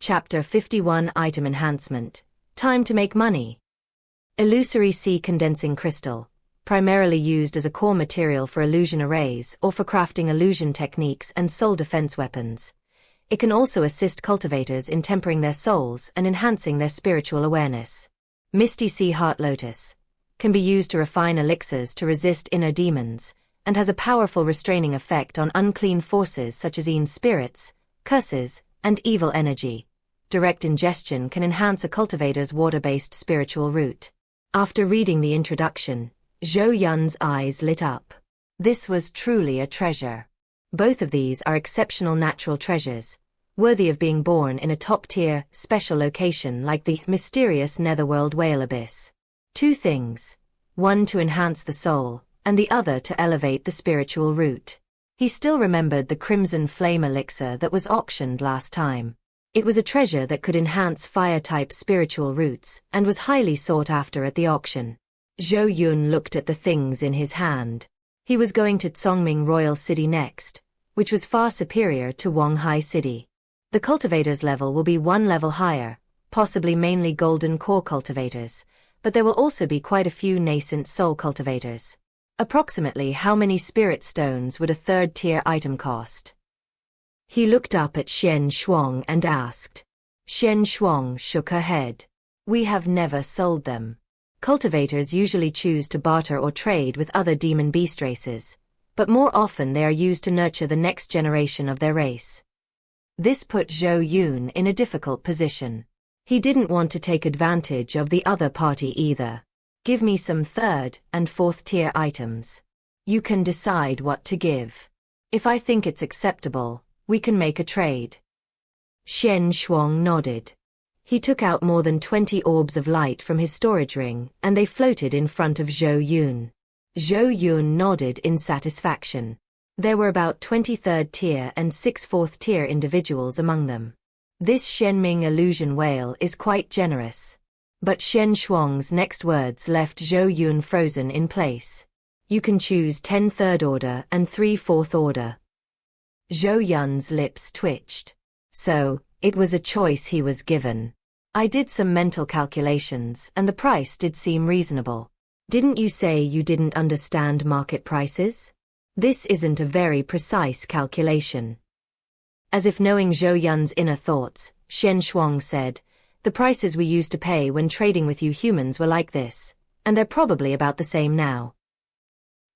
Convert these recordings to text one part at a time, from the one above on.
Chapter 51 Item Enhancement. Time to make money. Illusory sea condensing crystal, primarily used as a core material for illusion arrays or for crafting illusion techniques and soul defense weapons. It can also assist cultivators in tempering their souls and enhancing their spiritual awareness. Misty Sea Heart Lotus can be used to refine elixirs to resist inner demons, and has a powerful restraining effect on unclean forces such as spirits, curses, and evil energy. Direct ingestion can enhance a cultivator's water-based spiritual root. After reading the introduction, Zhou Yun's eyes lit up. This was truly a treasure. Both of these are exceptional natural treasures, worthy of being born in a top-tier, special location like the mysterious Netherworld Whale Abyss. Two things. One to enhance the soul, and the other to elevate the spiritual root. He still remembered the Crimson Flame elixir that was auctioned last time. It was a treasure that could enhance fire-type spiritual roots, and was highly sought after at the auction. Zhou Yun looked at the things in his hand. He was going to Congming Royal City next, which was far superior to Wanghai City. The cultivators level will be one level higher, possibly mainly golden core cultivators, but there will also be quite a few nascent soul cultivators. Approximately how many spirit stones would a third-tier item cost? He looked up at Shen Shuang and asked. Shen Shuang shook her head. We have never sold them. Cultivators usually choose to barter or trade with other demon beast races, but more often they are used to nurture the next generation of their race. This put Zhou Yun in a difficult position. He didn't want to take advantage of the other party either. Give me some third and fourth tier items. You can decide what to give. If I think it's acceptable, we can make a trade. Shen Shuang nodded. He took out more than 20 orbs of light from his storage ring, and they floated in front of Zhou Yun. Zhou Yun nodded in satisfaction. There were about 20 third tier and 6 fourth tier individuals among them. This Shenming illusion whale is quite generous. But Shen Shuang's next words left Zhou Yun frozen in place. You can choose 10 third order and 3 fourth order. Zhou Yun's lips twitched. So, it was a choice he was given. I did some mental calculations and the price did seem reasonable. Didn't you say you didn't understand market prices? This isn't a very precise calculation. As if knowing Zhou Yun's inner thoughts, Shen Shuang said, the prices we used to pay when trading with you humans were like this, and they're probably about the same now.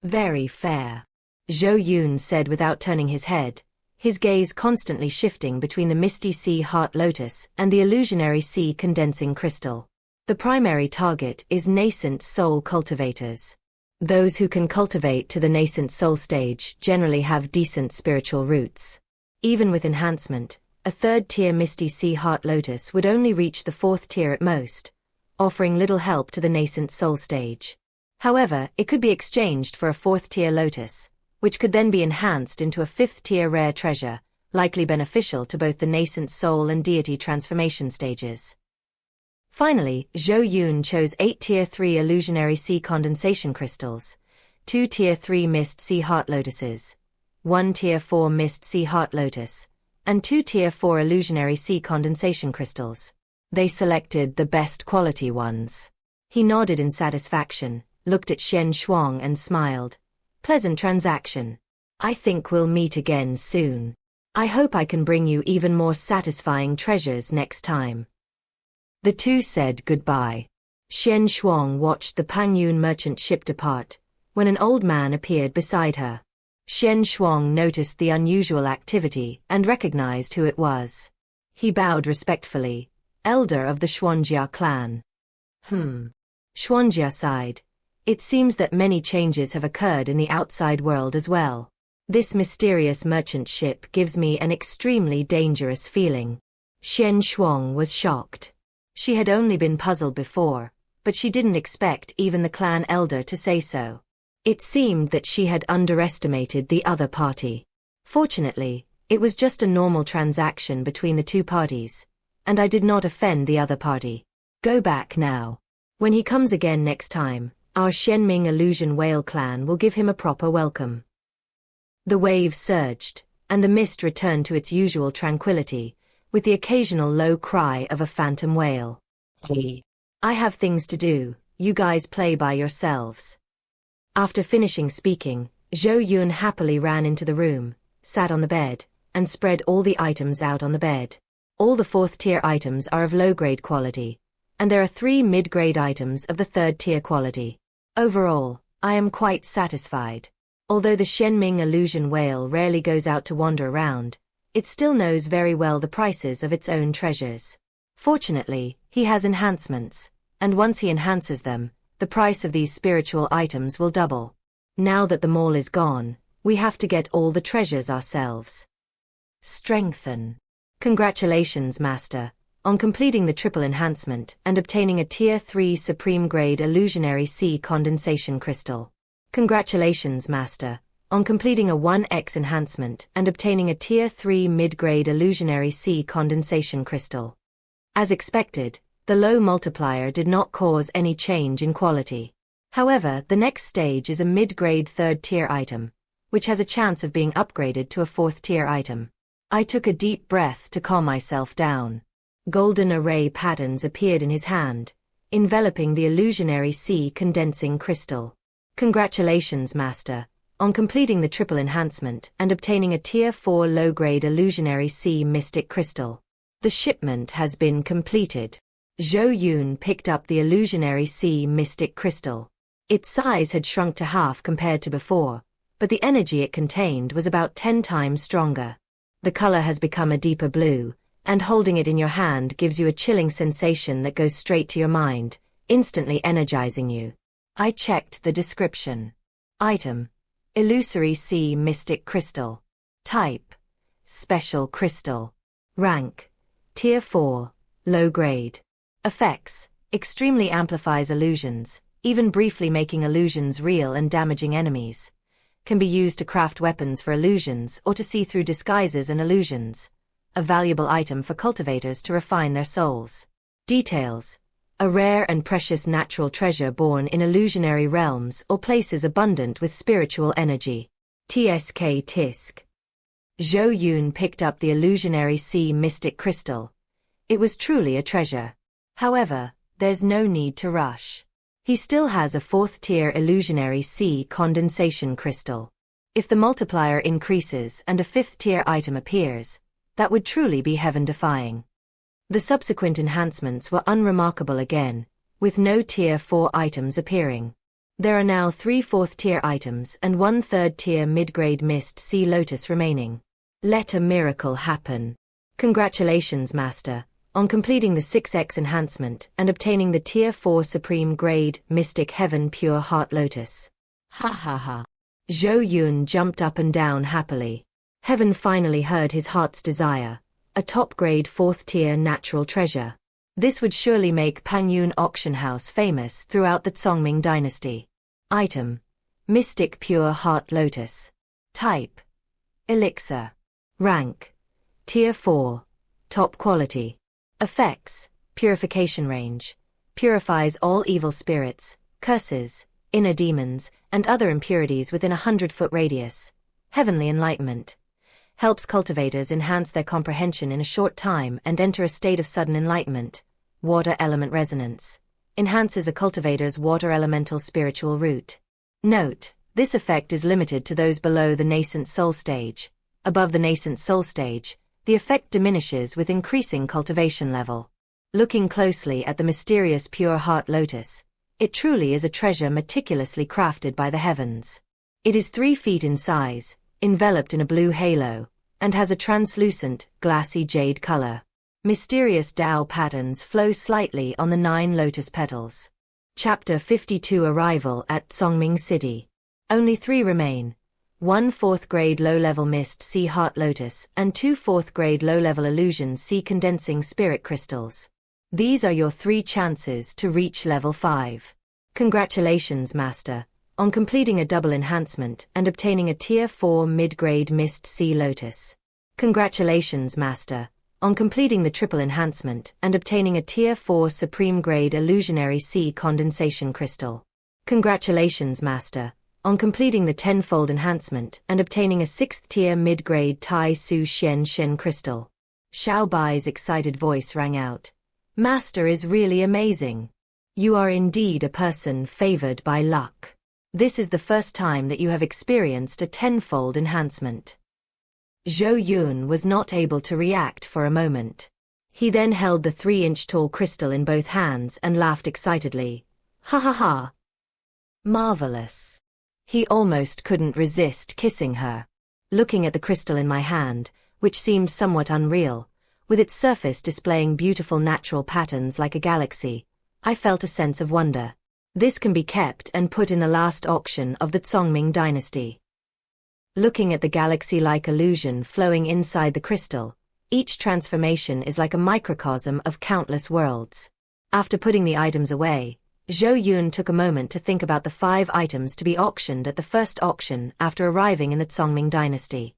Very fair. Zhou Yun said without turning his head, his gaze constantly shifting between the Misty Sea Heart Lotus and the Illusionary Sea Condensing Crystal. The primary target is nascent soul cultivators. Those who can cultivate to the nascent soul stage generally have decent spiritual roots. Even with enhancement, a third-tier Misty Sea Heart Lotus would only reach the fourth tier at most, offering little help to the nascent soul stage. However, it could be exchanged for a fourth-tier Lotus, which could then be enhanced into a fifth-tier rare treasure, likely beneficial to both the nascent soul and deity transformation stages. Finally, Zhou Yun chose 8 Tier 3 Illusionary Sea Condensation Crystals, 2 Tier 3 Mist Sea Heart Lotuses, 1 Tier 4 Mist Sea Heart Lotus, and 2 Tier 4 Illusionary Sea Condensation Crystals. They selected the best quality ones. He nodded in satisfaction, looked at Shen Shuang and smiled. Pleasant transaction. I think we'll meet again soon. I hope I can bring you even more satisfying treasures next time. The two said goodbye. Shen Shuang watched the Pengyun merchant ship depart, when an old man appeared beside her. Shen Shuang noticed the unusual activity and recognized who it was. He bowed respectfully, elder of the Xuanjia clan. Xuanjia sighed. It seems that many changes have occurred in the outside world as well. This mysterious merchant ship gives me an extremely dangerous feeling. Shen Shuang was shocked. She had only been puzzled before, but she didn't expect even the clan elder to say so. It seemed that she had underestimated the other party. Fortunately, it was just a normal transaction between the two parties, and I did not offend the other party. Go back now. When he comes again next time, our Shenming Illusion Whale clan will give him a proper welcome. The wave surged, and the mist returned to its usual tranquility, with the occasional low cry of a phantom whale. Hey. I have things to do, you guys play by yourselves. After finishing speaking, Zhou Yun happily ran into the room, sat on the bed, and spread all the items out on the bed. All the 4th tier items are of low-grade quality, and there are 3 mid-grade items of the 3rd tier quality. Overall, I am quite satisfied. Although the Shenming illusion whale rarely goes out to wander around, it still knows very well the prices of its own treasures. Fortunately, he has enhancements, and once he enhances them, the price of these spiritual items will double. Now that the mall is gone, we have to get all the treasures ourselves. Strengthen. Congratulations, Master, on completing the triple enhancement and obtaining a Tier 3 Supreme Grade Illusionary Sea Condensation Crystal. Congratulations, Master, on completing a 1x enhancement and obtaining a Tier 3 Mid-Grade Illusionary Sea Condensation Crystal. As expected, the low multiplier did not cause any change in quality. However, the next stage is a mid-grade 3rd tier item, which has a chance of being upgraded to a 4th tier item. I took a deep breath to calm myself down. Golden array patterns appeared in his hand, enveloping the illusionary sea condensing crystal. Congratulations, Master, on completing the triple enhancement and obtaining a Tier 4 low-grade illusionary sea mystic crystal. The shipment has been completed. Zhou Yun picked up the illusionary sea mystic crystal. Its size had shrunk to half compared to before, but the energy it contained was about 10 times stronger. The color has become a deeper blue, and holding it in your hand gives you a chilling sensation that goes straight to your mind, instantly energizing you. I checked the description. Item: Illusory Sea Mystic Crystal. Type: Special Crystal. Rank: Tier 4, Low Grade. Effects: Extremely amplifies illusions, even briefly making illusions real and damaging enemies. Can be used to craft weapons for illusions or to see through disguises and illusions. A valuable item for cultivators to refine their souls. Details: A rare and precious natural treasure born in illusionary realms or places abundant with spiritual energy. TSK Tisk. Zhou Yun picked up the illusionary sea mystic crystal. It was truly a treasure. However, there's no need to rush. He still has a 4th tier illusionary sea condensation crystal. If the multiplier increases and a 5th tier item appears, that would truly be heaven-defying. The subsequent enhancements were unremarkable again, with no Tier 4 items appearing. There are now 3 4th tier items and 1 3rd tier mid-grade mist sea lotus remaining. Let a miracle happen. Congratulations, Master, on completing the 6x enhancement and obtaining the Tier 4 Supreme Grade Mystic Heaven Pure Heart Lotus. Ha ha ha. Zhou Yun jumped up and down happily. Heaven finally heard his heart's desire, a top-grade 4th tier natural treasure. This would surely make Pengyun Auction House famous throughout the Songming dynasty. Item: Mystic Pure Heart Lotus. Type: Elixir. Rank: Tier 4, Top Quality. Effects: Purification range. Purifies all evil spirits, curses, inner demons, and other impurities within a 100-foot radius. Heavenly Enlightenment. Helps cultivators enhance their comprehension in a short time and enter a state of sudden enlightenment. Water Element Resonance. Enhances a cultivator's water elemental spiritual root. Note: this effect is limited to those below the nascent soul stage. Above the nascent soul stage, the effect diminishes with increasing cultivation level. Looking closely at the mysterious Pure Heart Lotus, it truly is a treasure meticulously crafted by the heavens. It is 3 feet in size, enveloped in a blue halo, and has a translucent, glassy jade color. Mysterious Tao patterns flow slightly on the 9 lotus petals. Chapter 52: Arrival at Songming City. Only 3 remain. 1 4th grade low-level mist sea heart lotus and 2 4th grade low-level illusion sea condensing spirit crystals. These are your 3 chances to reach level 5. Congratulations, Master, on completing a double enhancement and obtaining a Tier 4 mid-grade mist sea lotus. Congratulations, Master, on completing the triple enhancement and obtaining a Tier 4 supreme grade illusionary sea condensation crystal. Congratulations, Master, on completing the Tenfold enhancement and obtaining a 6th tier mid-grade Taixu Xuanshen Crystal. Xiao Bai's excited voice rang out. Master is really amazing. You are indeed a person favored by luck. This is the first time that you have experienced a tenfold enhancement. Zhou Yun was not able to react for a moment. He then held the 3-inch tall crystal in both hands and laughed excitedly. Ha ha ha. Marvelous. He almost couldn't resist kissing her. Looking at the crystal in my hand, which seemed somewhat unreal, with its surface displaying beautiful natural patterns like a galaxy, I felt a sense of wonder. This can be kept and put in the last auction of the Zongming dynasty. Looking at the galaxy-like illusion flowing inside the crystal, each transformation is like a microcosm of countless worlds. After putting the items away, Zhou Yun took a moment to think about the 5 items to be auctioned at the first auction after arriving in the Zongming dynasty.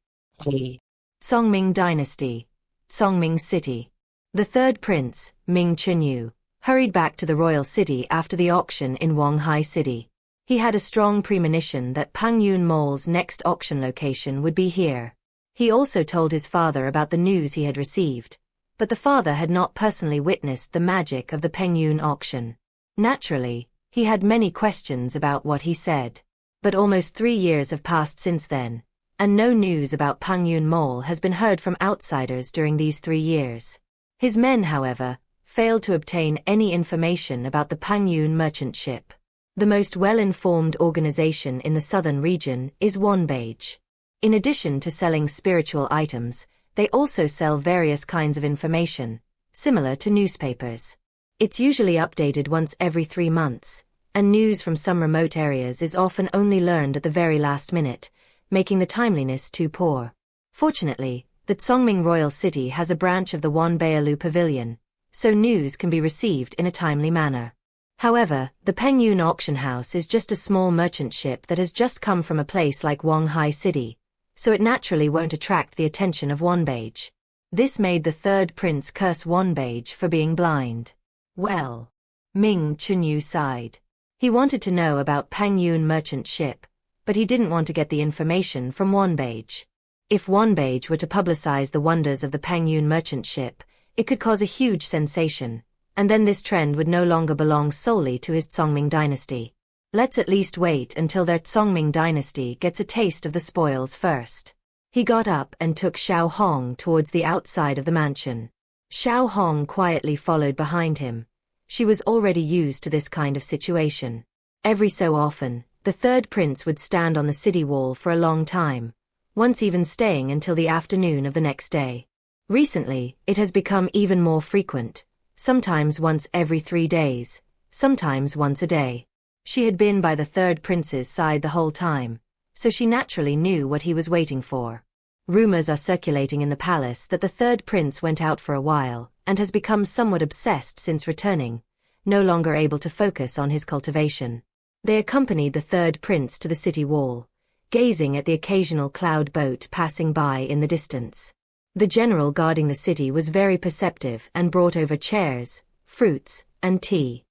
Zongming dynasty, Zongming city. The third prince, Ming Chenyu, hurried back to the royal city after the auction in Wanghai City. He had a strong premonition that Pengyun Mall's next auction location would be here. He also told his father about the news he had received, but the father had not personally witnessed the magic of the Pengyun auction. Naturally, he had many questions about what he said. But almost 3 years have passed since then, and no news about Pengyun Mall has been heard from outsiders during these 3 years. His men, however, failed to obtain any information about the Pengyun merchant ship. The most well-informed organization in the southern region is Wanbeige. In addition to selling spiritual items, they also sell various kinds of information, similar to newspapers. It's usually updated once every 3 months, and news from some remote areas is often only learned at the very last minute, making the timeliness too poor. Fortunately, the Zongming Royal City has a branch of the Wanbeilu Pavilion, so news can be received in a timely manner. However, the Pengyun auction house is just a small merchant ship that has just come from a place like Wanghai City, so it naturally won't attract the attention of Wanbeige. This made the third prince curse Wanbeige for being blind. Well, Ming Chenyu sighed. He wanted to know about Pengyun merchant ship, but he didn't want to get the information from Wanbeige. If Wanbeige were to publicize the wonders of the Pengyun merchant ship, it could cause a huge sensation, and then this trend would no longer belong solely to his Zongming dynasty. Let's at least wait until their Zongming dynasty gets a taste of the spoils first. He got up and took Xiao Hong towards the outside of the mansion. Xiao Hong quietly followed behind him. She was already used to this kind of situation. Every so often, the third prince would stand on the city wall for a long time, once even staying until the afternoon of the next day. Recently, it has become even more frequent, sometimes once every 3 days, sometimes once a day. She had been by the third prince's side the whole time, so she naturally knew what he was waiting for. Rumors are circulating in the palace that the third prince went out for a while and has become somewhat obsessed since returning, no longer able to focus on his cultivation. They accompanied the third prince to the city wall, gazing at the occasional cloud boat passing by in the distance. The general guarding the city was very perceptive and brought over chairs, fruits, and tea.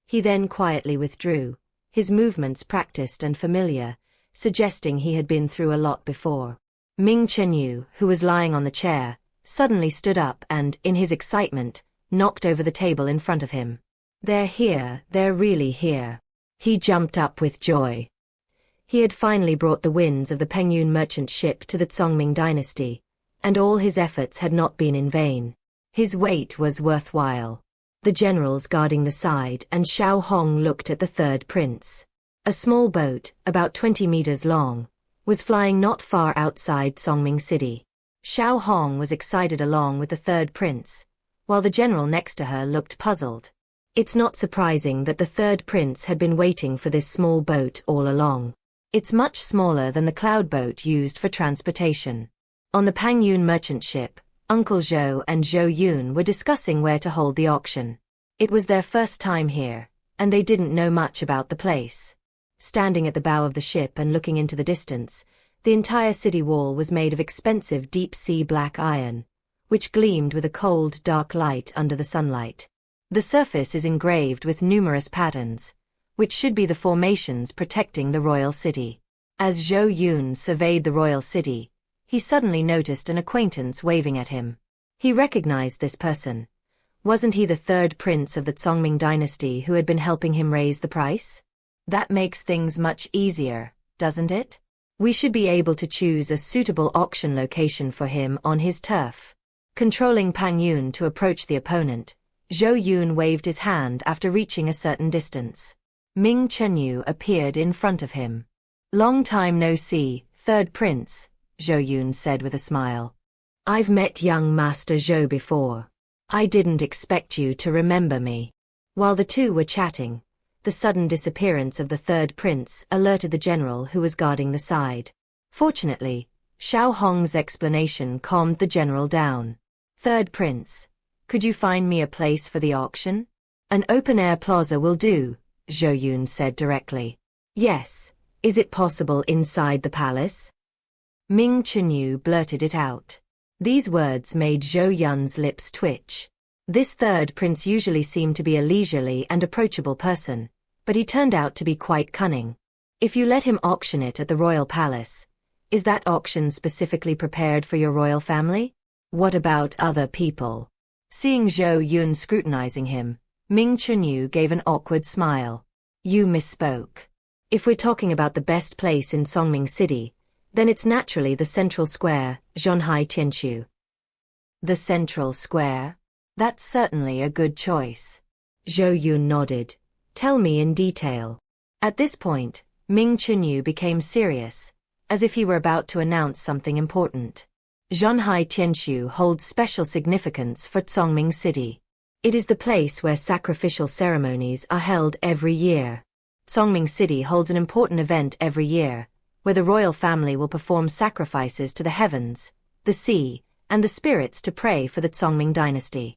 He then quietly withdrew, his movements practiced and familiar, suggesting he had been through a lot before. Ming Chenyu, who was lying on the chair, suddenly stood up and, in his excitement, knocked over the table in front of him. "They're here, they're really here." He jumped up with joy. He had finally brought the winds of the Pengyun merchant ship to the Zongming dynasty, and all his efforts had not been in vain. His wait was worthwhile. The generals guarding the side and Xiao Hong looked at the third prince. A small boat, about 20 meters long, was flying not far outside Zongming City. Xiao Hong was excited along with the third prince, while the general next to her looked puzzled. It's not surprising that the third prince had been waiting for this small boat all along. It's much smaller than the cloud boat used for transportation. On the Pengyun merchant ship, Uncle Zhou and Zhou Yun were discussing where to hold the auction. It was their first time here, and they didn't know much about the place. Standing at the bow of the ship and looking into the distance, the entire city wall was made of expensive deep-sea black iron, which gleamed with a cold, dark light under the sunlight. The surface is engraved with numerous patterns, which should be the formations protecting the royal city. As Zhou Yun surveyed the royal city, he suddenly noticed an acquaintance waving at him. He recognized this person. Wasn't he the third prince of the Zhongming dynasty who had been helping him raise the price? That makes things much easier, doesn't it? We should be able to choose a suitable auction location for him on his turf. Controlling Pengyun to approach the opponent, Zhou Yun waved his hand after reaching a certain distance. Ming Chenyu appeared in front of him. Long time no see, third prince, Zhou Yun said with a smile. I've met young Master Zhou before. I didn't expect you to remember me. While the two were chatting, the sudden disappearance of the third prince alerted the general who was guarding the side. Fortunately, Xiao Hong's explanation calmed the general down. Third prince, could you find me a place for the auction? An open-air plaza will do, Zhou Yun said directly. Yes, is it possible inside the palace? Ming Chenyu blurted it out. These words made Zhou Yun's lips twitch. This third prince usually seemed to be a leisurely and approachable person, but he turned out to be quite cunning. If you let him auction it at the royal palace, is that auction specifically prepared for your royal family? What about other people? Seeing Zhou Yun scrutinizing him, Ming Chenyu gave an awkward smile. You misspoke. If we're talking about the best place in Zhongming City, then it's naturally the central square, Zhonghai Tianshu. The central square? That's certainly a good choice. Zhou Yun nodded. Tell me in detail. At this point, Ming Chenyu became serious, as if he were about to announce something important. Zhonghai Tianshu holds special significance for Zhongming City. It is the place where sacrificial ceremonies are held every year. Zhongming City holds an important event every year, where the royal family will perform sacrifices to the heavens, the sea, and the spirits to pray for the Zhongming dynasty.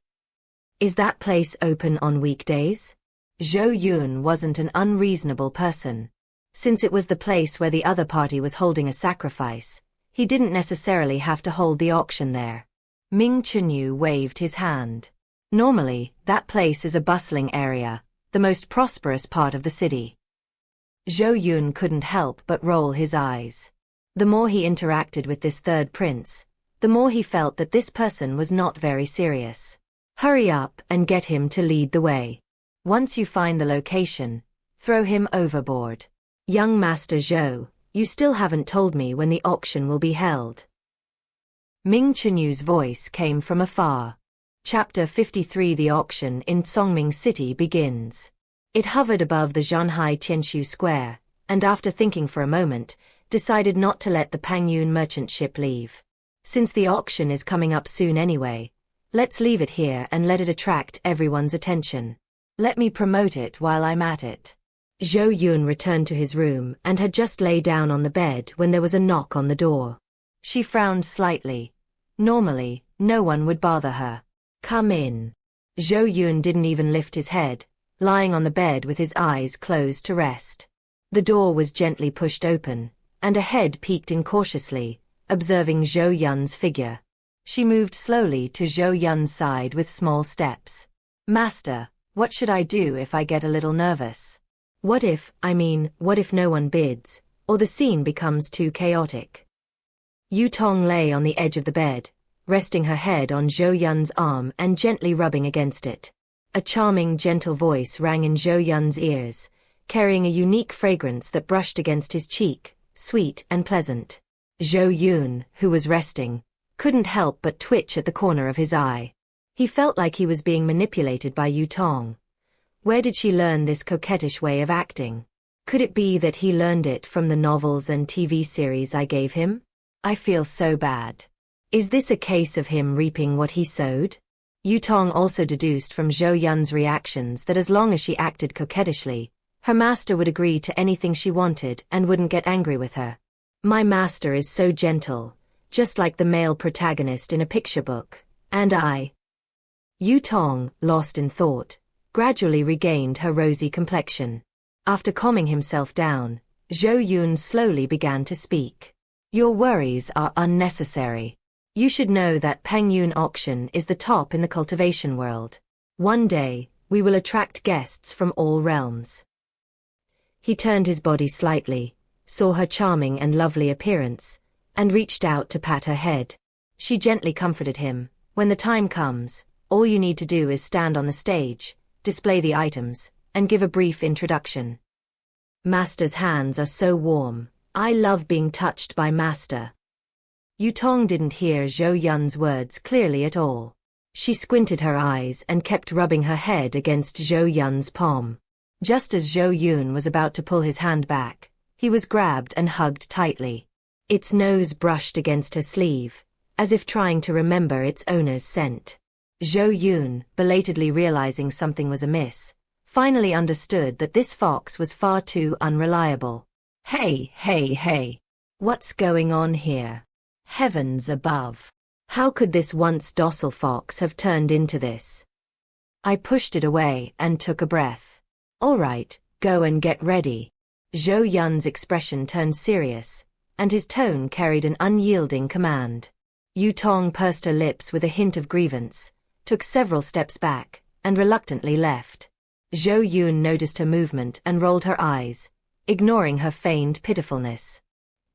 Is that place open on weekdays? Zhou Yun wasn't an unreasonable person. Since it was the place where the other party was holding a sacrifice, he didn't necessarily have to hold the auction there. Ming Chenyu waved his hand. Normally, that place is a bustling area, the most prosperous part of the city. Zhou Yun couldn't help but roll his eyes. The more he interacted with this third prince, the more he felt that this person was not very serious. Hurry up and get him to lead the way. Once you find the location, throw him overboard. Young Master Zhou, you still haven't told me when the auction will be held. Ming Chenyu's voice came from afar. Chapter 53. The auction in Zhongming City begins. It hovered above the Zhonghai Tianshu Square, and after thinking for a moment, decided not to let the Pengyun merchant ship leave. Since the auction is coming up soon anyway, let's leave it here and let it attract everyone's attention. Let me promote it while I'm at it. Zhou Yun returned to his room and had just lay down on the bed when there was a knock on the door. She frowned slightly. Normally, no one would bother her. Come in. Zhou Yun didn't even lift his head, lying on the bed with his eyes closed to rest. The door was gently pushed open, and a head peeked in cautiously, observing Zhou Yun's figure. She moved slowly to Zhou Yun's side with small steps. Master, what should I do if I get a little nervous? What if no one bids, or the scene becomes too chaotic? Yu Tong lay on the edge of the bed, resting her head on Zhou Yun's arm and gently rubbing against it. A charming, gentle voice rang in Zhou Yun's ears, carrying a unique fragrance that brushed against his cheek, sweet and pleasant. Zhou Yun, who was resting, couldn't help but twitch at the corner of his eye. He felt like he was being manipulated by Yu Tong. Where did she learn this coquettish way of acting? Could it be that he learned it from the novels and TV series I gave him? I feel so bad. Is this a case of him reaping what he sowed? Yu Tong also deduced from Zhou Yun's reactions that as long as she acted coquettishly, her master would agree to anything she wanted and wouldn't get angry with her. My master is so gentle, just like the male protagonist in a picture book, and I. Yu Tong, lost in thought, gradually regained her rosy complexion. After calming himself down, Zhou Yun slowly began to speak. Your worries are unnecessary. You should know that Pengyun auction is the top in the cultivation world. One day, we will attract guests from all realms. He turned his body slightly, saw her charming and lovely appearance, and reached out to pat her head. She gently comforted him, When the time comes, all you need to do is stand on the stage, display the items, and give a brief introduction. Master's hands are so warm. I love being touched by Master. Yutong didn't hear Zhou Yun's words clearly at all. She squinted her eyes and kept rubbing her head against Zhou Yun's palm. Just as Zhou Yun was about to pull his hand back, he was grabbed and hugged tightly. Its nose brushed against her sleeve, as if trying to remember its owner's scent. Zhou Yun, belatedly realizing something was amiss, finally understood that this fox was far too unreliable. Hey. What's going on here? Heavens above. How could this once docile fox have turned into this? I pushed it away and took a breath. All right, go and get ready. Zhou Yun's expression turned serious, and his tone carried an unyielding command. Yutong pursed her lips with a hint of grievance, took several steps back, and reluctantly left. Zhou Yun noticed her movement and rolled her eyes, ignoring her feigned pitifulness.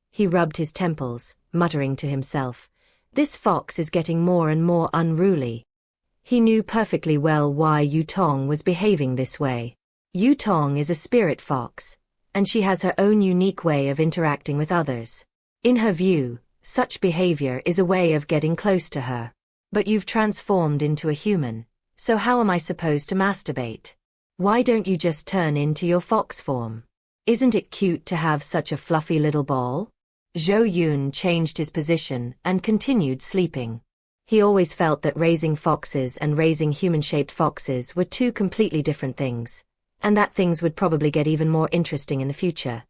He rubbed his temples, muttering to himself, "This fox is getting more and more unruly." He knew perfectly well why Yutong was behaving this way. Yutong is a spirit fox, and she has her own unique way of interacting with others. In her view, such behavior is a way of getting close to her. But you've transformed into a human, so how am I supposed to masturbate? Why don't you just turn into your fox form? Isn't it cute to have such a fluffy little ball? Zhou Yun changed his position and continued sleeping. He always felt that raising foxes and raising human-shaped foxes were two completely different things, and that things would probably get even more interesting in the future.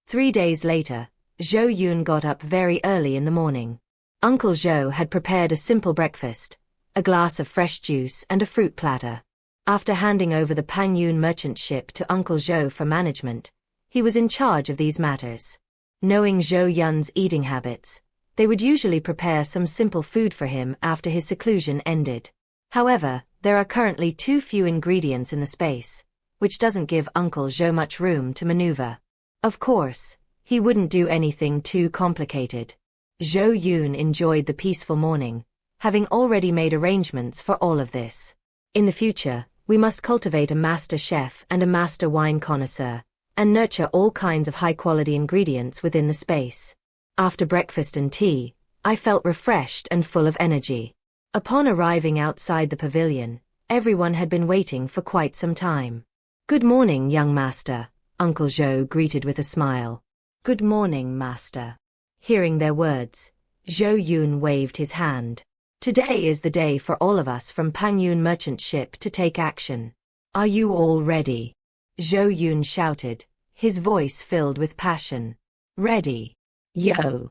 3 days later, Zhou Yun got up very early in the morning. Uncle Zhou had prepared a simple breakfast, a glass of fresh juice and a fruit platter. After handing over the Pengyun merchant ship to Uncle Zhou for management, he was in charge of these matters. Knowing Zhou Yun's eating habits, they would usually prepare some simple food for him after his seclusion ended. However, there are currently too few ingredients in the space, which doesn't give Uncle Zhou much room to maneuver. Of course, he wouldn't do anything too complicated. Zhou Yun enjoyed the peaceful morning, having already made arrangements for all of this. In the future, we must cultivate a master chef and a master wine connoisseur, and nurture all kinds of high-quality ingredients within the space. After breakfast and tea, I felt refreshed and full of energy. Upon arriving outside the pavilion, everyone had been waiting for quite some time. "Good morning, young master," Uncle Zhou greeted with a smile. "Good morning, master." Hearing their words, Zhou Yun waved his hand. "Today is the day for all of us from Pengyun merchant ship to take action. Are you all ready?" Zhou Yun shouted, his voice filled with passion. "Ready. Yo!"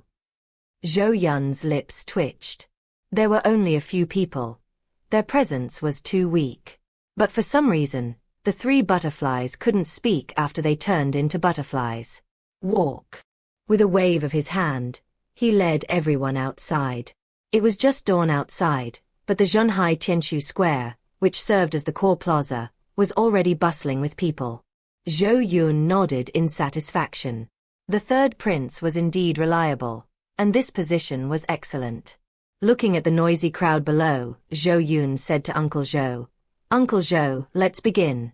Zhou Yun's lips twitched. There were only a few people. Their presence was too weak. But for some reason, the 3 butterflies couldn't speak after they turned into butterflies. "Walk." With a wave of his hand, he led everyone outside. It was just dawn outside, but the Zhonghai Tianshu Square, which served as the core plaza, was already bustling with people. Zhou Yun nodded in satisfaction. The third prince was indeed reliable, and this position was excellent. Looking at the noisy crowd below, Zhou Yun said to Uncle Zhou, "Uncle Zhou, let's begin."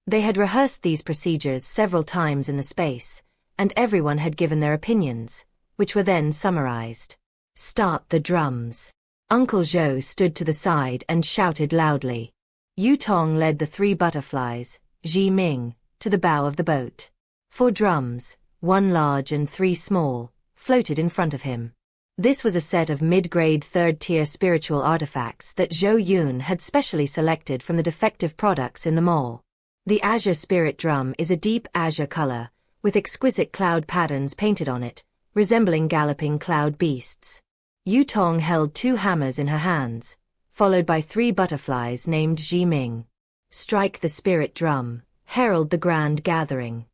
They had rehearsed these procedures several times in the space, and everyone had given their opinions, which were then summarized. "Start the drums." Uncle Zhou stood to the side and shouted loudly. Yutong led the 3 butterflies, Ji Ming, to the bow of the boat. 4 drums, 1 large and 3 small, floated in front of him. This was a set of mid-grade 3rd-tier spiritual artifacts that Zhou Yun had specially selected from the defective products in the mall. The azure spirit drum is a deep azure color, with exquisite cloud patterns painted on it, resembling galloping cloud beasts. Yutong held 2 hammers in her hands, followed by 3 butterflies named Ji Ming. "Strike the spirit drum, herald the grand gathering."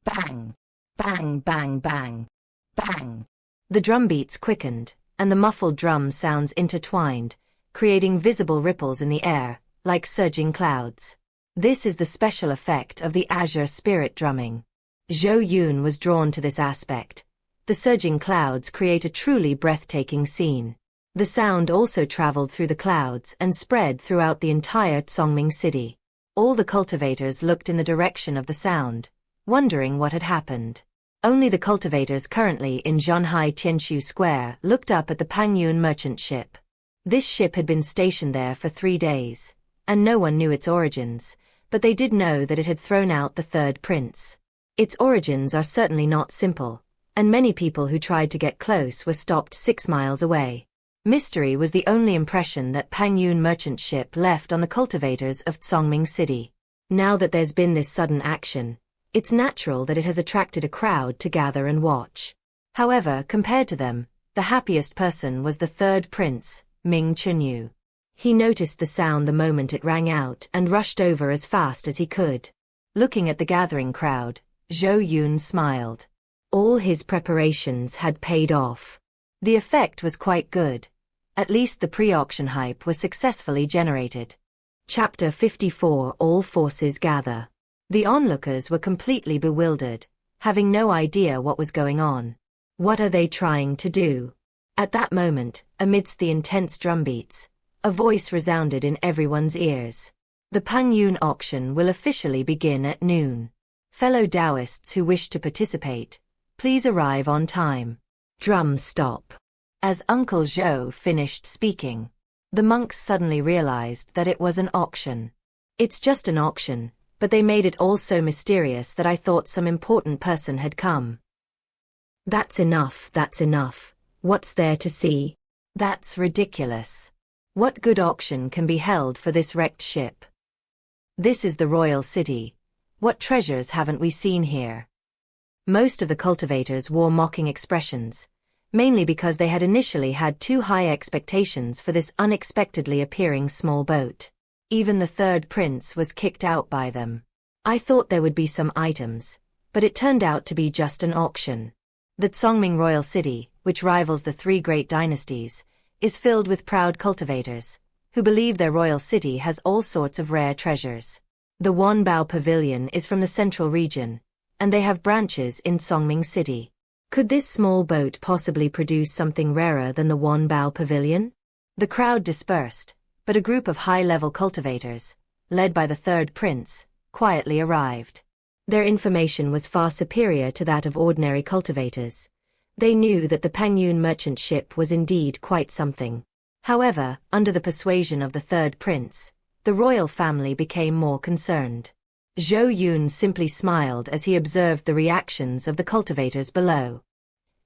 Bang! Bang, bang, bang! Bang! The drum beats quickened, and the muffled drum sounds intertwined, creating visible ripples in the air, like surging clouds. This is the special effect of the azure spirit drumming. Zhou Yun was drawn to this aspect. The surging clouds create a truly breathtaking scene. The sound also traveled through the clouds and spread throughout the entire Zhongming city. All the cultivators looked in the direction of the sound, wondering what had happened. Only the cultivators currently in Zhanhai Tianshu Square looked up at the Pengyun merchant ship. This ship had been stationed there for 3 days, and no one knew its origins, but they did know that it had thrown out the third prince. Its origins are certainly not simple, and many people who tried to get close were stopped 6 miles away. Mystery was the only impression that Pengyun merchant ship left on the cultivators of Zhongming City. Now that there's been this sudden action, it's natural that it has attracted a crowd to gather and watch. However, compared to them, the happiest person was the third prince, Ming Chenyu. He noticed the sound the moment it rang out and rushed over as fast as he could. Looking at the gathering crowd, Zhou Yun smiled. All his preparations had paid off. The effect was quite good. At least the pre-auction hype was successfully generated. Chapter 54 All Forces Gather. The onlookers were completely bewildered, having no idea what was going on. What are they trying to do? At that moment, amidst the intense drumbeats, a voice resounded in everyone's ears. The Pengyun auction will officially begin at noon. Fellow Taoists who wish to participate, please arrive on time. Drum stop. As Uncle Zhou finished speaking, the monks suddenly realized that it was an auction. It's just an auction, but they made it all so mysterious that I thought some important person had come. That's enough, that's enough. What's there to see? That's ridiculous. What good auction can be held for this wrecked ship? This is the royal city. What treasures haven't we seen here? Most of the cultivators wore mocking expressions, mainly because they had initially had too high expectations for this unexpectedly appearing small boat. Even the third prince was kicked out by them. I thought there would be some items, but it turned out to be just an auction. The Zhongming royal city, which rivals the 3 great dynasties, is filled with proud cultivators, who believe their royal city has all sorts of rare treasures. The Wanbao Pavilion is from the central region, and they have branches in Zhongming City. Could this small boat possibly produce something rarer than the Wanbao Pavilion? The crowd dispersed, but a group of high-level cultivators, led by the third prince, quietly arrived. Their information was far superior to that of ordinary cultivators. They knew that the Pengyun merchant ship was indeed quite something. However, under the persuasion of the third prince, the royal family became more concerned. Zhou Yun simply smiled as he observed the reactions of the cultivators below.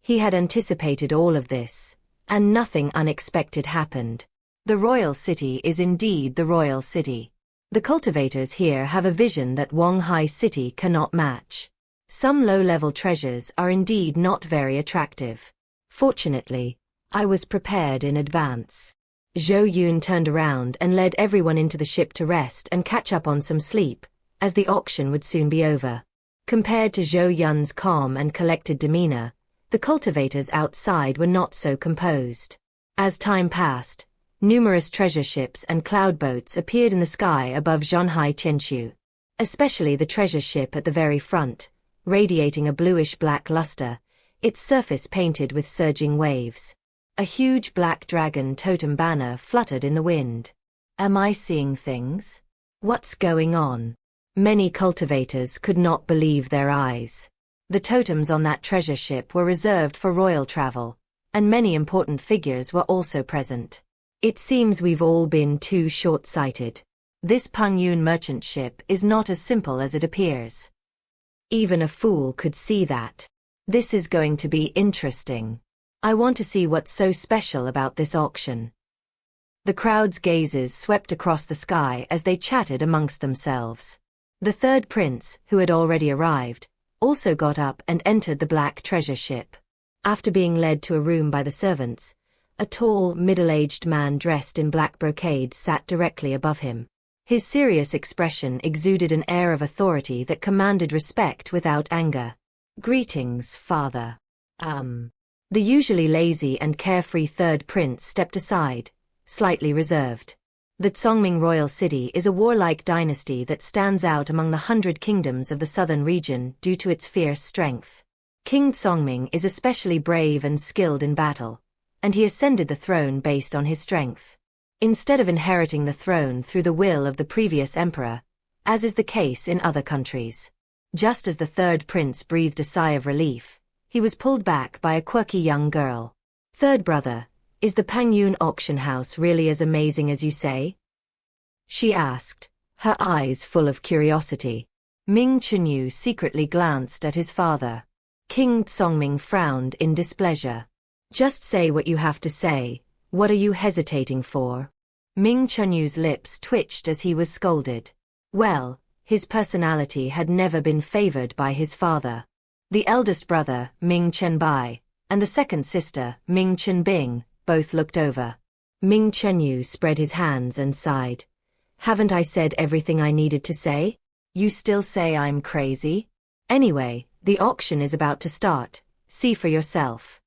He had anticipated all of this, and nothing unexpected happened. The royal city is indeed the royal city. The cultivators here have a vision that Wanghai City cannot match. Some low-level treasures are indeed not very attractive. Fortunately, I was prepared in advance. Zhou Yun turned around and led everyone into the ship to rest and catch up on some sleep, as the auction would soon be over. Compared to Zhou Yun's calm and collected demeanor, the cultivators outside were not so composed. As time passed, numerous treasure ships and cloud boats appeared in the sky above Zhanhai Tianshu, especially the treasure ship at the very front, radiating a bluish-black luster, its surface painted with surging waves. A huge black dragon totem banner fluttered in the wind. Am I seeing things? What's going on? Many cultivators could not believe their eyes. The totems on that treasure ship were reserved for royal travel, and many important figures were also present. It seems we've all been too short-sighted. This Pengyun merchant ship is not as simple as it appears. Even a fool could see that. This is going to be interesting. I want to see what's so special about this auction. The crowd's gazes swept across the sky as they chatted amongst themselves. The third prince, who had already arrived, also got up and entered the black treasure ship. After being led to a room by the servants, a tall, middle-aged man dressed in black brocade sat directly above him. His serious expression exuded an air of authority that commanded respect without anger. "Greetings, father." The usually lazy and carefree third prince stepped aside, slightly reserved. The Zhongming royal city is a warlike dynasty that stands out among the 100 kingdoms of the southern region due to its fierce strength. King Zhongming is especially brave and skilled in battle, and he ascended the throne based on his strength. Instead of inheriting the throne through the will of the previous emperor, as is the case in other countries. Just as the third prince breathed a sigh of relief, he was pulled back by a quirky young girl. "Third brother, is the Pengyun auction house really as amazing as you say?" she asked, her eyes full of curiosity. Ming Chenyu secretly glanced at his father. King Tsongming frowned in displeasure. "Just say what you have to say. What are you hesitating for?" Ming Chenyu's lips twitched as he was scolded. Well, his personality had never been favored by his father. The eldest brother, Ming Chenbai, and the second sister, Ming Chenbing, both looked over. Ming Chenyu spread his hands and sighed. "Haven't I said everything I needed to say? You still say I'm crazy? Anyway, the auction is about to start. See for yourself."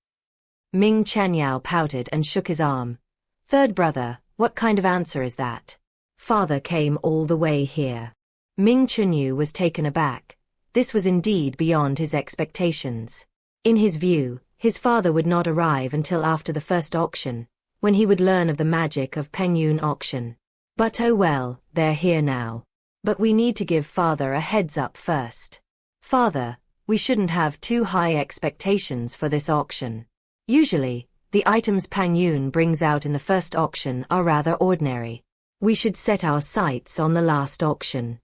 Ming Chenyao pouted and shook his arm. "Third brother, what kind of answer is that? Father came all the way here." Ming Chenyu was taken aback. This was indeed beyond his expectations. In his view, his father would not arrive until after the first auction, when he would learn of the magic of Pengyun auction. But oh well, they're here now. But we need to give father a heads up first. Father, we shouldn't have too high expectations for this auction. Usually, the items Pengyun brings out in the first auction are rather ordinary. We should set our sights on the last auction.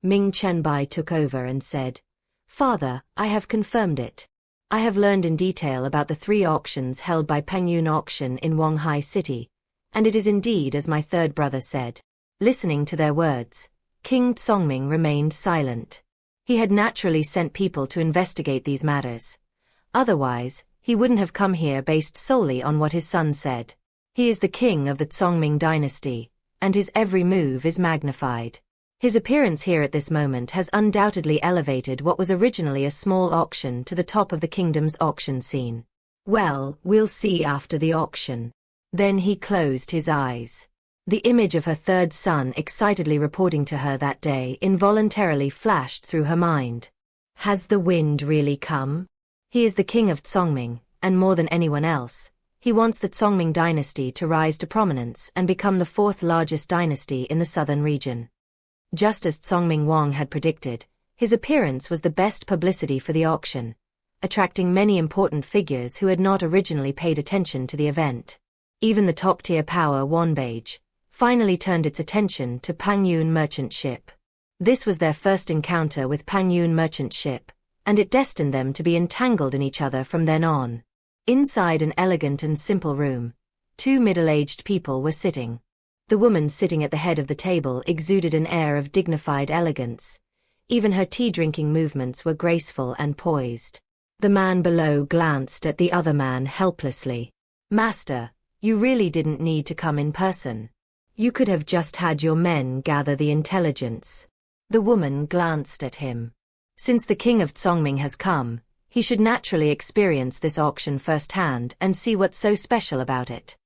Ming Chenbai took over and said, "Father, I have confirmed it. I have learned in detail about the 3 auctions held by Pengyun auction in Wonghai City, and it is indeed as my third brother said." Listening to their words, King Tsongming remained silent. He had naturally sent people to investigate these matters. Otherwise, he wouldn't have come here based solely on what his son said. He is the king of the Tsongming dynasty, and his every move is magnified. His appearance here at this moment has undoubtedly elevated what was originally a small auction to the top of the kingdom's auction scene. Well, we'll see after the auction. Then he closed his eyes. The image of her third son excitedly reporting to her that day involuntarily flashed through her mind. Has the wind really come? He is the king of Tsongming, and more than anyone else, he wants the Tsongming dynasty to rise to prominence and become the 4th largest dynasty in the southern region. Just as Tsongming Wang had predicted, his appearance was the best publicity for the auction, attracting many important figures who had not originally paid attention to the event. Even the top-tier power Wanbage finally turned its attention to Pengyun merchant ship. This was their first encounter with Pengyun merchant ship, and it destined them to be entangled in each other from then on. Inside an elegant and simple room, 2 middle-aged people were sitting. The woman sitting at the head of the table exuded an air of dignified elegance. Even her tea-drinking movements were graceful and poised. The man below glanced at the other man helplessly. "Master, you really didn't need to come in person. You could have just had your men gather the intelligence." The woman glanced at him. Since the king of Tsongming has come, he should naturally experience this auction firsthand and see what's so special about it.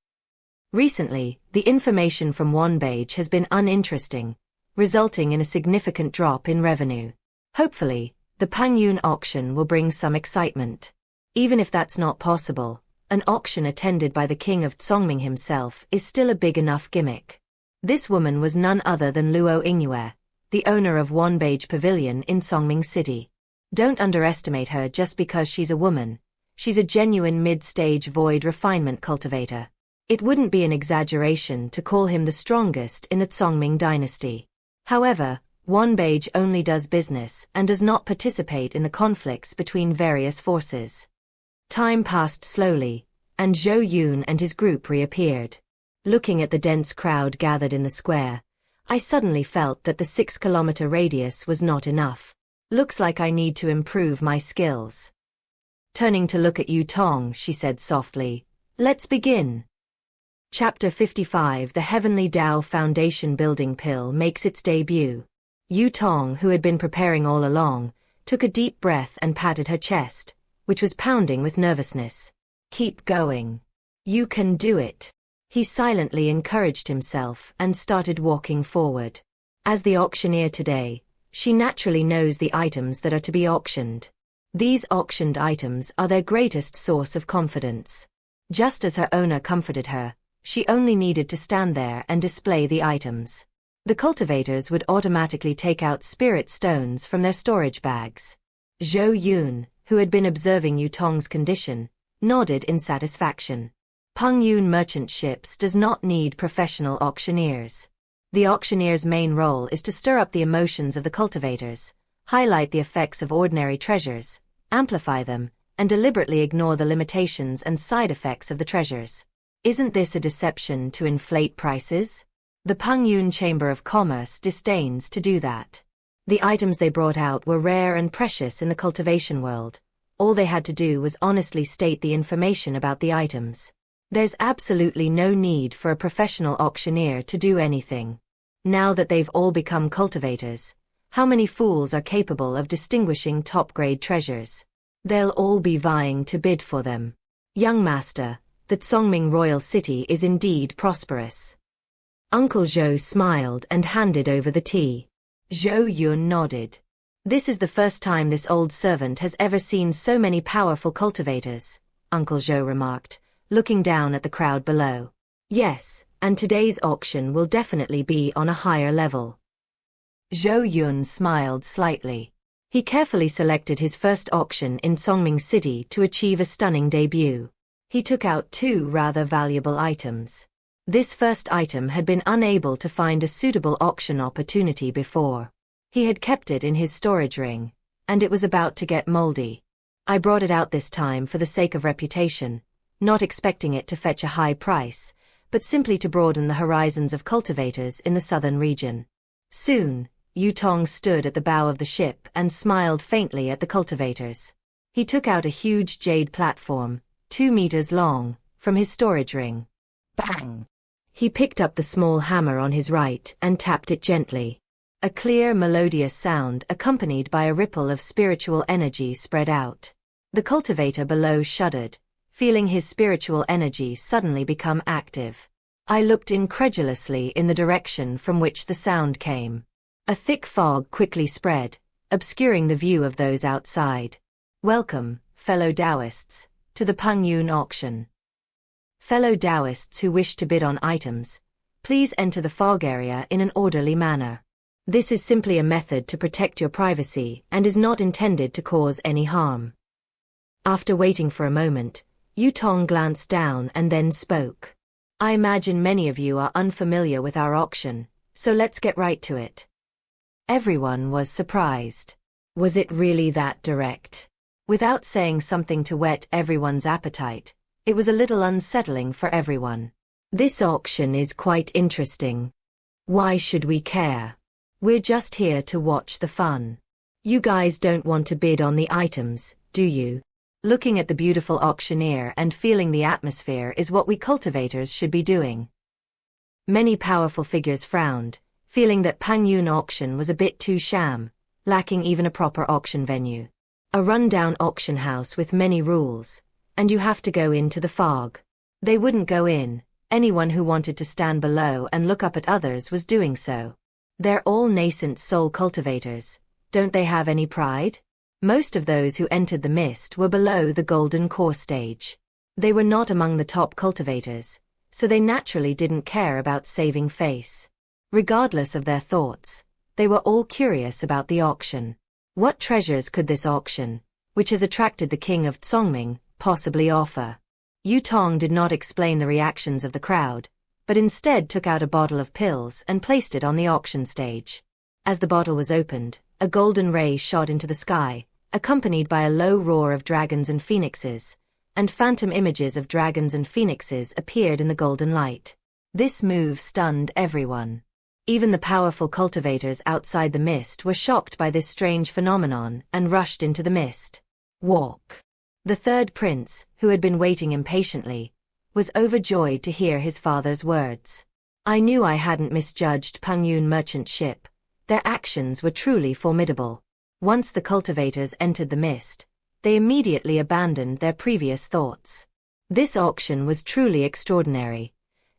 Recently, the information from Wanbage has been uninteresting, resulting in a significant drop in revenue. Hopefully, the Pengyun auction will bring some excitement. Even if that's not possible, an auction attended by the king of Tsongming himself is still a big enough gimmick. This woman was none other than Luo Yingyue, the owner of Wanbage Pavilion in Tsongming City. Don't underestimate her just because she's a woman. She's a genuine mid-stage void refinement cultivator. It wouldn't be an exaggeration to call him the strongest in the Tsongming dynasty. However, Wanbage only does business and does not participate in the conflicts between various forces. Time passed slowly, and Zhou Yun and his group reappeared. Looking at the dense crowd gathered in the square, I suddenly felt that the 6-kilometer radius was not enough. Looks like I need to improve my skills. Turning to look at Yu Tong, she said softly, "Let's begin." Chapter 55 The Heavenly Tao Foundation Building Pill makes its debut. Yu Tong, who had been preparing all along, took a deep breath and patted her chest, which was pounding with nervousness. "Keep going. You can do it." He silently encouraged himself and started walking forward. As the auctioneer today, she naturally knows the items that are to be auctioned. These auctioned items are their greatest source of confidence. Just as her owner comforted her, she only needed to stand there and display the items. The cultivators would automatically take out spirit stones from their storage bags. Zhou Yun, who had been observing Yu Tong's condition, nodded in satisfaction. Pengyun merchant ships does not need professional auctioneers. The auctioneer's main role is to stir up the emotions of the cultivators, highlight the effects of ordinary treasures, amplify them, and deliberately ignore the limitations and side effects of the treasures. Isn't this a deception to inflate prices? The Pengyun Chamber of Commerce disdains to do that. The items they brought out were rare and precious in the cultivation world. All they had to do was honestly state the information about the items. There's absolutely no need for a professional auctioneer to do anything. Now that they've all become cultivators, how many fools are capable of distinguishing top-grade treasures? They'll all be vying to bid for them. Young master, the Zhongming royal city is indeed prosperous. Uncle Zhou smiled and handed over the tea. Zhou Yun nodded. This is the first time this old servant has ever seen so many powerful cultivators, Uncle Zhou remarked, looking down at the crowd below. Yes, and today's auction will definitely be on a higher level. Zhou Yun smiled slightly. He carefully selected his first auction in Zhongming City to achieve a stunning debut. He took out two rather valuable items. This first item had been unable to find a suitable auction opportunity before. He had kept it in his storage ring, and it was about to get moldy. I brought it out this time for the sake of reputation, not expecting it to fetch a high price, but simply to broaden the horizons of cultivators in the southern region. Soon, Yu Tong stood at the bow of the ship and smiled faintly at the cultivators. He took out a huge jade platform, 2 meters long, from his storage ring. Bang! He picked up the small hammer on his right and tapped it gently. A clear, melodious sound accompanied by a ripple of spiritual energy spread out. The cultivator below shuddered, feeling his spiritual energy suddenly become active. I looked incredulously in the direction from which the sound came. A thick fog quickly spread, obscuring the view of those outside. Welcome, fellow Taoists, to the Pengyun auction. Fellow Taoists who wish to bid on items, please enter the fog area in an orderly manner. This is simply a method to protect your privacy and is not intended to cause any harm. After waiting for a moment, Yu Tong glanced down and then spoke. I imagine many of you are unfamiliar with our auction, so let's get right to it. Everyone was surprised. Was it really that direct? Without saying something to whet everyone's appetite, it was a little unsettling for everyone. This auction is quite interesting. Why should we care? We're just here to watch the fun. You guys don't want to bid on the items, do you? Looking at the beautiful auctioneer and feeling the atmosphere is what we cultivators should be doing. Many powerful figures frowned, feeling that Pengyun auction was a bit too sham, lacking even a proper auction venue. A rundown auction house with many rules, and you have to go into the fog. They wouldn't go in, anyone who wanted to stand below and look up at others was doing so. They're all nascent soul cultivators, don't they have any pride? Most of those who entered the mist were below the golden core stage. They were not among the top cultivators, so they naturally didn't care about saving face. Regardless of their thoughts, they were all curious about the auction. What treasures could this auction, which has attracted the king of Zhongming, possibly offer? Yu Tong did not explain the reactions of the crowd, but instead took out a bottle of pills and placed it on the auction stage. As the bottle was opened, a golden ray shot into the sky, accompanied by a low roar of dragons and phoenixes, and phantom images of dragons and phoenixes appeared in the golden light. This move stunned everyone. Even the powerful cultivators outside the mist were shocked by this strange phenomenon and rushed into the mist. Walk. The third prince, who had been waiting impatiently, was overjoyed to hear his father's words. I knew I hadn't misjudged Pengyun merchant ship. Their actions were truly formidable. Once the cultivators entered the mist, they immediately abandoned their previous thoughts. This auction was truly extraordinary.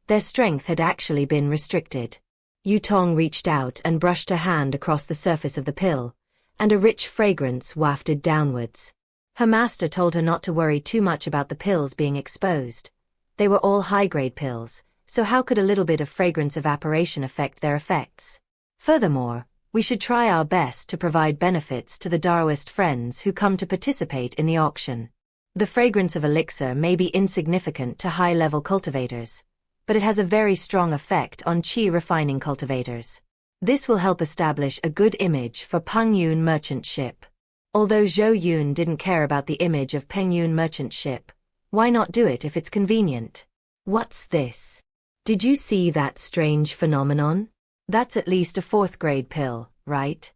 Their strength had actually been restricted. Yu Tong reached out and brushed her hand across the surface of the pill, and a rich fragrance wafted downwards. Her master told her not to worry too much about the pills being exposed, They were all high-grade pills, so how could a little bit of fragrance evaporation affect their effects? Furthermore, we should try our best to provide benefits to the Daoist friends who come to participate in the auction. The fragrance of elixir may be insignificant to high-level cultivators, but it has a very strong effect on qi refining cultivators. This will help establish a good image for Pengyun merchant ship. Although Zhou Yun didn't care about the image of Pengyun merchant ship, why not do it if it's convenient? What's this? Did you see that strange phenomenon? That's at least a 4th grade pill, right?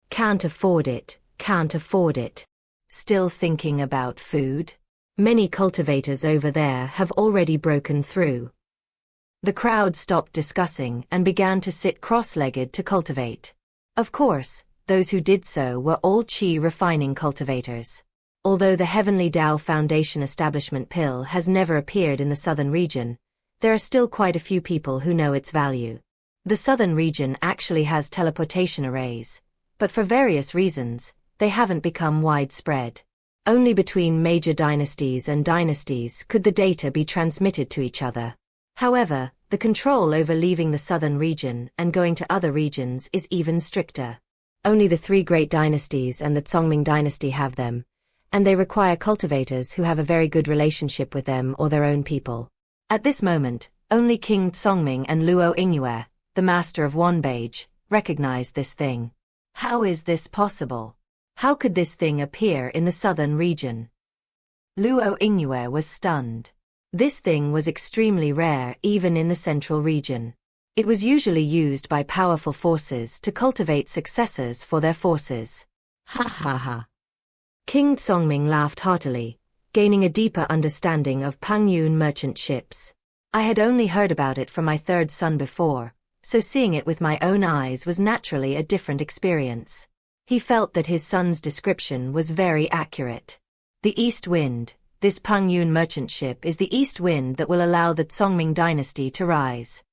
Can't afford it, can't afford it. Still thinking about food? Many cultivators over there have already broken through. The crowd stopped discussing and began to sit cross-legged to cultivate. Of course, those who did so were all qi refining cultivators. Although the Heavenly Dao Foundation establishment pill has never appeared in the southern region, there are still quite a few people who know its value. The southern region actually has teleportation arrays, but for various reasons, they haven't become widespread. Only between major dynasties and dynasties could the data be transmitted to each other. However, the control over leaving the southern region and going to other regions is even stricter. Only the 3 great dynasties and the Songming dynasty have them, and they require cultivators who have a very good relationship with them or their own people. At this moment, only King Songming and Luo Yingyue, the master of Wanbage, recognized this thing. How is this possible? How could this thing appear in the southern region? Luo Yingyue was stunned. This thing was extremely rare even in the central region. It was usually used by powerful forces to cultivate successors for their forces. Ha ha ha. King Songming laughed heartily, gaining a deeper understanding of Pengyun merchant ships. I had only heard about it from my 3rd son before, so seeing it with my own eyes was naturally a different experience. He felt that his son's description was very accurate. The East Wind, this Pengyun merchant ship is the east wind that will allow the Songming dynasty to rise.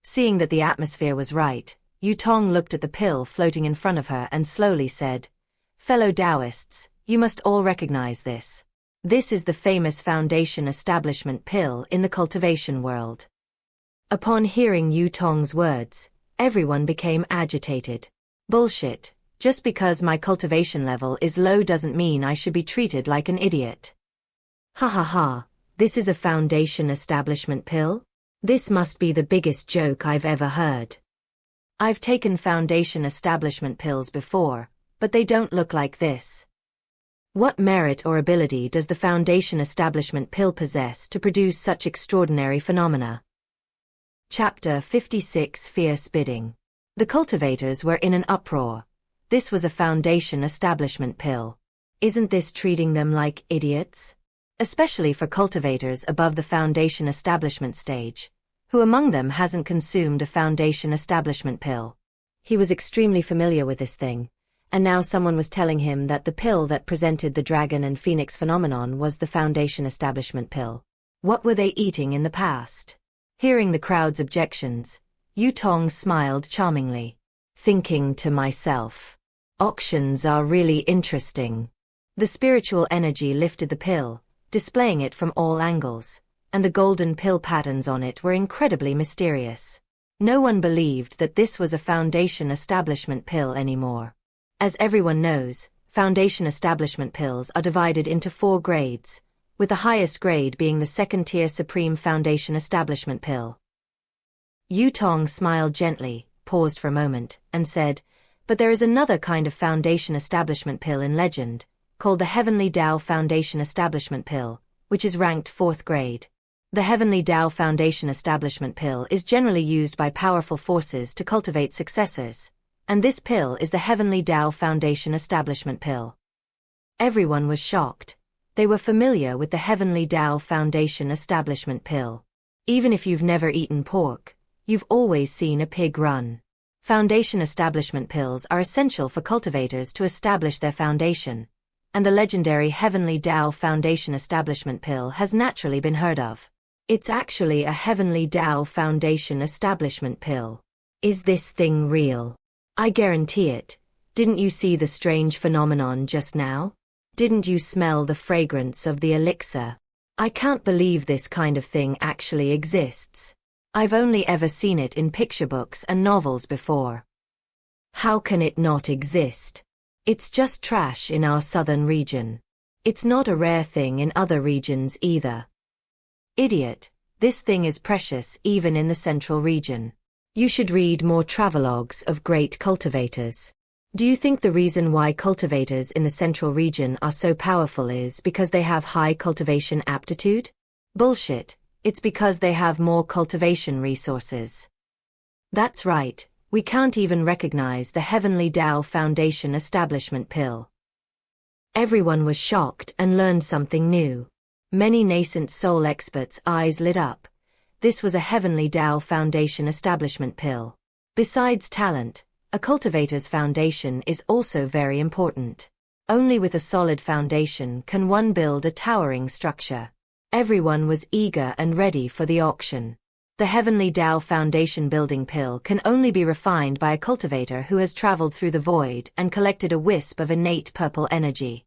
Seeing that the atmosphere was right, Yu Tong looked at the pill floating in front of her and slowly said, "Fellow Taoists, you must all recognize this. This is the famous foundation establishment pill in the cultivation world." Upon hearing Yu Tong's words, everyone became agitated. Bullshit, just because my cultivation level is low doesn't mean I should be treated like an idiot. Ha ha ha, this is a foundation establishment pill? This must be the biggest joke I've ever heard. I've taken foundation establishment pills before, but they don't look like this. What merit or ability does the foundation establishment pill possess to produce such extraordinary phenomena? Chapter 56 Fierce Bidding. The cultivators were in an uproar. This was a foundation establishment pill. Isn't this treating them like idiots? Especially for cultivators above the foundation establishment stage. Who among them hasn't consumed a foundation establishment pill? He was extremely familiar with this thing, and now someone was telling him that the pill that presented the dragon and phoenix phenomenon was the foundation establishment pill. What were they eating in the past? Hearing the crowd's objections, Yu Tong smiled charmingly. Thinking to myself, auctions are really interesting. The spiritual energy lifted the pill, displaying it from all angles, and the golden pill patterns on it were incredibly mysterious. No one believed that this was a foundation establishment pill anymore. As everyone knows, foundation establishment pills are divided into 4 grades, with the highest grade being the 2nd-tier Supreme Foundation Establishment Pill. Yu Tong smiled gently, paused for a moment, and said, "But there is another kind of Foundation Establishment Pill in legend, called the Heavenly Dao Foundation Establishment Pill, which is ranked 4th grade. The Heavenly Dao Foundation Establishment Pill is generally used by powerful forces to cultivate successors, and this pill is the Heavenly Dao Foundation Establishment Pill." Everyone was shocked. They were familiar with the Heavenly Dao Foundation Establishment Pill. Even if you've never eaten pork, you've always seen a pig run. Foundation establishment pills are essential for cultivators to establish their foundation, and the legendary Heavenly Dao Foundation Establishment Pill has naturally been heard of. It's actually a Heavenly Dao Foundation Establishment Pill. Is this thing real? I guarantee it. Didn't you see the strange phenomenon just now? Didn't you smell the fragrance of the elixir? I can't believe this kind of thing actually exists. I've only ever seen it in picture books and novels before. How can it not exist? It's just trash in our southern region. It's not a rare thing in other regions either. Idiot, this thing is precious even in the central region. You should read more travelogues of great cultivators. Do you think the reason why cultivators in the central region are so powerful is because they have high cultivation aptitude? Bullshit, it's because they have more cultivation resources. That's right, we can't even recognize the Heavenly Tao Foundation establishment pill. Everyone was shocked and learned something new. Many nascent soul experts' eyes lit up. This was a Heavenly Tao Foundation establishment pill. Besides talent, a cultivator's foundation is also very important. Only with a solid foundation can one build a towering structure. Everyone was eager and ready for the auction. The Heavenly Tao Foundation building pill can only be refined by a cultivator who has traveled through the void and collected a wisp of innate purple energy.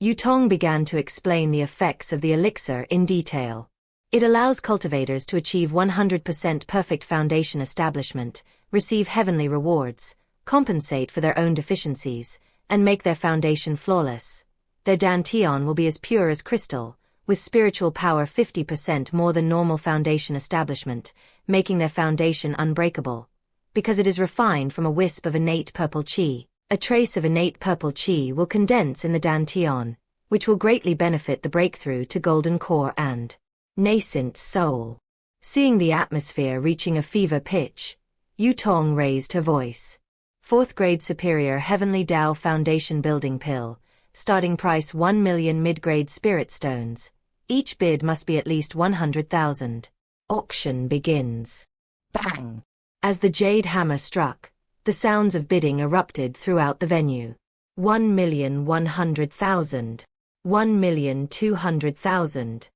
Yutong began to explain the effects of the elixir in detail. It allows cultivators to achieve 100% perfect foundation establishment, receive heavenly rewards, compensate for their own deficiencies, and make their foundation flawless. Their dantian will be as pure as crystal, with spiritual power 50% more than normal foundation establishment, making their foundation unbreakable. Because it is refined from a wisp of innate purple qi, a trace of innate purple qi will condense in the dantian, which will greatly benefit the breakthrough to golden core and nascent soul. Seeing the atmosphere reaching a fever pitch, Yutong raised her voice. 4th grade superior Heavenly Tao Foundation building pill, starting price 1 million mid-grade spirit stones. Each bid must be at least 100,000. Auction begins. Bang! As the jade hammer struck, the sounds of bidding erupted throughout the venue. 1,100,000. 1,200,000.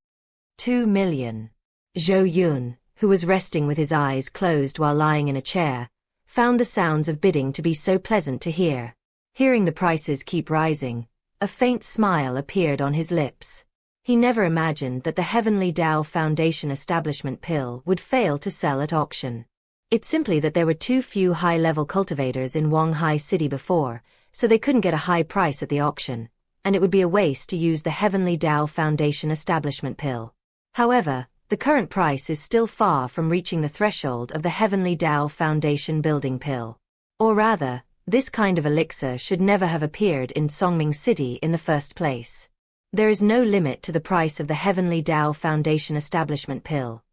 2 million. Zhou Yun, who was resting with his eyes closed while lying in a chair, found the sounds of bidding to be so pleasant to hear. Hearing the prices keep rising, a faint smile appeared on his lips. He never imagined that the Heavenly Tao Foundation establishment pill would fail to sell at auction. It's simply that there were too few high-level cultivators in Wanghai City before, so they couldn't get a high price at the auction, and it would be a waste to use the Heavenly Tao Foundation establishment pill. However, the current price is still far from reaching the threshold of the Heavenly Tao Foundation building pill. Or rather, this kind of elixir should never have appeared in Songming City in the first place. There is no limit to the price of the Heavenly Tao Foundation establishment pill.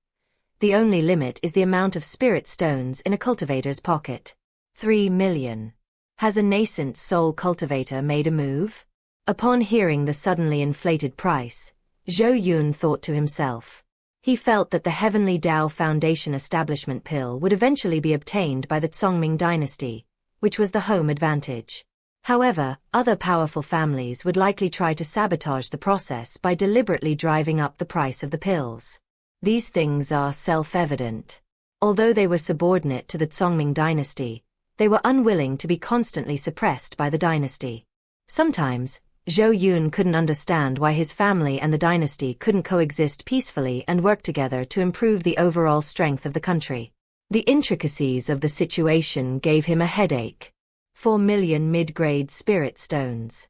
The only limit is the amount of spirit stones in a cultivator's pocket. 3 million. Has a nascent soul cultivator made a move? Upon hearing the suddenly inflated price, Zhou Yun thought to himself. He felt that the Heavenly Tao Foundation establishment pill would eventually be obtained by the Songming dynasty, which was the home advantage. However, other powerful families would likely try to sabotage the process by deliberately driving up the price of the pills. These things are self-evident. Although they were subordinate to the Songming dynasty, they were unwilling to be constantly suppressed by the dynasty. Sometimes, Zhou Yun couldn't understand why his family and the dynasty couldn't coexist peacefully and work together to improve the overall strength of the country. The intricacies of the situation gave him a headache. 4 million mid-grade spirit stones.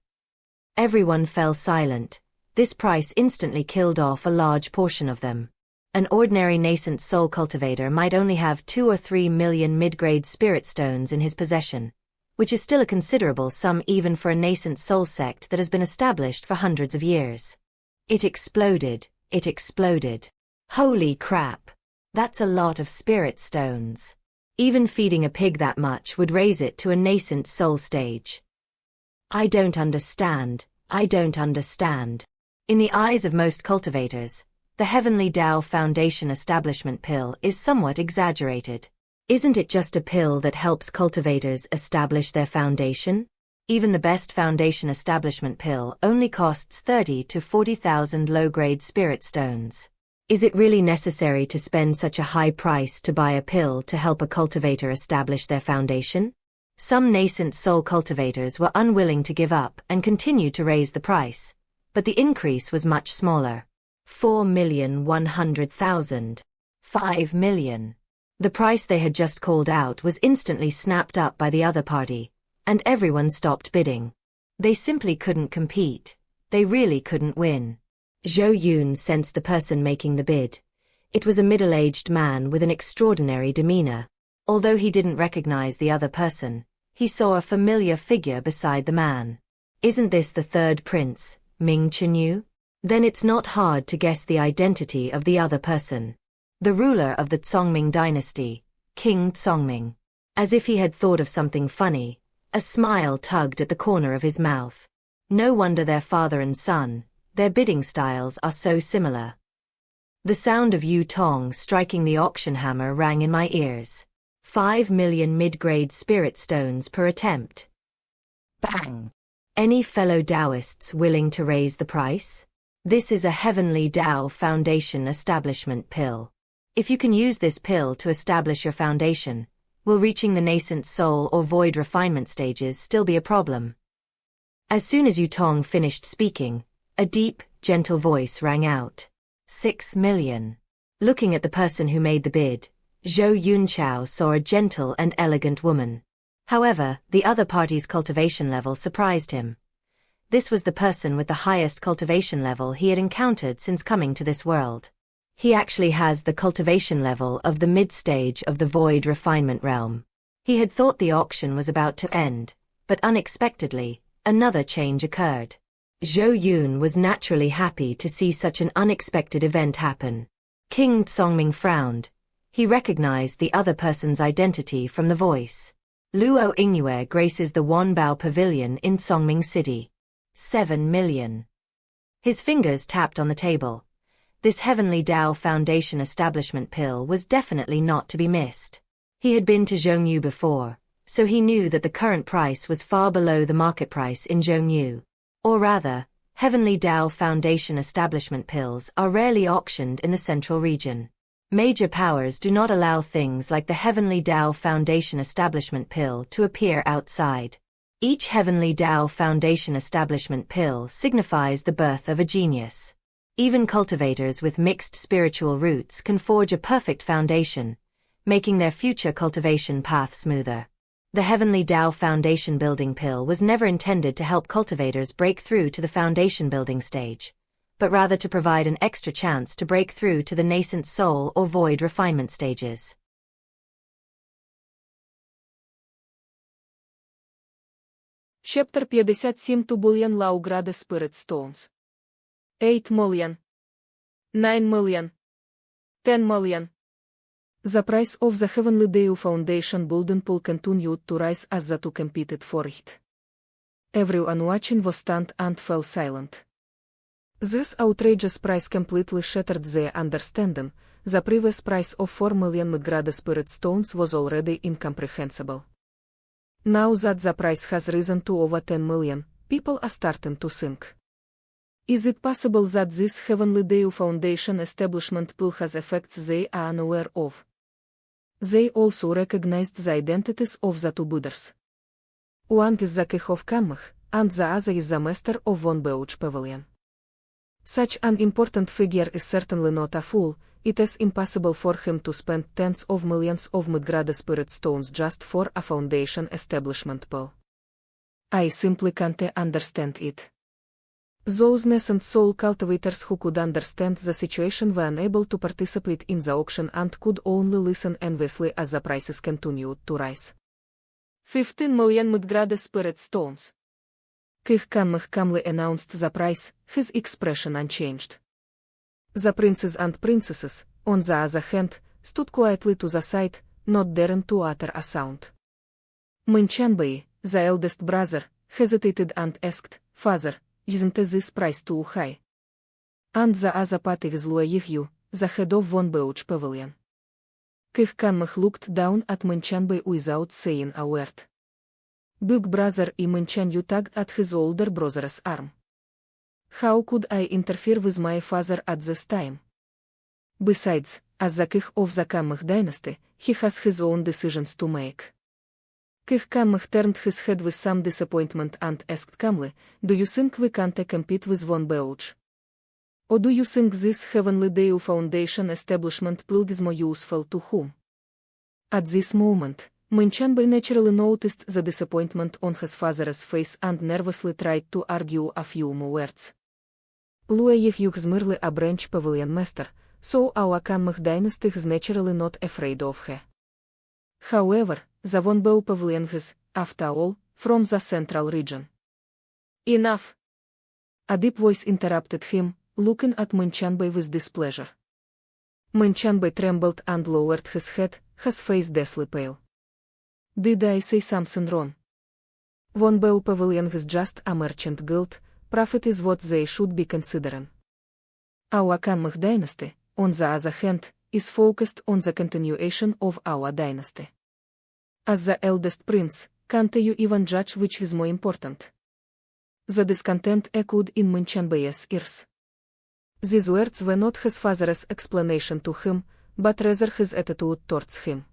Everyone fell silent. This price instantly killed off a large portion of them. An ordinary nascent soul cultivator might only have 2 or 3 million mid-grade spirit stones in his possession, which is still a considerable sum even for a nascent soul sect that has been established for hundreds of years. It exploded. It exploded. Holy crap! That's a lot of spirit stones. Even feeding a pig that much would raise it to a nascent soul stage. I don't understand. I don't understand. In the eyes of most cultivators, the Heavenly Tao Foundation establishment pill is somewhat exaggerated. Isn't it just a pill that helps cultivators establish their foundation? Even the best foundation establishment pill only costs 30 to 40,000 low-grade spirit stones. Is it really necessary to spend such a high price to buy a pill to help a cultivator establish their foundation? Some nascent soul cultivators were unwilling to give up and continued to raise the price, but the increase was much smaller. 4,100,000. 5 million. The price they had just called out was instantly snapped up by the other party, and everyone stopped bidding. They simply couldn't compete. They really couldn't win. Zhou Yun sensed the person making the bid. It was a middle-aged man with an extraordinary demeanor. Although he didn't recognize the other person, he saw a familiar figure beside the man. Isn't this the third prince, Ming Chenyu? Then it's not hard to guess the identity of the other person. The ruler of the Tsongming dynasty, King Tsongming. As if he had thought of something funny, a smile tugged at the corner of his mouth. No wonder they're father and son, their bidding styles are so similar. The sound of Yu Tong striking the auction hammer rang in my ears. 5 million mid-grade spirit stones per attempt. Bang! Any fellow Taoists willing to raise the price? This is a Heavenly Tao Foundation establishment pill. If you can use this pill to establish your foundation, will reaching the nascent soul or void refinement stages still be a problem? As soon as Yu Tong finished speaking, a deep, gentle voice rang out. 6 million. Looking at the person who made the bid, Zhou Yun saw a gentle and elegant woman. However, the other party's cultivation level surprised him. This was the person with the highest cultivation level he had encountered since coming to this world. He actually has the cultivation level of the mid-stage of the void refinement realm. He had thought the auction was about to end, but unexpectedly, another change occurred. Zhou Yun was naturally happy to see such an unexpected event happen. King Tsongming frowned. He recognized the other person's identity from the voice. Luo Ingyue graces the Wanbao Pavilion in Tsongming City. 7 million. His fingers tapped on the table. This Heavenly Tao Foundation establishment pill was definitely not to be missed. He had been to Zhongyu before, so he knew that the current price was far below the market price in Zhongyu. Or rather, Heavenly Tao Foundation establishment pills are rarely auctioned in the central region. Major powers do not allow things like the Heavenly Tao Foundation establishment pill to appear outside. Each Heavenly Tao Foundation establishment pill signifies the birth of a genius. Even cultivators with mixed spiritual roots can forge a perfect foundation, making their future cultivation path smoother. The Heavenly Tao Foundation building pill was never intended to help cultivators break through to the foundation building stage, but rather to provide an extra chance to break through to the nascent soul or void refinement stages. Chapter 57 2 billion low-grade spirit stones. 8 million. 9 million. 10 million. The price of the Heavenly Tao Foundation building pool continued to rise as the two competed for it. Everyone watching was stunned and fell silent. This outrageous price completely shattered their understanding. The previous price of 4 million mid-grade spirit stones was already incomprehensible. Now that the price has risen to over 10 million, people are starting to think. Is it possible that this Heavenly Tao Foundation establishment pool has effects they are unaware of? They also recognized the identities of the two bidders. One is the King of Kanmech, and the other is the master of Wanbao Pavilion. Such an important figure is certainly not a fool. It is impossible for him to spend tens of millions of mid-grade spirit stones just for a foundation establishment pool. I simply can't understand it. Those nascent soul cultivators who could understand the situation were unable to participate in the auction and could only listen enviously as the prices continued to rise. 15 million mid-grade spirit stones. King Kanmech calmly announced the price, his expression unchanged. The princes and princesses, on the other hand, stood quietly to the side, not daring to utter a sound. Min Chanbei, the eldest brother, hesitated and asked, "Father, isn't this price too high?" And the other party is Luo Yihyu, the head of Wanbao Pavilion. King Kanmech looked down at Min Chanbei without saying a word. Big brother Min Chanyu tugged at his older brother's arm. How could I interfere with my father at this time? Besides, as the king of the Kanmech dynasty, he has his own decisions to make. King Kanmech turned his head with some disappointment and asked calmly, "Do you think we can't compete with Wanbao?" Do you think this heavenly Deu foundation establishment will is more useful to whom? At this moment, Pengyun naturally noticed the disappointment on his father's face and nervously tried to argue a few more words. Lue їх змирли a branch pavilion master, so our Kanmach dynasty is naturally not afraid of her. However, the one Beu pavilion is, after all, from the central region. Enough! A deep voice interrupted him, looking at Pengyun with displeasure. Pengyun trembled and lowered his head, his face deathly pale. Did I say something wrong? Von Beu pavilion is just a merchant guild, profit is what they should be considering. Our Kanmach dynasty, on the other hand, is focused on the continuation of our dynasty. As the eldest prince, can't you even judge which is more important? The discontent echoed in Pengyun's ears. These words were not his father's explanation to him, but rather his attitude towards him.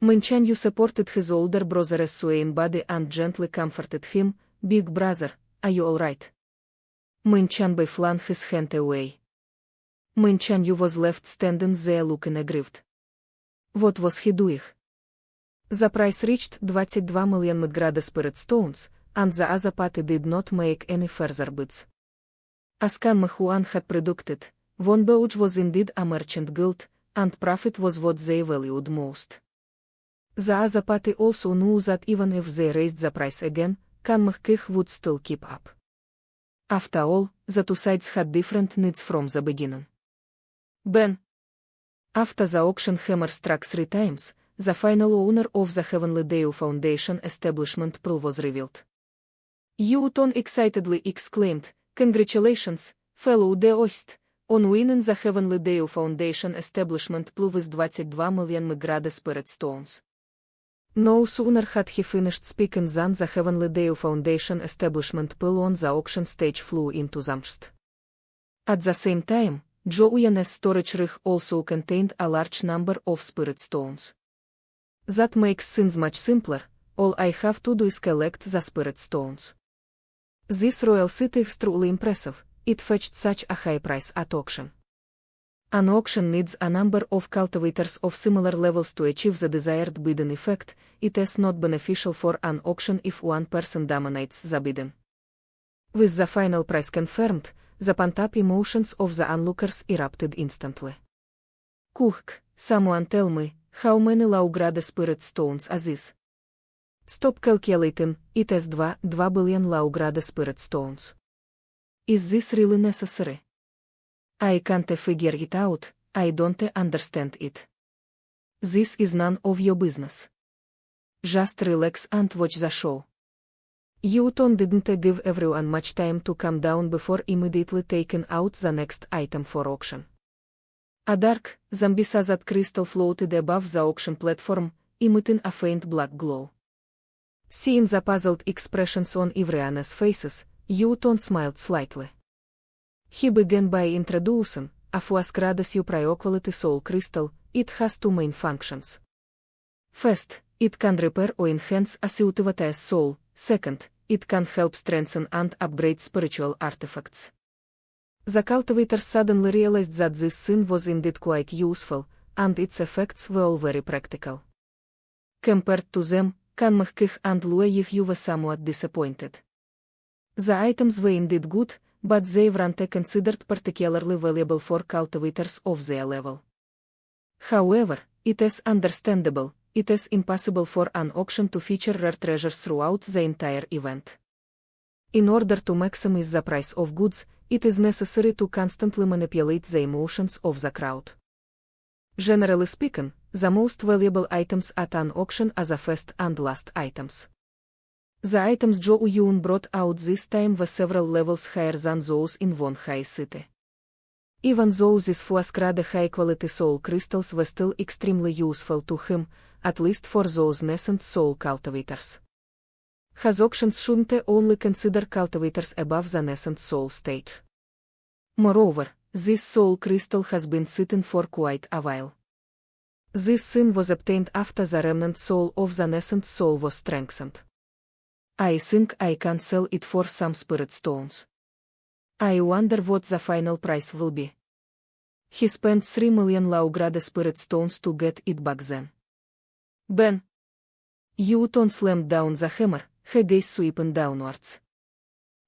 Pengyun supported his older brother's swaying body and gently comforted him. Big brother, are you all right? Pengyun flung his hand away. Pengyun was left standing there looking aggrieved. What was he doing? The price reached 22 million Midgrade spirit stones, and the other party did not make any further bids. As Kanmach Huan had predicted, Von Beuj was indeed a merchant guild, and profit was what they valued most. The other party also knew that even if they raised the price again, Kanmach would still keep up. After all, the two sides had different needs from the beginning. Ben. After the auction hammer struck 3 times, the final owner of the Heavenly Deu Foundation establishment pool was revealed. Zhou Yun excitedly exclaimed, "Congratulations, fellow Deoist, on winning the Heavenly Deu Foundation establishment pool with 22 million Midgrade spirit stones." No sooner had he finished speaking than the Heavenly Deu Foundation establishment pool on the auction stage flew into the mist. At the same time, Zhou Yun's storage rig also contained a large number of spirit stones. That makes things much simpler. All I have to do is collect the spirit stones. This royal city is truly impressive. It fetched such a high price at auction. An auction needs a number of cultivators of similar levels to achieve the desired bidding effect. It is not beneficial for an auction if one person dominates the bidding. With the final price confirmed, the pent-up emotions of the onlookers erupted instantly. Quick, someone tell me, how many Laugrade spirit stones are these? Stop calculating, it is 2 billion Laugrade spirit stones. Is this really necessary? I can't figure it out, I don't understand it. This is none of your business. Just relax and watch the show. Zhou Yun didn't give everyone much time to calm down before immediately taking out the next item for auction. A dark, zombie-sized crystal floated above the auction platform, emitting a faint black glow. Seeing the puzzled expressions on everyone's faces, Zhou Yun smiled slightly. He began by introducing, a Fuasgrade Superior Quality Soul Crystal. It has 2 main functions. First, it can repair or enhance a cultivator's soul. Second, it can help strengthen and upgrade spiritual artifacts. The cultivators suddenly realized that this thing was indeed quite useful, and its effects were all very practical. Compared to them, Kanmach and Lue were somewhat disappointed. The items were indeed good, but they weren't considered particularly valuable for cultivators of their level. However, it is understandable. It is impossible for an auction to feature rare treasures throughout the entire event. In order to maximize the price of goods, it is necessary to constantly manipulate the emotions of the crowd. Generally speaking, the most valuable items at an auction are the first and last items. The items Zhou Yun brought out this time were several levels higher than those in Von High City. Even though these Fuasgrade high-quality soul crystals were still extremely useful to him, at least for those nascent soul cultivators. His auctions shouldn't only consider cultivators above the nascent soul stage. Moreover, this soul crystal has been sitting for quite a while. This thing was obtained after the remnant soul of the nascent soul was strengthened. I think I can sell it for some spirit stones. I wonder what the final price will be. He spent 3 million Laugrade spirit stones to get it back then. Ben. Zhou Yun slammed down the hammer, her gaze sweeping downwards.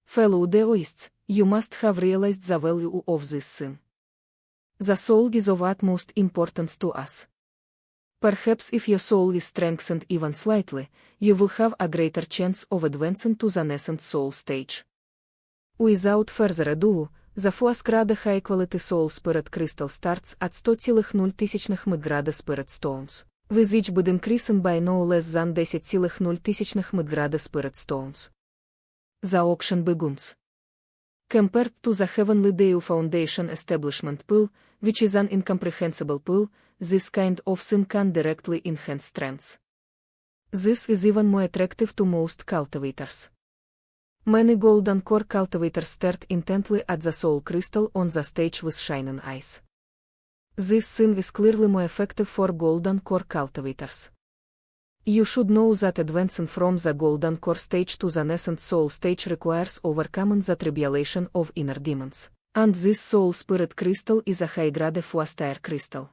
Fellow Daoists, you must have realized the value of this sin. The soul is of utmost importance to us. Perhaps if your soul is strengthened even slightly, you will have a greater chance of advancing to the nascent soul stage. Without further ado, the Fuasgrade high-quality soul spirit crystal starts at 100,000 midgrade spirit stones, with each bid increasing by no less than 10,000 midgrade spirit stones. The auction begins. Compared to the Heavenly Deo Foundation establishment pool, which is an incomprehensible pool, this kind of sin can directly enhance strengths. This is even more attractive to most cultivators. Many golden core cultivators stared intently at the soul crystal on the stage with shining eyes. This sin is clearly more effective for golden core cultivators. You should know that advancing from the golden core stage to the nascent soul stage requires overcoming the tribulation of inner demons, and this soul spirit crystal is a high-grade Fuastar crystal.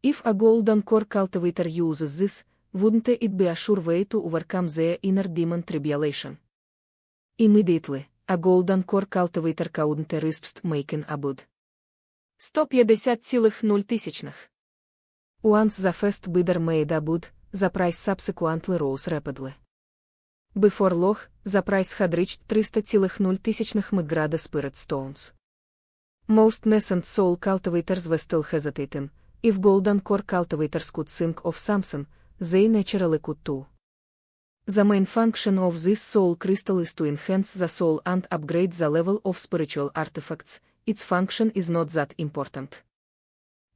If a golden core cultivator uses this, wouldn't it be a sure way to overcome their inner demon tribulation? Immediately, a golden core cultivator couldn't resist making a bid. 150,000. Once the first bidder made a bid, the price subsequently rose rapidly. Before long, the price had reached 300,000 midgrade spirit stones. Most nascent soul cultivators were still hesitating. If golden core cultivators could think of something, they naturally could too. The main function of this soul crystal is to enhance the soul and upgrade the level of spiritual artifacts. Its function is not that important.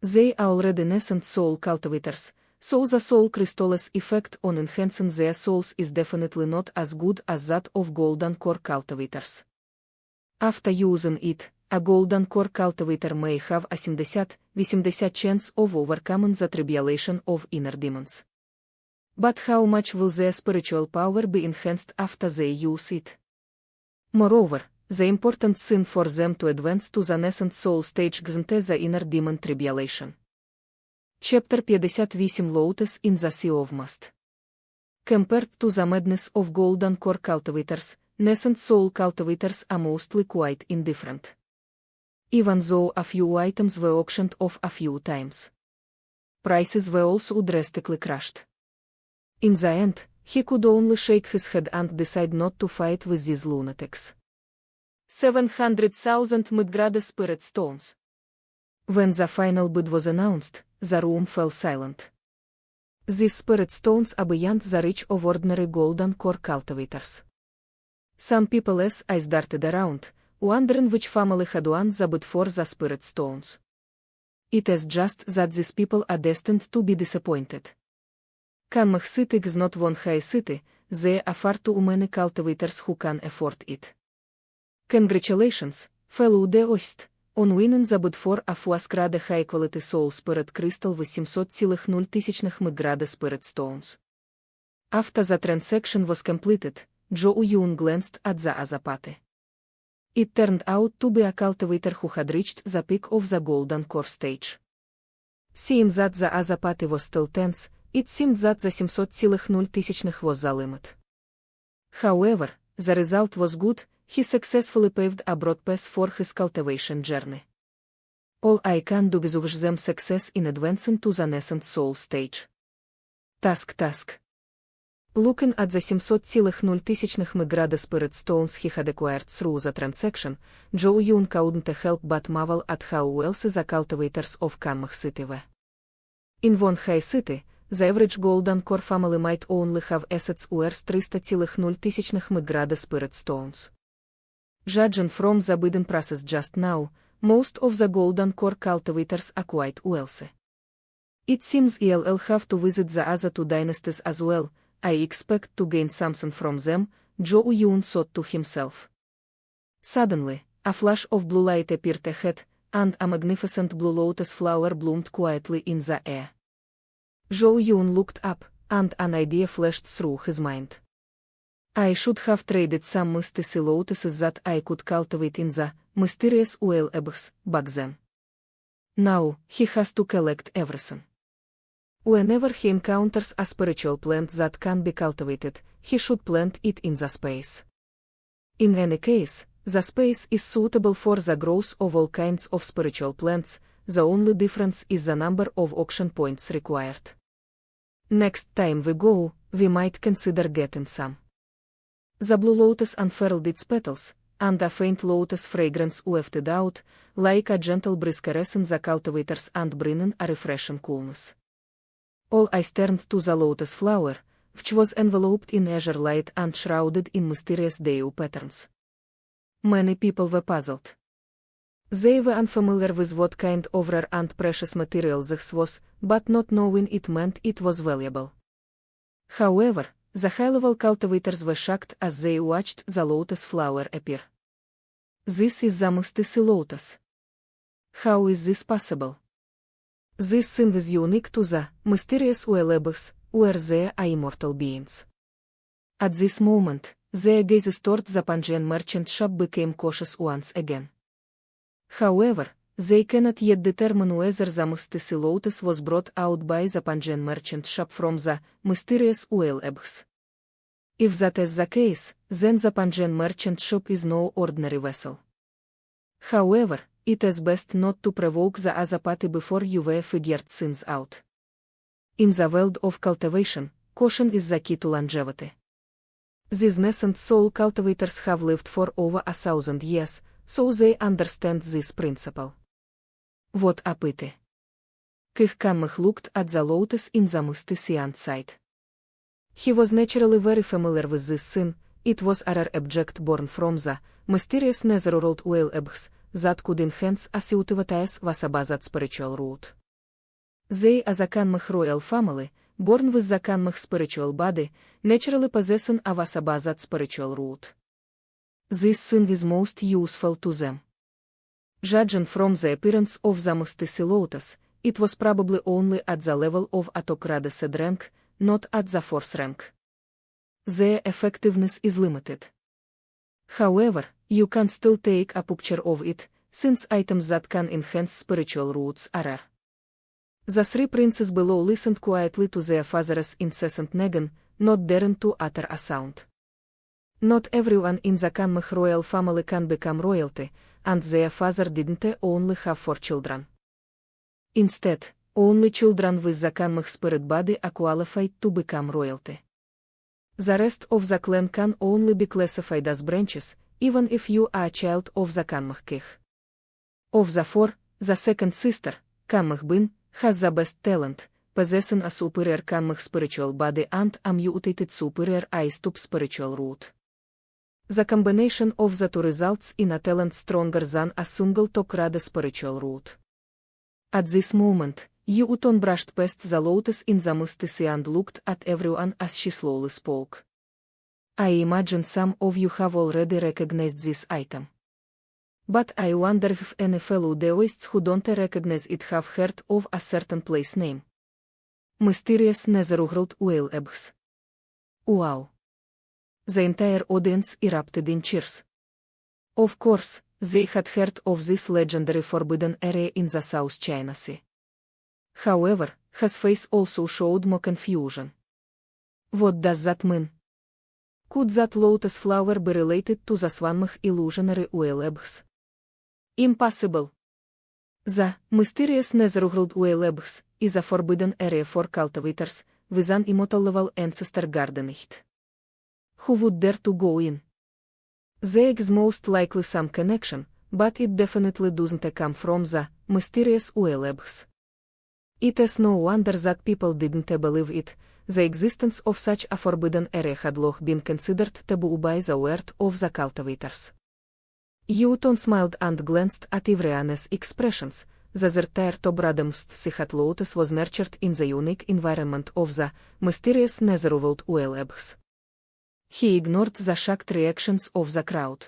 They are already nascent soul cultivators, so the soul crystal's effect on enhancing their souls is definitely not as good as that of golden core cultivators. After using it, a golden core cultivator may have a 70-80% chance of overcoming the tribulation of inner demons. But how much will their spiritual power be enhanced after they use it? Moreover, the important thing for them to advance to the nascent soul stage isn't the inner demon tribulation. Chapter 58 Lotus in the Sea of Mist. Compared to the madness of golden core cultivators, nascent soul cultivators are mostly quite indifferent. Even though a few items were auctioned off a few times, prices were also drastically crushed. In the end, he could only shake his head and decide not to fight with these lunatics. 700,000 midgrade spirit stones. When the final bid was announced, the room fell silent. These spirit stones are beyond the reach of ordinary golden core cultivators. Some people's eyes darted around, wondering which family had won the bid for the spirit stones. It is just that these people are destined to be disappointed. Kanmah City is not one high city, there are far too many cultivators who can afford it. Congratulations, fellow Daoist, on winning the bid for a Fuasgrade high-quality soul spirit crystal with 700,000 midgrade spirit stones. After the transaction was completed, Zhou Yun glanced at the other party. It turned out to be a cultivator who had reached the peak of the golden core stage. Seeing that the other party was still tense, it seemed that the 700,000 was the limit. However, the result was good. He successfully paved a broad path for his cultivation journey. All I can do is wish them success in advancing to the nascent soul stage. Task. Looking at the 700,000 midgrade spirit stones he had acquired through the transaction, Zhou Yun couldn't help but marvel at how wealthy the cultivators of Kanmah City were. In one high city, the average golden core family might only have assets worth 300,000 midgrade spirit stones. Judging from the bidding process just now, most of the golden core cultivators are quite wealthy. It seems I'll have to visit the other two dynasties as well. I expect to gain something from them, Zhou Yun thought to himself. Suddenly, a flash of blue light appeared ahead, and a magnificent blue lotus flower bloomed quietly in the air. Zhou Yun looked up, and an idea flashed through his mind. I should have traded some mystic lotuses that I could cultivate in the mysterious oil epochs back then. Now, he has to collect everything. Whenever he encounters a spiritual plant that can be cultivated, he should plant it in the space. In any case, the space is suitable for the growth of all kinds of spiritual plants, the only difference is the number of auction points required. Next time we go, we might consider getting some. The blue lotus unfurled its petals, and a faint lotus fragrance wafted out, like a gentle breeze caressing the cultivators and bringing a refreshing coolness. All eyes turned to the lotus flower, which was enveloped in azure light and shrouded in mysterious dew patterns. Many people were puzzled. They were unfamiliar with what kind of rare and precious material this was, but not knowing it meant it was valuable. However, the high-level cultivators were shocked as they watched the lotus flower appear. This is the mystic lotus. How is this possible? This thing is unique to the mysterious oil epochs, where there are immortal beings. At this moment, their gazes toward the Pengyun merchant shop became cautious once again. However, they cannot yet determine whether the mystic lotus was brought out by the Pengyun merchant shop from the mysterious oil epochs. If that is the case, then the Pengyun merchant shop is no ordinary vessel. However, it is best not to provoke the other party before you have figured things out. In the world of cultivation, caution is the key to longevity. These nascent soul cultivators have lived for over 1,000 years, so they understand this principle. What a pity. Kich looked at the lotus in the Xiuxian side. He was naturally very familiar with this thing. It was a rare object born from the mysterious netherworld oil epochs that could enhance a Xiuxian's Vasabazat spiritual root. They are the Kanmech royal family, born with the Kanmech spiritual body, naturally possessing a Vasabazat spiritual root. This thing is most useful to them. Judging from the appearance of the mystic lotus, it was probably only at the level of autocratic rank, not at the 4th rank. Their effectiveness is limited. However, you can still take a picture of it, since items that can enhance spiritual roots are rare. The 3 princes below listened quietly to their father's incessant nagging, not daring to utter a sound. Not everyone in the Kanmech royal family can become royalty, and their father didn't only have 4 children. Instead, only children with the Kanmech spirit body are qualified to become royalty. The rest of the clan can only be classified as branches, even if you are a child of the Kanmech Kich. Of the 4, the second sister, Kanmech Bin, has the best talent, possessing a superior Kanmech spiritual body and a mutated superior Aistup spiritual root. The combination of the 2 results in a talent stronger than a single top-grade spiritual root. At this moment, Yu Ton brushed past the lotus in the mystic and looked at everyone as she slowly spoke. I imagine some of you have already recognized this item. But I wonder if any fellow Daoists who don't recognize it have heard of a certain place name. Mysterious Netherworld oil epochs. Wow! The entire audience erupted in cheers. Of course, they had heard of this legendary forbidden area in the South China Sea. However, his face also showed more confusion. What does that mean? Could that lotus flower be related to the Swanmech illusionary oil epochs? Impossible. The mysterious Netherworld oil epochs is a forbidden area for cultivators, with an immortal level ancestor gardening. Who would dare to go in? There is most likely some connection, but it definitely doesn't come from the mysterious oil epochs. It is no wonder that people didn't believe it. The existence of such a forbidden area had long been considered taboo by the world of the cultivators. Yu Ton smiled and glanced at everyone's expressions. The entire top-rademst Sihat lotus was nurtured in the unique environment of the mysterious Netherworld oil epochs. He ignored the shocked reactions of the crowd.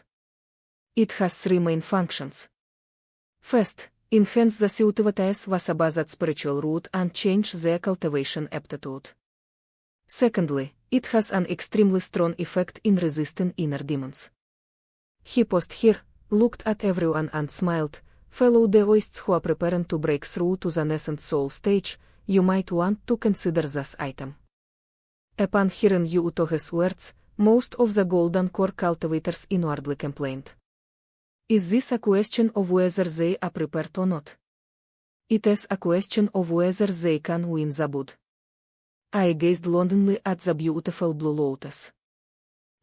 It has 3 main functions. First, enhance the Xiuxian's Vasabazat spiritual root and change their cultivation aptitude. Secondly, it has an extremely strong effect in resisting inner demons. He paused here, looked at everyone and smiled. Fellow Daoists who are preparing to break through to the nascent soul stage, you might want to consider this item. Upon hearing Yu Utoge's words, most of the golden core cultivators inwardly complained. Is this a question of whether they are prepared or not? It is a question of whether they can win the bud. I gazed longingly at the beautiful blue lotus.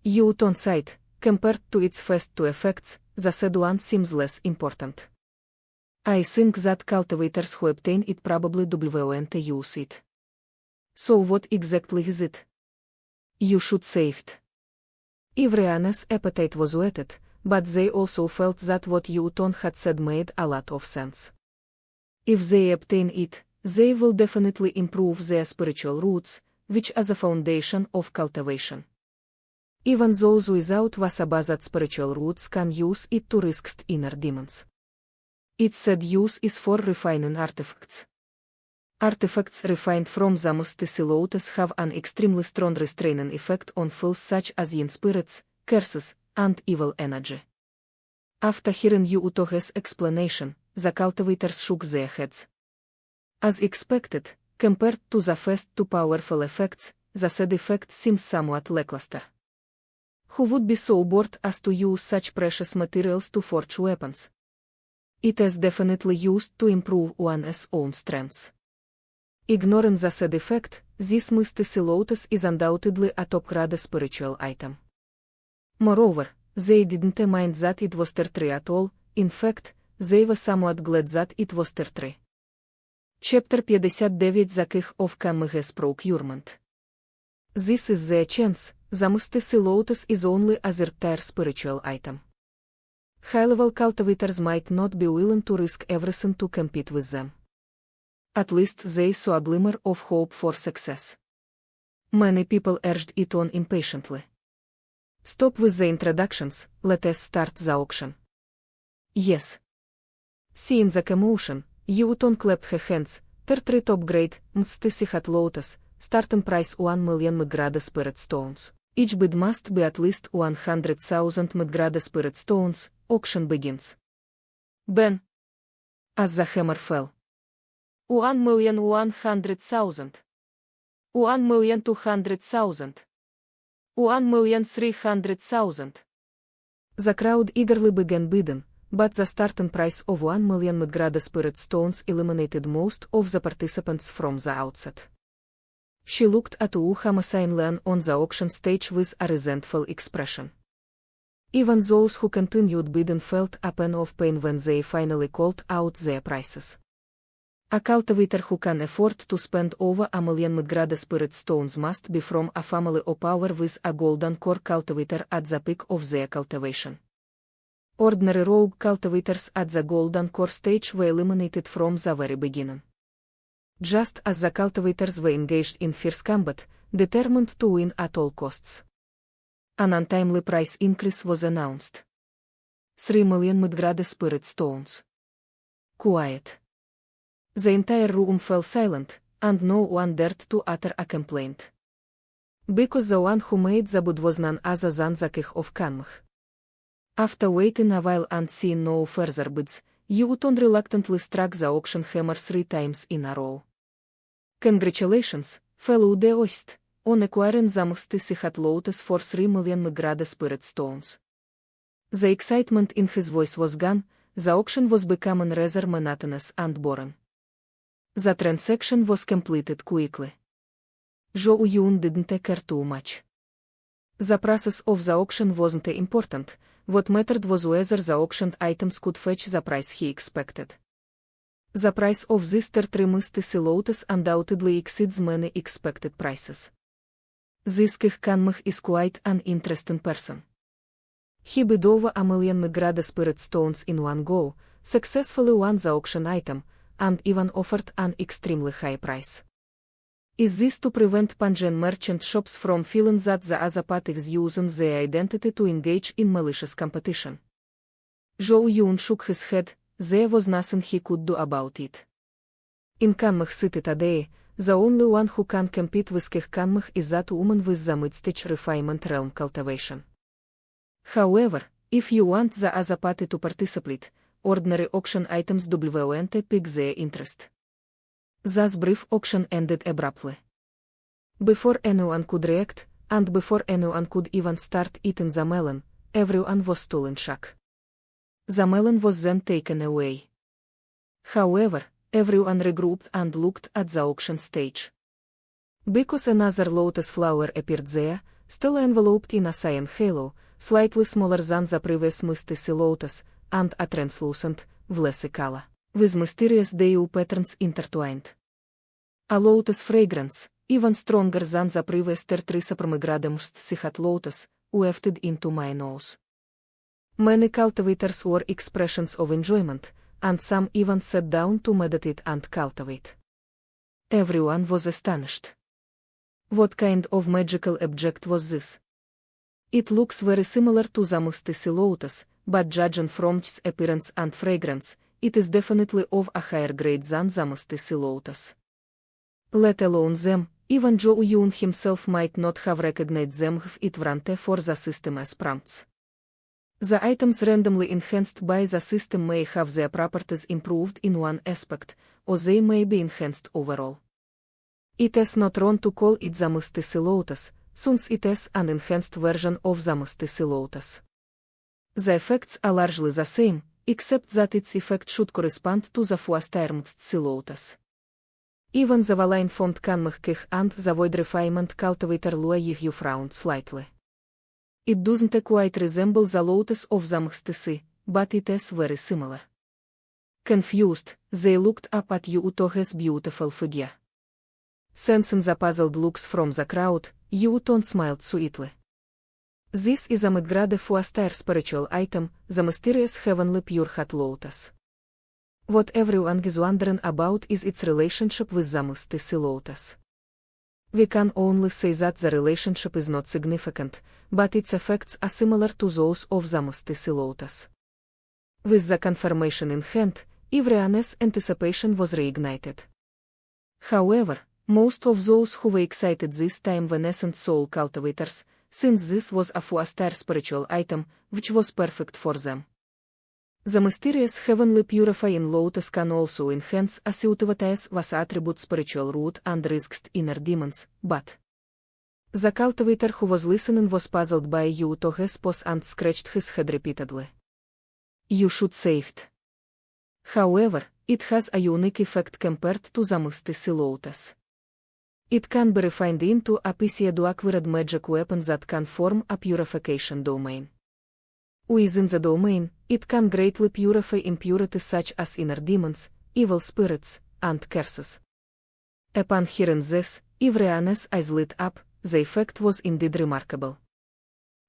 Yu Ton sighed. Compared to its first two effects, the third one seems less important. I think that cultivators who obtain it probably won't use it. So what exactly is it? You should say it. Everyone's appetite was whetted, but they also felt that what Yu Ton had said made a lot of sense. If they obtain it, they will definitely improve their spiritual roots, which are the foundation of cultivation. Even those without Vasabazat spiritual roots can use it to resist inner demons. Its said use is for refining artifacts. Artifacts refined from the Mustisi lotus have an extremely strong restraining effect on filth such as yin spirits, curses, and evil energy. After hearing Yu Utoge's explanation, the cultivators shook their heads. As expected, compared to the first two powerful effects, the said effect seems somewhat lackluster. Who would be so bored as to use such precious materials to forge weapons? It is definitely used to improve one's own strengths. Ignoring the said effect, this Mustisi lotus is undoubtedly a top-grade spiritual item. Moreover, they didn't mind that it was tertiary at all, in fact, they were somewhat glad that it was tertiary. Chapter 59 The Key of Kami's Procurement. This is their chance. The Mustisi lotus is only a rare spiritual item. High-level cultivators might not be willing to risk everything to compete with them. At least they saw a glimmer of hope for success. Many people urged it on impatiently. Stop with the introductions, let us start the auction. Yes. Seeing the commotion, Yu Ton clapped her hands. Tertiary top grade, Mustisi hat lotus, starting price 1 million Mgrada spirit stones. Each bid must be at least 100,000 Mgrada spirit stones. Auction begins. Ben. As the hammer fell. 1,100,000. 1,200,000. 1,300,000. The crowd eagerly began bidding, but the starting price of 1 million Mgrada spirit stones eliminated most of the participants from the outset. She looked at Wu Hamasainlan on the auction stage with a resentful expression. Even those who continued bidding felt a pang of pain when they finally called out their prices. A cultivator who can afford to spend over 1 million Mgrada spirit stones must be from a family or power with a golden core cultivator at the peak of their cultivation. Ordinary rogue cultivators at the golden core stage were eliminated from the very beginning. Just as the cultivators were engaged in fierce combat, determined to win at all costs. An untimely price increase was announced. 3 million Mgrada spirit stones. Quiet. The entire room fell silent, and no one dared to utter a complaint. Because the one who made the bid was none other than the King of Kanmh. After waiting a while and seeing no further bids, Yu Ton reluctantly struck the auction hammer 3 times in a row. Congratulations, fellow Daoist, on acquiring the Mustisi hat lotus for 3 million Mgrada spirit stones. The excitement in his voice was gone, the auction was becoming rather monotonous and boring. The transaction was completed quickly. Zhou Yun didn't care too much. The process of the auction wasn't important, what mattered was whether the auctioned items could fetch the price he expected. The price of this tertiary Mustisi lotus undoubtedly exceeds many expected prices. This King Kanmh is quite an interesting person. He bid over 1 million Mgrada spirit stones in one go, successfully won the auction item, and even offered an extremely high price. Is this to prevent Pengyun merchant shops from feeling that the other party is using their identity to engage in malicious competition? Zhou Yun shook his head. There was nothing he could do about it. In Kanmh City today, the only one who can compete with Keh Kanmh is that woman with the mid-stage refinement realm cultivation. However, if you want the other party to participate, ordinary auction items won't pique their interest. Thus brief auction ended abruptly. Before anyone could react, and before anyone could even start eating the melon, everyone was still in shock. The melon was then taken away. However, everyone regrouped and looked at the auction stage. Because another lotus flower appeared there, still enveloped in a cyan halo, slightly smaller than the previous misty sea lotus, and a translucent, glassy color, with mysterious dew patterns intertwined. A lotus fragrance, even stronger than the previous Tertrisa pomegranate Sihat lotus, wafted into my nose. Many cultivators wore expressions of enjoyment, and some even sat down to meditate and cultivate. Everyone was astonished. What kind of magical object was this? It looks very similar to the misty sea lotus, but judging from its appearance and fragrance, it is definitely of a higher grade than the misty sea lotus. Let alone them, even Zhou Yun himself might not have recognized them if it weren't for the system as prompts. The items randomly enhanced by the system may have their properties improved in one aspect, or they may be enhanced overall. It is not wrong to call it the misty sea lotus, since it is an enhanced version of the misty sea lotus. The effects are largely the same, except that its effect should correspond to the first-termed sea lotus. Even the vine-formed Kanmh Keh and the void refinement cultivator Lua Yihyu frowned slightly. It doesn't quite resemble the lotus of the misty sea, but it is very similar. Confused, they looked up at Yu Utohe's beautiful figure. Sensing the puzzled looks from the crowd, Yu Uton smiled sweetly. This is a mid-grade four-star spiritual item, the mysterious heavenly pure heart lotus. What everyone is wondering about is its relationship with the misty sea lotus. We can only say that the relationship is not significant, but its effects are similar to those of the misty sea lotus. With the confirmation in hand, everyone's anticipation was reignited. However, most of those who were excited this time were nascent soul cultivators, since this was a four-star spiritual item, which was perfect for them. The mysterious heavenly purifying lotus can also enhance a suitability's was attribute spiritual root and risks inner demons, but the cultivator who was listening was puzzled by Yu Utohe's pose and scratched his head repeatedly. You should save it. However, it has a unique effect compared to the misty sea lotus. It can be refined into a pseudo-acquired magic weapon that can form a purification domain. Within the domain, it can greatly purify impurities such as inner demons, evil spirits, and curses. Upon hearing this, everyone's eyes lit up. The effect was indeed remarkable.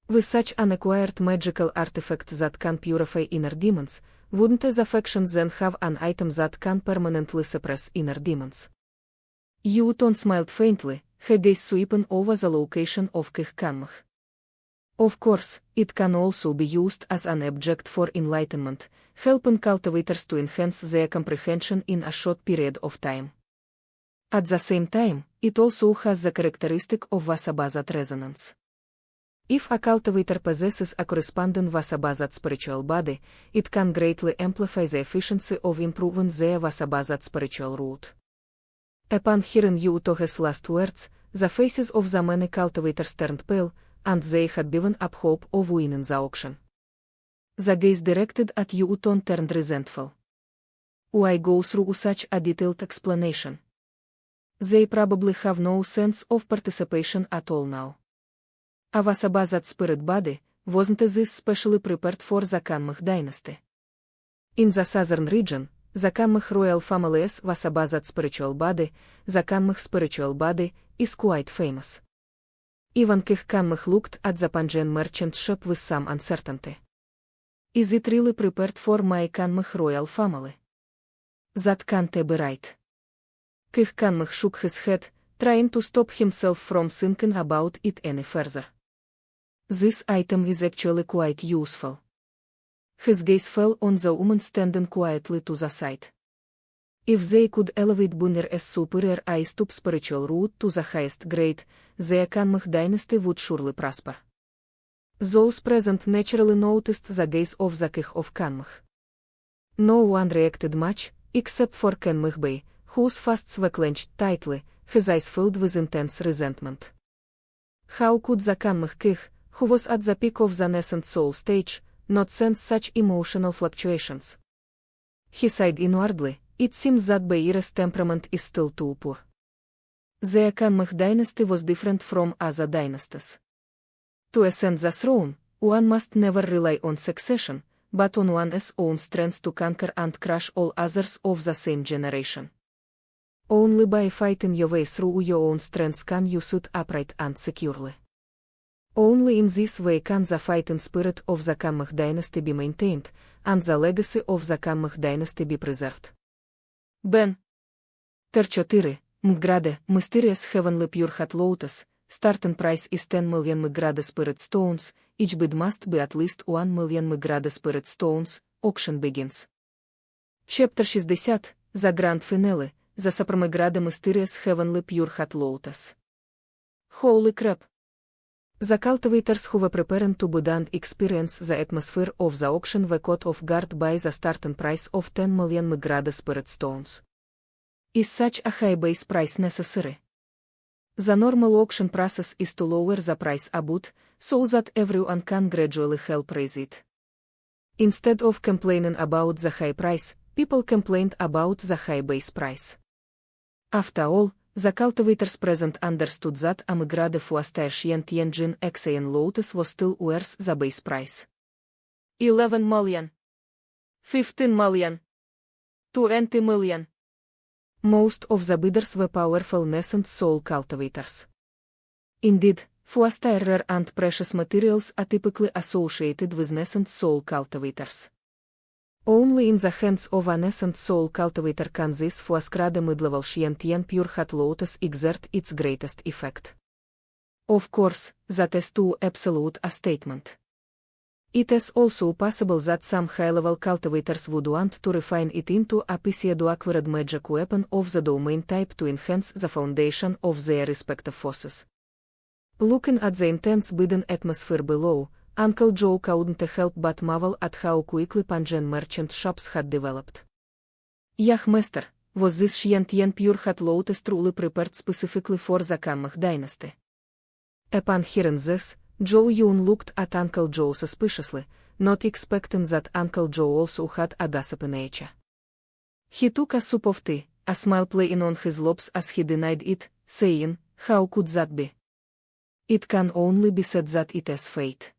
With such an acquired magical artifact that can purify inner demons, wouldn't the factions then have an item that can permanently suppress inner demons? Yu Uton smiled faintly, her gaze sweeping over the location of Keh Kanmh. Of course, it can also be used as an object for enlightenment, helping cultivators to enhance their comprehension in a short period of time. At the same time, it also has the characteristic of Vasabhasat resonance. If a cultivator possesses a corresponding Vasabhasat spiritual body, it can greatly amplify the efficiency of improving their Vasabhasat spiritual root. Upon hearing Yu Utohe's last words, the faces of the many cultivators turned pale, and they had given up hope of winning the auction. The gaze directed at Yu Uton turned resentful. Why go through such a detailed explanation? They probably have no sense of participation at all now. A Vasabhasat spirit body, wasn't this specially prepared for the Kanmh dynasty? In the southern region, the Kanmh royal family's Vasabhasat spiritual body, the Kanmh spiritual body, is quite famous. Even Keh Kanmh looked at the Pengyun merchant shop with some uncertainty. Is it really prepared for my Kanmh royal family? That can't be right. Keh Kanmh shook his head, trying to stop himself from thinking about it any further. This item is actually quite useful. His gaze fell on the woman standing quietly to the side. If they could elevate Bunir as superior eyes to spiritual root to the highest grade, the Akanmych dynasty would surely prosper. Those present naturally noticed the gaze of the king of Kanmych. No one reacted much, except for Kanmych Bey, whose fists were clenched tightly, his eyes filled with intense resentment. How could the Kanmych king, who was at the peak of the nascent soul stage, not sense such emotional fluctuations? He sighed inwardly. It seems that Bey's temperament is still too poor. The Akanmych dynasty was different from other dynasties. To ascend the throne, one must never rely on succession, but on one's own strength to conquer and crush all others of the same generation. Only by fighting your way through your own strength can you sit upright and securely. Only in this way can the fighting spirit of the Kanmych dynasty be maintained, and the legacy of the Kanmych dynasty be preserved. Ben. Ter 4, Mgrade, Mysterious Heavenly Pure Heart Lotus, starting price is 10 million Mgrade Spirit Stones, each bid must be at least 1 million Mgrade Spirit Stones, auction begins. Chapter 60, The Grand Finale, The Supreme Mgrade Mysterious Heavenly Pure Heart Lotus. Holy crap! The cultivators who were preparing to bid and experience the atmosphere of the auction were caught off guard by the starting price of 10 million Mgrade Spirit Stones. Is such a high base price necessary? The normal auction process is to lower the price a bit, so that everyone can gradually help raise it. Instead of complaining about the high price, people complained about the high base price. After all, the cultivators present understood that a Mgrade Fuastaishian Tianjin Xiuxian Lotus was still worth the base price. 11 million. 15 million. 20 million. Most of the bidders were powerful nascent soul cultivators. Indeed, Fuastair rare and precious materials are typically associated with nascent soul cultivators. Only in the hands of a nascent soul cultivator can this Fuaskrade mid-level Xiantian Pure Heart Lotus exert its greatest effect. Of course, that is too absolute a statement. It is also possible that some high-level cultivators would want to refine it into a pseudo-acquired magic weapon of the domain type to enhance the foundation of their respective forces. Looking at the intense bidding atmosphere below, Uncle Joe couldn't help but marvel at how quickly Pengyun merchant shops had developed. Master, was this Xiantian Pure Heart Lotus truly prepared specifically for the Kanmych dynasty? Upon hearing this, Zhou Yun looked at Uncle Joe suspiciously, not expecting that Uncle Joe also had a gossipy nature. He took a sip of tea, a smile playing on his lips as he denied it, saying, "How could that be? It can only be said that it is fate."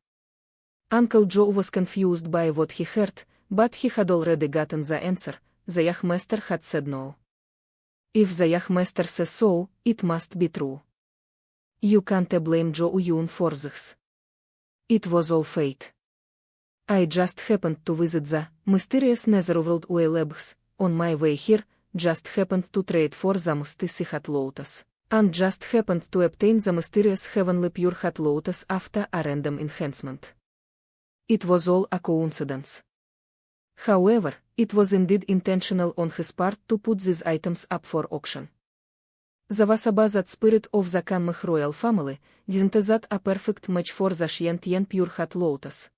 Uncle Joe was confused by what he heard, but he had already gotten the answer. The Master had said no. If the Master says so, it must be true. You can't blame Zhou Yun for this. It was all fate. I just happened to visit the mysterious Netherworld Labs, on my way here, just happened to trade for the Mystic Heart Lotus, and just happened to obtain the mysterious Heavenly Pure Heart Lotus after a random enhancement. It was all a coincidence. However, it was indeed intentional on his part to put these items up for auction. The Vasabazat spirit of the Kanmych royal family didn't that a perfect match for the Xiantian Pure Heart Lotus.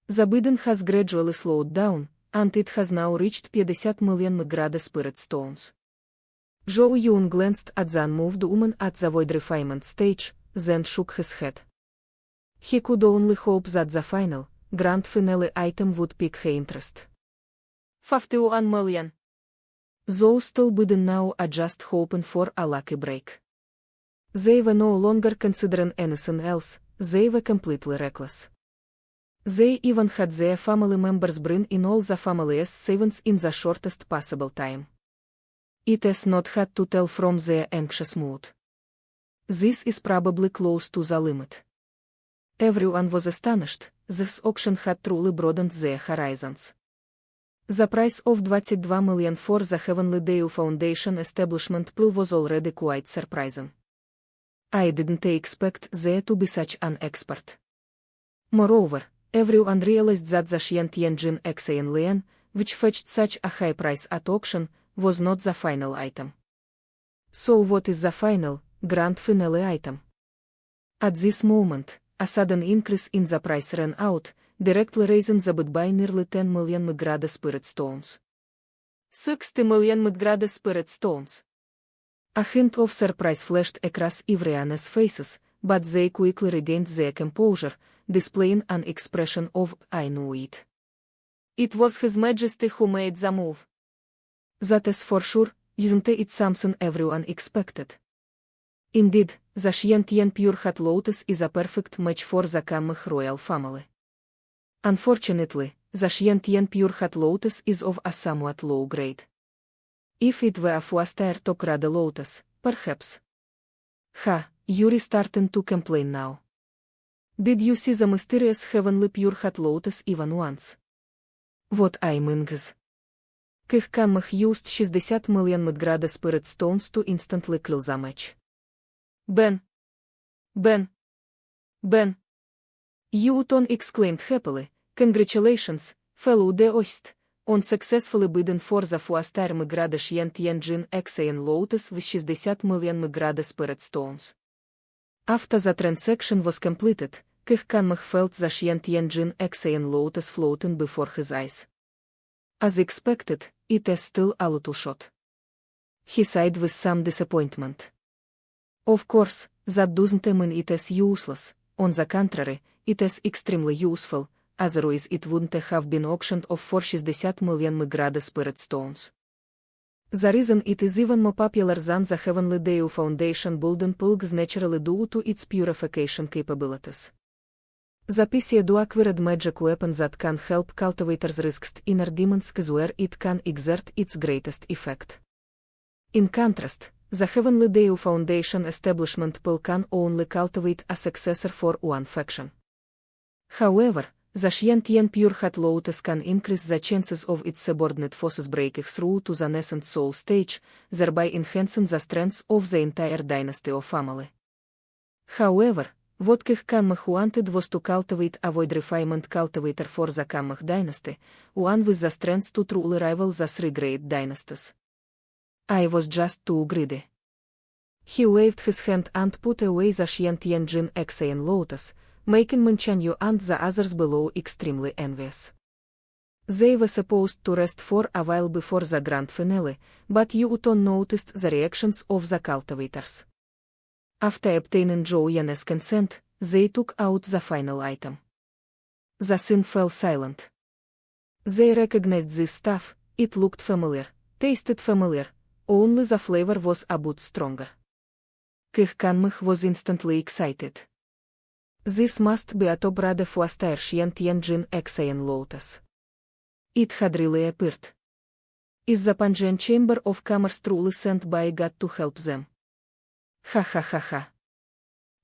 The bidding has gradually slowed down, and it has now reached 50 million Mgrade Spirit Stones. Zhou Yun glanced at the unmoved woman at the void refinement stage, then shook his head. He could only hope that the final, grand finale item would pique her interest. 51 million. Those still bidding now are just hoping for a lucky break. They were no longer considering anything else, they were completely reckless. They even had their family members bring in all the family's savings in the shortest possible time. It is not hard to tell from their anxious mood. This is probably close to the limit. Everyone was astonished, this auction had truly broadened their horizons. The price of 22 million for the Heavenly Dew Foundation establishment pool was already quite surprising. I didn't expect there to be such an expert. Moreover, everyone realized that the Xiantian Xiuxian Lian, which fetched such a high price at auction, was not the final item. So what is the final, grand finale item? At this moment, a sudden increase in the price ran out, directly raising the bid by nearly 10 million Mgrada spirit stones. 60 million Mgrada spirit stones. A hint of surprise flashed across everyone's faces, but they quickly regained their composure, displaying an expression of "I knew it." It was His Majesty who made the move. That is for sure, isn't it something everyone expected? Indeed, the Xiuxian Pure Hot Lotus is a perfect match for the Kamech royal family. Unfortunately, the Xiuxian Pure Hot Lotus is of a somewhat low grade. If it were a 4-star top-grade lotus, perhaps. You're starting to complain now. Did you see the mysterious heavenly Pure Hot Lotus even once? What I mean is, Kamech used 60 million Mgrada spirit stones to instantly kill the match. Ben! Zhou Yun exclaimed happily, "Congratulations, fellow Taixu, on successfully bidding for the 4-star Mgrada Xiuxian Xiuxian Lotus with 60 million Mgrada spirit stones." After the transaction was completed, Kamech felt the Xiuxian Xiuxian Lotus floating before his eyes. As expected, it is still a little short. He sighed with some disappointment. Of course, that doesn't mean it is useless. On the contrary, it is extremely useful, otherwise it wouldn't have been auctioned off for 60 million Mgrada spirit stones. The reason it is even more popular than the Heavenly Dew Foundation building pulg is naturally due to its purification capabilities. The pseudo-acquired magic weapon that can help cultivators resist inner demons is where it can exert its greatest effect. In contrast, the Heavenly Dew Foundation establishment pool can only cultivate a successor for one faction. However, the Xiuxian Pure Hot Lotus can increase the chances of its subordinate forces breaking through to the nascent soul stage, thereby enhancing the strength of the entire dynasty or family. However, what Kamech wanted was to cultivate a void refinement cultivator for the Kamech dynasty, one with the strength to truly rival the 3 great dynasties. I was just too greedy. He waved his hand and put away the Xiuxian Xiuxian Lotus, making Pengyun and the others below extremely envious. They were supposed to rest for a while before the grand finale, but Zhou Yun noticed the reactions of the cultivators. After obtaining Zhou Yun's consent, they took out the final item. The scene fell silent. They recognized this stuff, it looked familiar, tasted familiar, only the flavor was a bit stronger. Kamech was instantly excited. This must be a top-grade 4-star Xiuxian Xiuxian Lotus. It had really appeared. Is the Pengyun Chamber of Commerce truly sent by God to help them? Ha.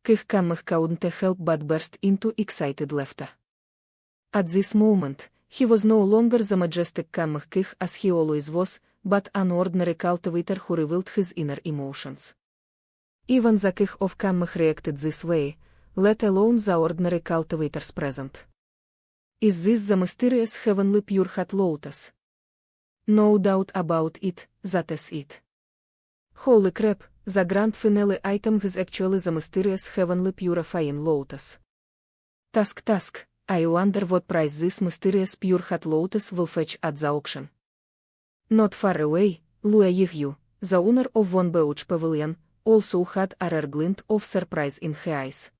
Kamech couldn't help but burst into excited laughter. At this moment, he was no longer the majestic Kamech as he always was, but an ordinary cultivator who revealed his inner emotions. Even the king of Kamech reacted this way, let alone the ordinary cultivators present. Is this the mysterious heavenly Pure Hot Lotus? No doubt about it, that is it. Holy crap, the grand finale item is actually the mysterious heavenly purifying lotus. Task, I wonder what price this mysterious Pure Hot Lotus will fetch at the auction. Not far away, Liu Yihyu, the owner of One Beach Pavilion, also had a rare glint of surprise in her eyes.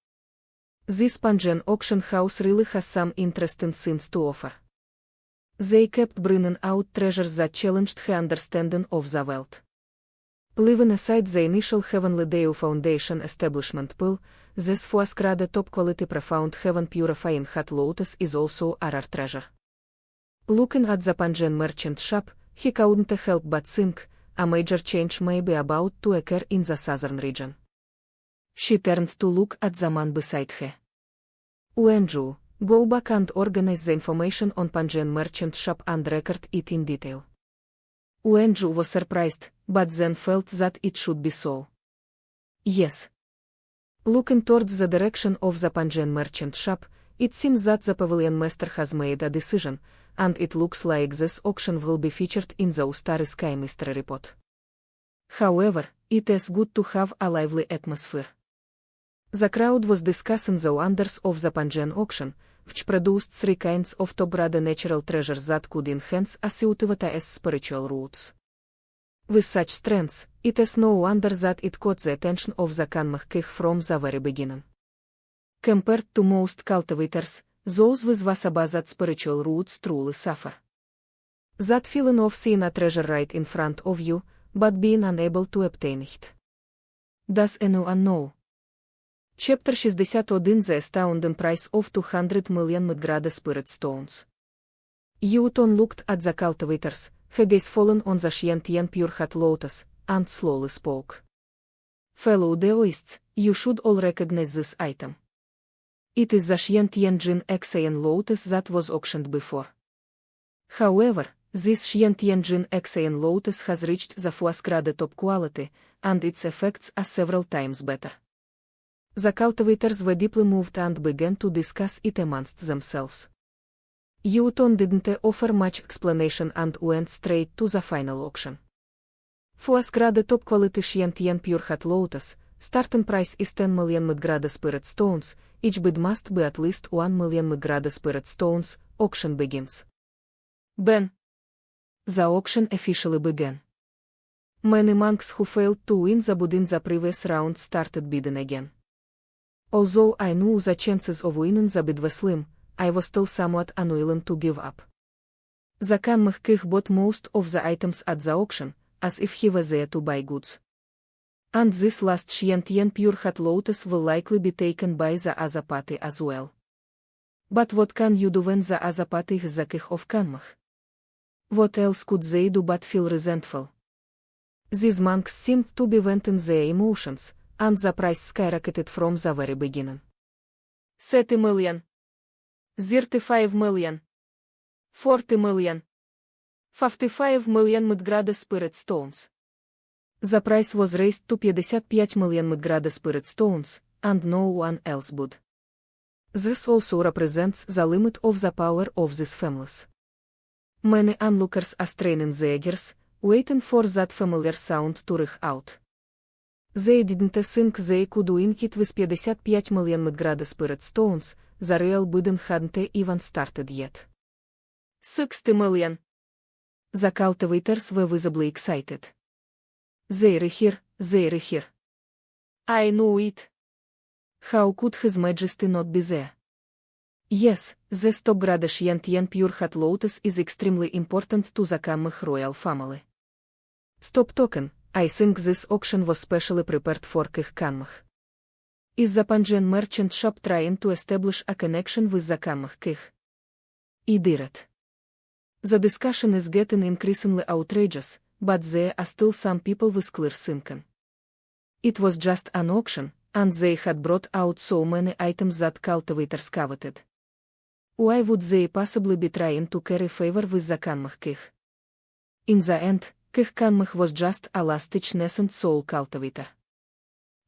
This Pengyun auction house really has some interesting things to offer. They kept bringing out treasures that challenged her understanding of the world. Leaving aside the initial Heavenly Dew Foundation establishment pool, this 4-star top-quality profound heaven purifying hot lotus is also a rare treasure. Looking at the Pengyun merchant shop, he couldn't help but think, a major change may be about to occur in the southern region. She turned to look at the man beside her. Zhou, go back and organize the information on Pengyun merchant shop and record it in detail. Zhou was surprised, but then felt that it should be so. Yes. Looking towards the direction of the Pengyun merchant shop, it seems that the pavilion master has made a decision, and it looks like this auction will be featured in the Starry Sky mystery report. However, it is good to have a lively atmosphere. The crowd was discussing the wonders of the Pengyun auction, which produced 3 kinds of top-grade natural treasures that could enhance a cultivator's spiritual roots. With such strengths, it is no wonder that it caught the attention of the Kanmah from the very beginning. Compared to most cultivators, those with Vasabazat spiritual roots truly suffer. That feeling of seeing a treasure right in front of you, but being unable to obtain it. Does anyone know? Chapter 61 The astounding price of 200 million mid-grade spirit stones. Zhou Yun looked at the cultivators, her gaze fallen on the Xiuxian pure heart lotus, and slowly spoke. Fellow Daoists, you should all recognize this item. It is the Xiuxian Xiuxian lotus that was auctioned before. However, this Xiuxian Xiuxian lotus has reached the 4th-grade top quality, and its effects are several times better. The cultivators were deeply moved and began to discuss it amongst themselves. Zhou Yun didn't offer much explanation and went straight to the final auction. 4th-grade top quality Xiuxian pure heart lotus, starting price is 10 million mid-grade spirit stones, each bid must be at least 1 million mid-grade spirit stones. Auction begins. Ben. The auction officially began. Many monks who failed to win the bid in the previous round started bidding again. Although I knew the chances of winning the bid were slim, I was still somewhat unwilling to give up. The Kanmah bought most of the items at the auction, as if he was there to buy goods. And this last Xiuxian pure heart lotus will likely be taken by the other party as well. But what can you do when the other party is the king of Kanmah? What else could they do but feel resentful? These monks seemed to be venting their emotions, and the price skyrocketed from the very beginning. 30 million. 35 million. 40 million. 55 million mid-grade spirit stones. The price was raised to 55 million mid-grade spirit stones, and no one else bid. This also represents the limit of the power of these families. Many onlookers are straining their ears, waiting for that familiar sound to ring out. They didn't think they could win it with 55 million mid-grade spirit stones. The real bidding hadn't even started yet. 60 million. The cultivators were visibly excited. They're here, they're here. I knew it. How could His Majesty not be there? Yes, this top-grade Xiuxian pure heart lotus is extremely important to the Kanmah royal family. Stop talking, I think this auction was specially prepared for King Kanmah. Is the Pengyun merchant shop trying to establish a connection with the Kanmah king? It did. The discussion is getting increasingly outrageous, but there are still some people with clear thinking. It was just an auction, and they had brought out so many items that cultivators coveted. Why would they possibly be trying to curry favor with the Kanmah king? In the end, King Kanmah was just a last-ditch nascent soul cultivator.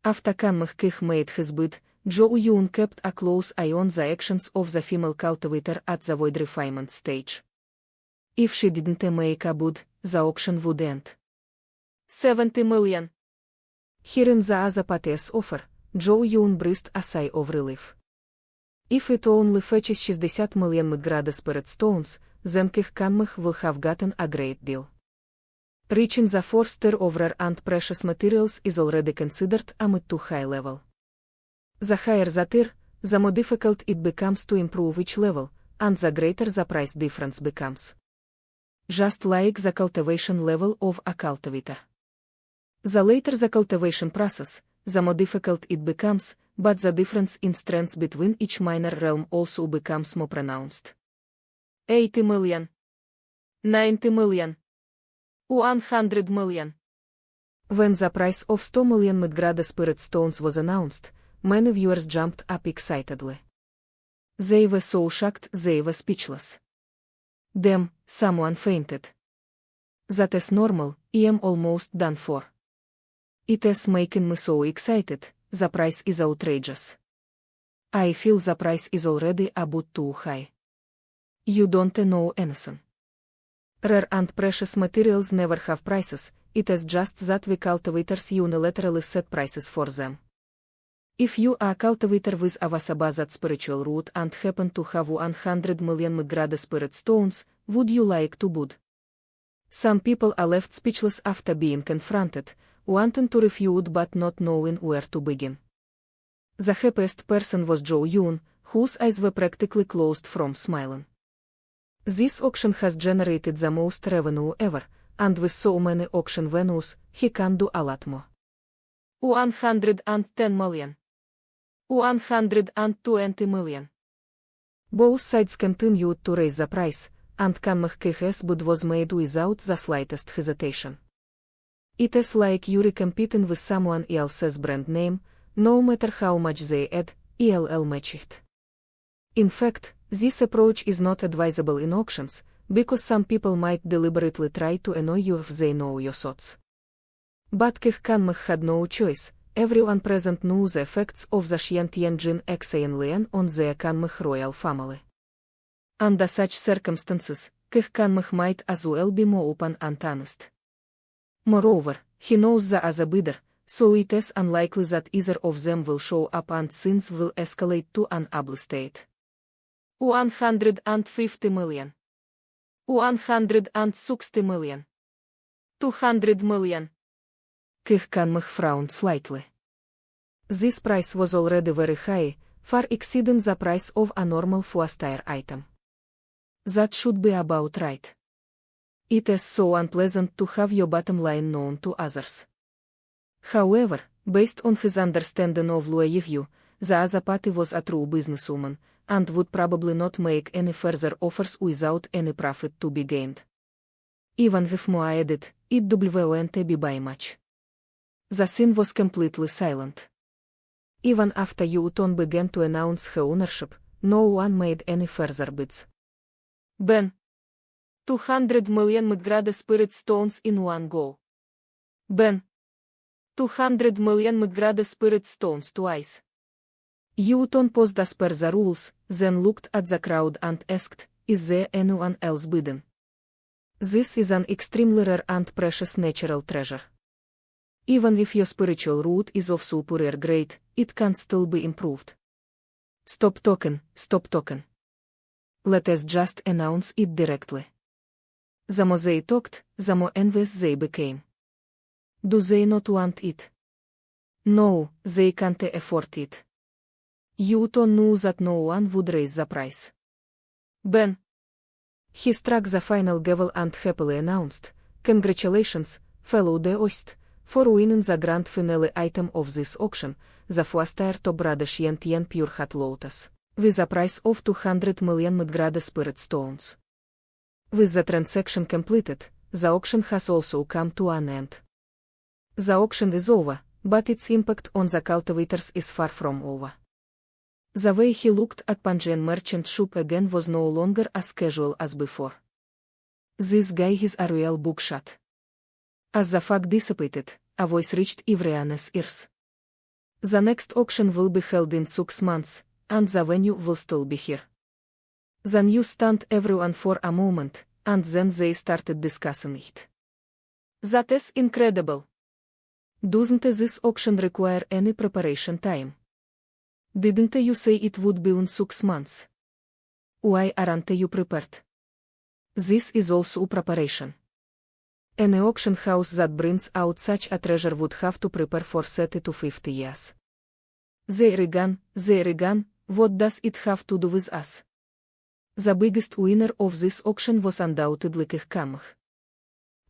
After Kanmah king made his bid, Zhou Yun kept a close eye on the actions of the female cultivator at the void refinement stage. If she didn't make a bid, the auction would end. 70 million. Hearing the other party's offer, Zhou Yun breathed a sigh of relief. If it only fetches 60 million mid-grade spirit stones, then King Kanmah will have gotten a great deal. Reaching the 4th tier of rare and precious materials is already considered a mid to high level. The higher the tier, the more difficult it becomes to improve each level, and the greater the price difference becomes. Just like the cultivation level of a cultivator. The later the cultivation process, the more difficult it becomes, but the difference in strength between each minor realm also becomes more pronounced. 80 million. 90 million. 100 million. When the price of 100 million mid-grade spirit stones was announced, many viewers jumped up excitedly. They were so shocked they were speechless. Damn, someone fainted. That is normal, I am almost done for. It is making me so excited, the price is outrageous. I feel the price is already a bit too high. You don't know anything. Rare and precious materials never have prices, it is just that we cultivators unilaterally set prices for them. If you are a cultivator with a Vasabazat spiritual root and happen to have 100 million Mgrada spirit stones, would you like to bid? Some people are left speechless after being confronted, wanting to refute but not knowing where to begin. The happiest person was Zhou Yun, whose eyes were practically closed from smiling. This auction has generated the most revenue ever, and with so many auction venues, he can do a lot more. 110 million. 120 million. Both sides continued to raise the price, and Kanmh's bid was made without the slightest hesitation. It is like you're competing with someone else's brand name, no matter how much they add, match it. In fact, this approach is not advisable in auctions, because some people might deliberately try to annoy you if they know your thoughts. But Kanmh had no choice, everyone present knew the effects of the Xiuxian Xiuxian on the Kanmh royal family. Under such circumstances, Kanmh might as well be more open and honest. Moreover, he knows the other bidder, so it is unlikely that either of them will show up and things will escalate to an ugly state. 150 million. 160 million. 200 million. Kanmh frowned slightly. This price was already very high, far exceeding the price of a normal four-star item. That should be about right. It is so unpleasant to have your bottom line known to others. However, based on his understanding of Luo Yihyu, the other party was a true businesswoman, and would probably not make any further offers without any profit to be gained. Even if Moa added, it won't be by much. The scene was completely silent. Even after Yu Ton began to announce her ownership, no one made any further bids. Ben. 200 million Mgrada spirit stones in one go. Ben. 200 million Mgrada spirit stones twice. Yu Ton paused as per the rules, then looked at the crowd and asked, is there anyone else bidding? This is an extremely rare and precious natural treasure. Even if your spiritual root is of superior grade, it can still be improved. Stop talking, stop talking. Let us just announce it directly. The more they talked, the more envious they became. Do they not want it? No, they can't afford it. Yu Ton knew that no one would raise the price. Ben. He struck the final gavel and happily announced, congratulations, fellow de Ost, for winning the grand finale item of this auction, the four-star top Brada Xiuxian Pure Heart Lotus, with a price of 200 million Mgrada spirit stones. With the transaction completed, the auction has also come to an end. The auction is over, but its impact on the cultivators is far from over. The way he looked at Pengyun merchant shop again was no longer as casual as before. This guy is a real bookshot. As the fog dissipated, a voice reached everyone's ears. The next auction will be held in 6 months, and the venue will still be here. The news stunned everyone for a moment, and then they started discussing it. That is incredible. Doesn't this auction require any preparation time? Didn't you say it would be in 6 months? Why aren't you prepared? This is also preparation. Any auction house that brings out such a treasure would have to prepare for 30 to 50 years. There again, what does it have to do with us? The biggest winner of this auction was undoubtedly Kanmh.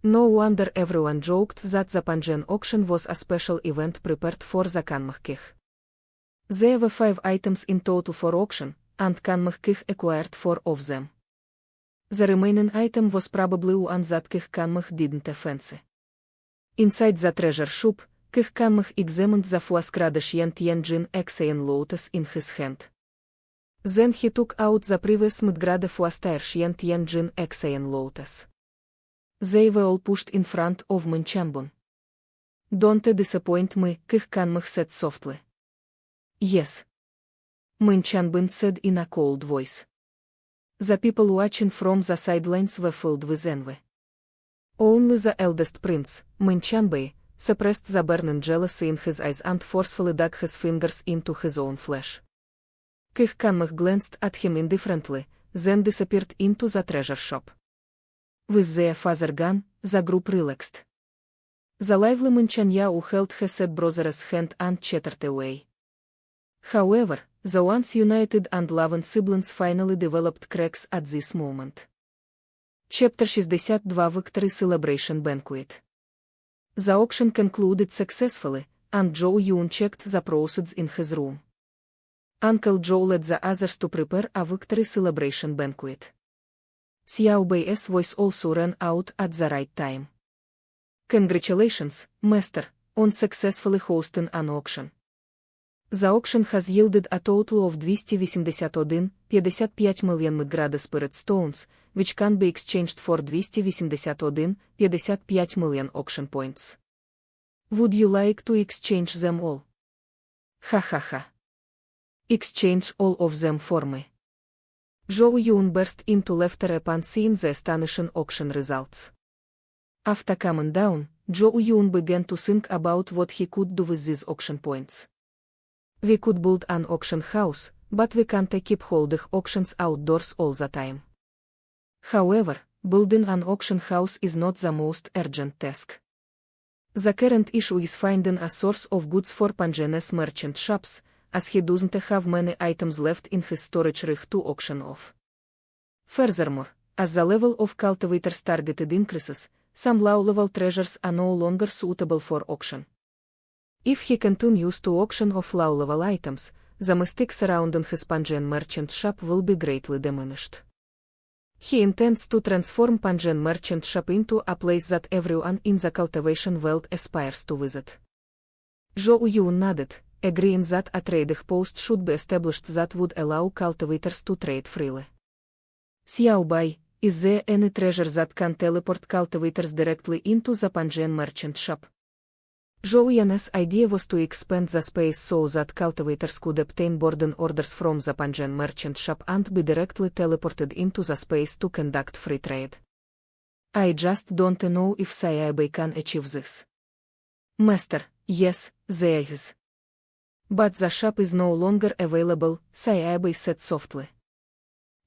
No wonder everyone joked that the Pengyun auction was a special event prepared for the Kanmh. There were 5 items in total for auction, and Kanmh acquired 4 of them. The remaining item was probably one that Kanmh didn't fancy. Inside the treasure shop, Kanmh examined the four-skrada Xiuxian Xiuxian lotus in his hand. Then he took out the previous Mgrada four-star Xiuxian Xiuxian lotus. They were all pushed in front of Minchambun. Don't disappoint me, Kanmh said softly. Yes. Minchambun said in a cold voice. The people watching from the sidelines were filled with envy. Only the eldest prince, Minqianbei, suppressed the burning jealousy in his eyes and forcefully dug his fingers into his own flesh. Kih glanced at him indifferently, then disappeared into the treasure shop. With their father gone, the group relaxed. The lively Minqian Yao held her sad brother's hand and chattered away. However, the once united and loving siblings finally developed cracks at this moment. Chapter 62 Victory Celebration Banquet. The auction concluded successfully, and Zhou Yun checked the proceeds in his room. Uncle Zhou led the others to prepare a victory celebration banquet. Xiao Bei's voice also ran out at the right time. Congratulations, Master, on successfully hosting an auction. The auction has yielded a total of 281,55 million Mgrada spirit stones, which can be exchanged for 281,55 million auction points. Would you like to exchange them all? Ha ha ha. Exchange all of them for me. Zhou Yun burst into laughter upon seeing the astonishing auction results. After calming down, Zhou Yun began to think about what he could do with these auction points. We could build an auction house, but we can't keep holding auctions outdoors all the time. However, building an auction house is not the most urgent task. The current issue is finding a source of goods for Pengyun's merchant shops, as he doesn't have many items left in his storage rig to auction off. Furthermore, as the level of cultivators targeted increases, some low-level treasures are no longer suitable for auction. If he continues to auction off low-level items, the mystique surrounding his Pengyun merchant shop will be greatly diminished. He intends to transform Pengyun merchant shop into a place that everyone in the cultivation world aspires to visit. Zhou Yun nodded, agreeing that a trading post should be established that would allow cultivators to trade freely. Xiao Bai, is there any treasure that can teleport cultivators directly into the Pengyun merchant shop? Zhou Yun's idea was to expand the space so that cultivators could obtain boarding orders from the Pengyun merchant shop and be directly teleported into the space to conduct free trade. I just don't know if Xiaobai can achieve this. Master, yes, there is. But the shop is no longer available, Xiaobai said softly.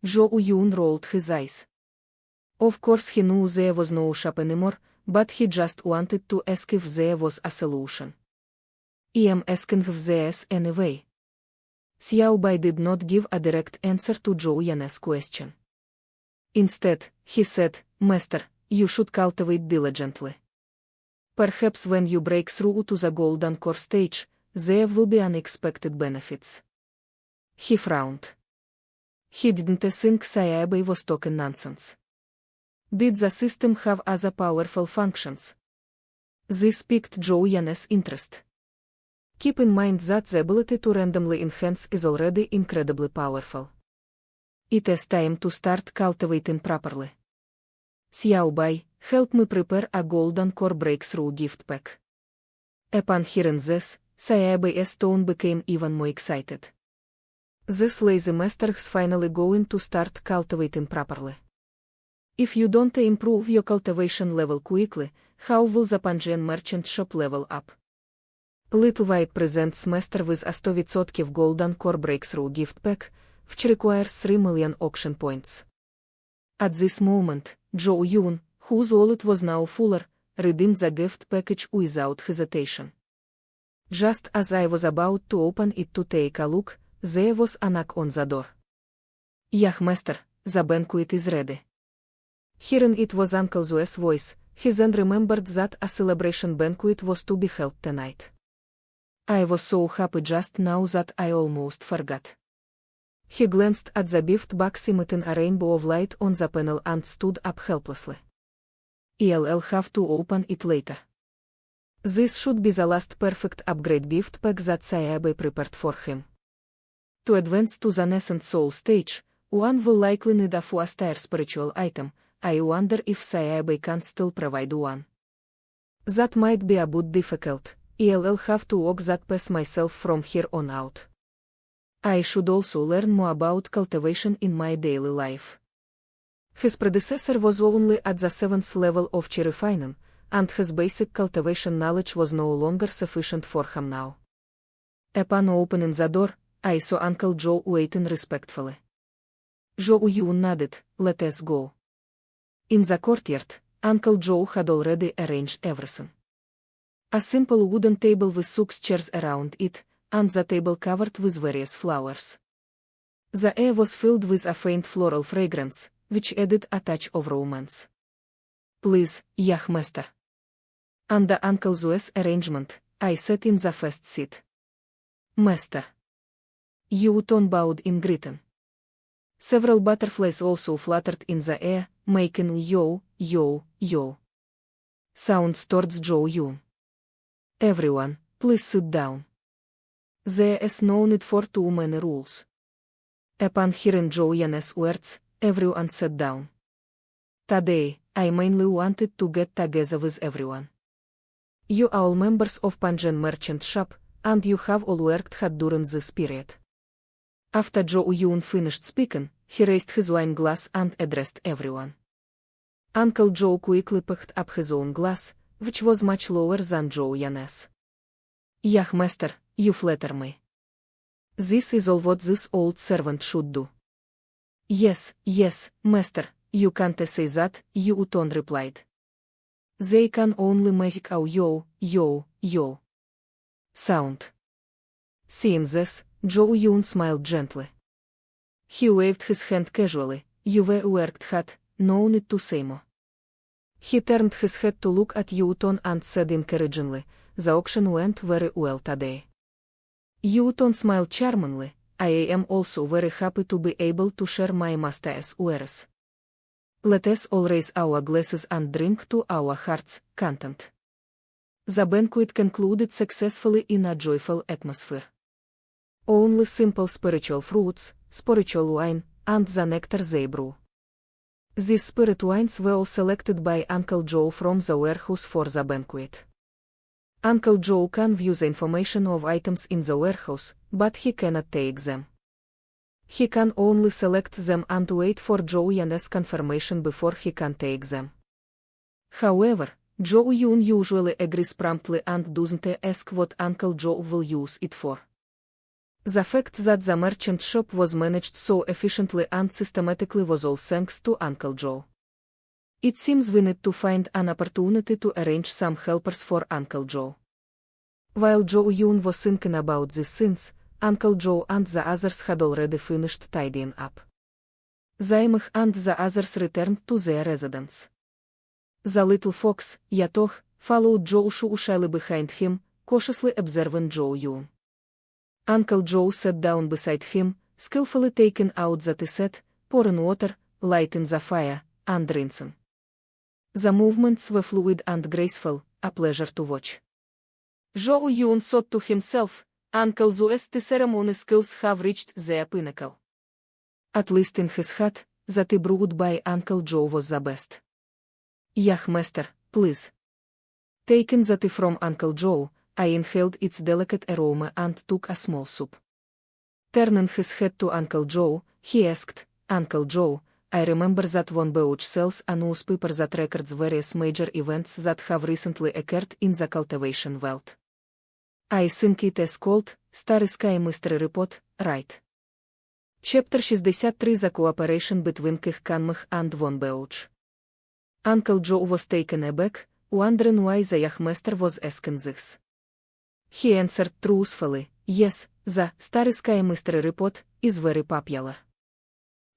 Zhou Yun rolled his eyes. Of course he knew there was no shop anymore, but he just wanted to ask if there was a solution. I am asking if there's any way. Xiao Bai did not give a direct answer to Zhou Yun's question. Instead, he said, Master, you should cultivate diligently. Perhaps when you break through to the golden core stage, there will be unexpected benefits. He frowned. He didn't think Xiao Bai was talking nonsense. Did the system have other powerful functions? This piqued Zhou Yun's interest. Keep in mind that the ability to randomly enhance is already incredibly powerful. It is time to start cultivating properly. Xiao Bai, help me prepare a golden core breakthrough gift pack. Upon hearing this, Xiao Bai's tone became even more excited. This lazy master is finally going to start cultivating properly. If you don't improve your cultivation level quickly, how will the Pengyun merchant shop level up? Little White presents Master with a 100% Golden Core Breakthrough gift pack, which requires 3 million auction points. At this moment, Zhou Yun, whose wallet was now fuller, redeemed the gift package without hesitation. Just as I was about to open it to take a look, there was a knock on the door. "Yeah, Master, the banquet is ready." Hearing it was Uncle Zhu's voice, he then remembered that a celebration banquet was to be held tonight. I was so happy just now that I almost forgot. He glanced at the gift box emitting a rainbow of light on the panel and stood up helplessly. I'll have to open it later. This should be the last perfect upgrade gift pack that Xiaobai prepared for him. To advance to the nascent soul stage, one will likely need a 4-star spiritual item. I wonder if Xiaobai can still provide one. That might be a bit difficult. I'll have to walk that path myself from here on out. I should also learn more about cultivation in my daily life. His predecessor was only at the 7th level of chi refining, and his basic cultivation knowledge was no longer sufficient for him now. Upon opening the door, I saw Uncle Zhou waiting respectfully. Zhou Yun nodded, "Let us go." In the courtyard, Uncle Zhou had already arranged everything. A simple wooden table with 6 chairs around it, and the table covered with various flowers. The air was filled with a faint floral fragrance, which added a touch of romance. "Please, Master." Under Uncle Zhu's arrangement, I sat in the first seat. "Master." Yu Ton bowed in greeting. Several butterflies also fluttered in the air, making yo, yo, yo sounds towards Zhou Yun. "Everyone, please sit down. There is no need for too many rules." Upon hearing Zhou Yun's words, everyone sat down. Today, I mainly wanted to get together with everyone. You are all members of Pengyun merchant shop, and you have all worked hard during this period. After Zhou Yun finished speaking, he raised his wine glass and addressed everyone. Uncle Zhou quickly picked up his own glass, which was much lower than Zhou Yun's. Master, you flatter me. This is all what this old servant should do." Yes, Master, you can't say that," Yu Ton replied. "They can only make a yo, yo, yo sound." Seeing this, Zhou Yun smiled gently. He waved his hand casually. "You were worked hard, no need to say more." He turned his head to look at Yu Ton and said encouragingly, "The auction went very well today." Yu Ton smiled charmingly. "I am also very happy to be able to share my master's wares. Let us all raise our glasses and drink to our heart's content." The banquet concluded successfully in a joyful atmosphere. Only simple spiritual fruits, spiritual wine, and the nectar they brew. These spirit wines were all selected by Uncle Zhou from the warehouse for the banquet. Uncle Zhou can view the information of items in the warehouse, but he cannot take them. He can only select them and wait for Zhou Yun's confirmation before he can take them. However, Zhou Yun usually agrees promptly and doesn't ask what Uncle Zhou will use it for. The fact that the merchant shop was managed so efficiently and systematically was all thanks to Uncle Zhou. It seems we need to find an opportunity to arrange some helpers for Uncle Zhou. While Zhou Yun was thinking about these things, Uncle Zhou and the others had already finished tidying up. Zaimach and the others returned to their residence. The little fox, Yatoh, followed Zhou Shushali behind him, cautiously observing Zhou Yun. Uncle Zhou sat down beside him, skillfully taking out the tea set, pouring water, lighting the fire, and rinsing. The movements were fluid and graceful, a pleasure to watch. Zhou Yun thought to himself, Uncle Zhu's tea ceremony skills have reached their pinnacle. At least in his heart, the tea brewed by Uncle Zhou was the best. Master, please." Taking the tea from Uncle Zhou, I inhaled its delicate aroma and took a small sip. Turning his head to Uncle Zhou, he asked, "Uncle Zhou, I remember that Von Beuch sells a newspaper that records various major events that have recently occurred in the cultivation world. I think it is called Starry Sky Mystery Report, right?" Chapter 63: The cooperation between Khanmych and Von Beuch. Uncle Zhou was taken aback, wondering why the Master was asking this. He answered truthfully, "Yes, the Starry Sky Mystery Report is very popular.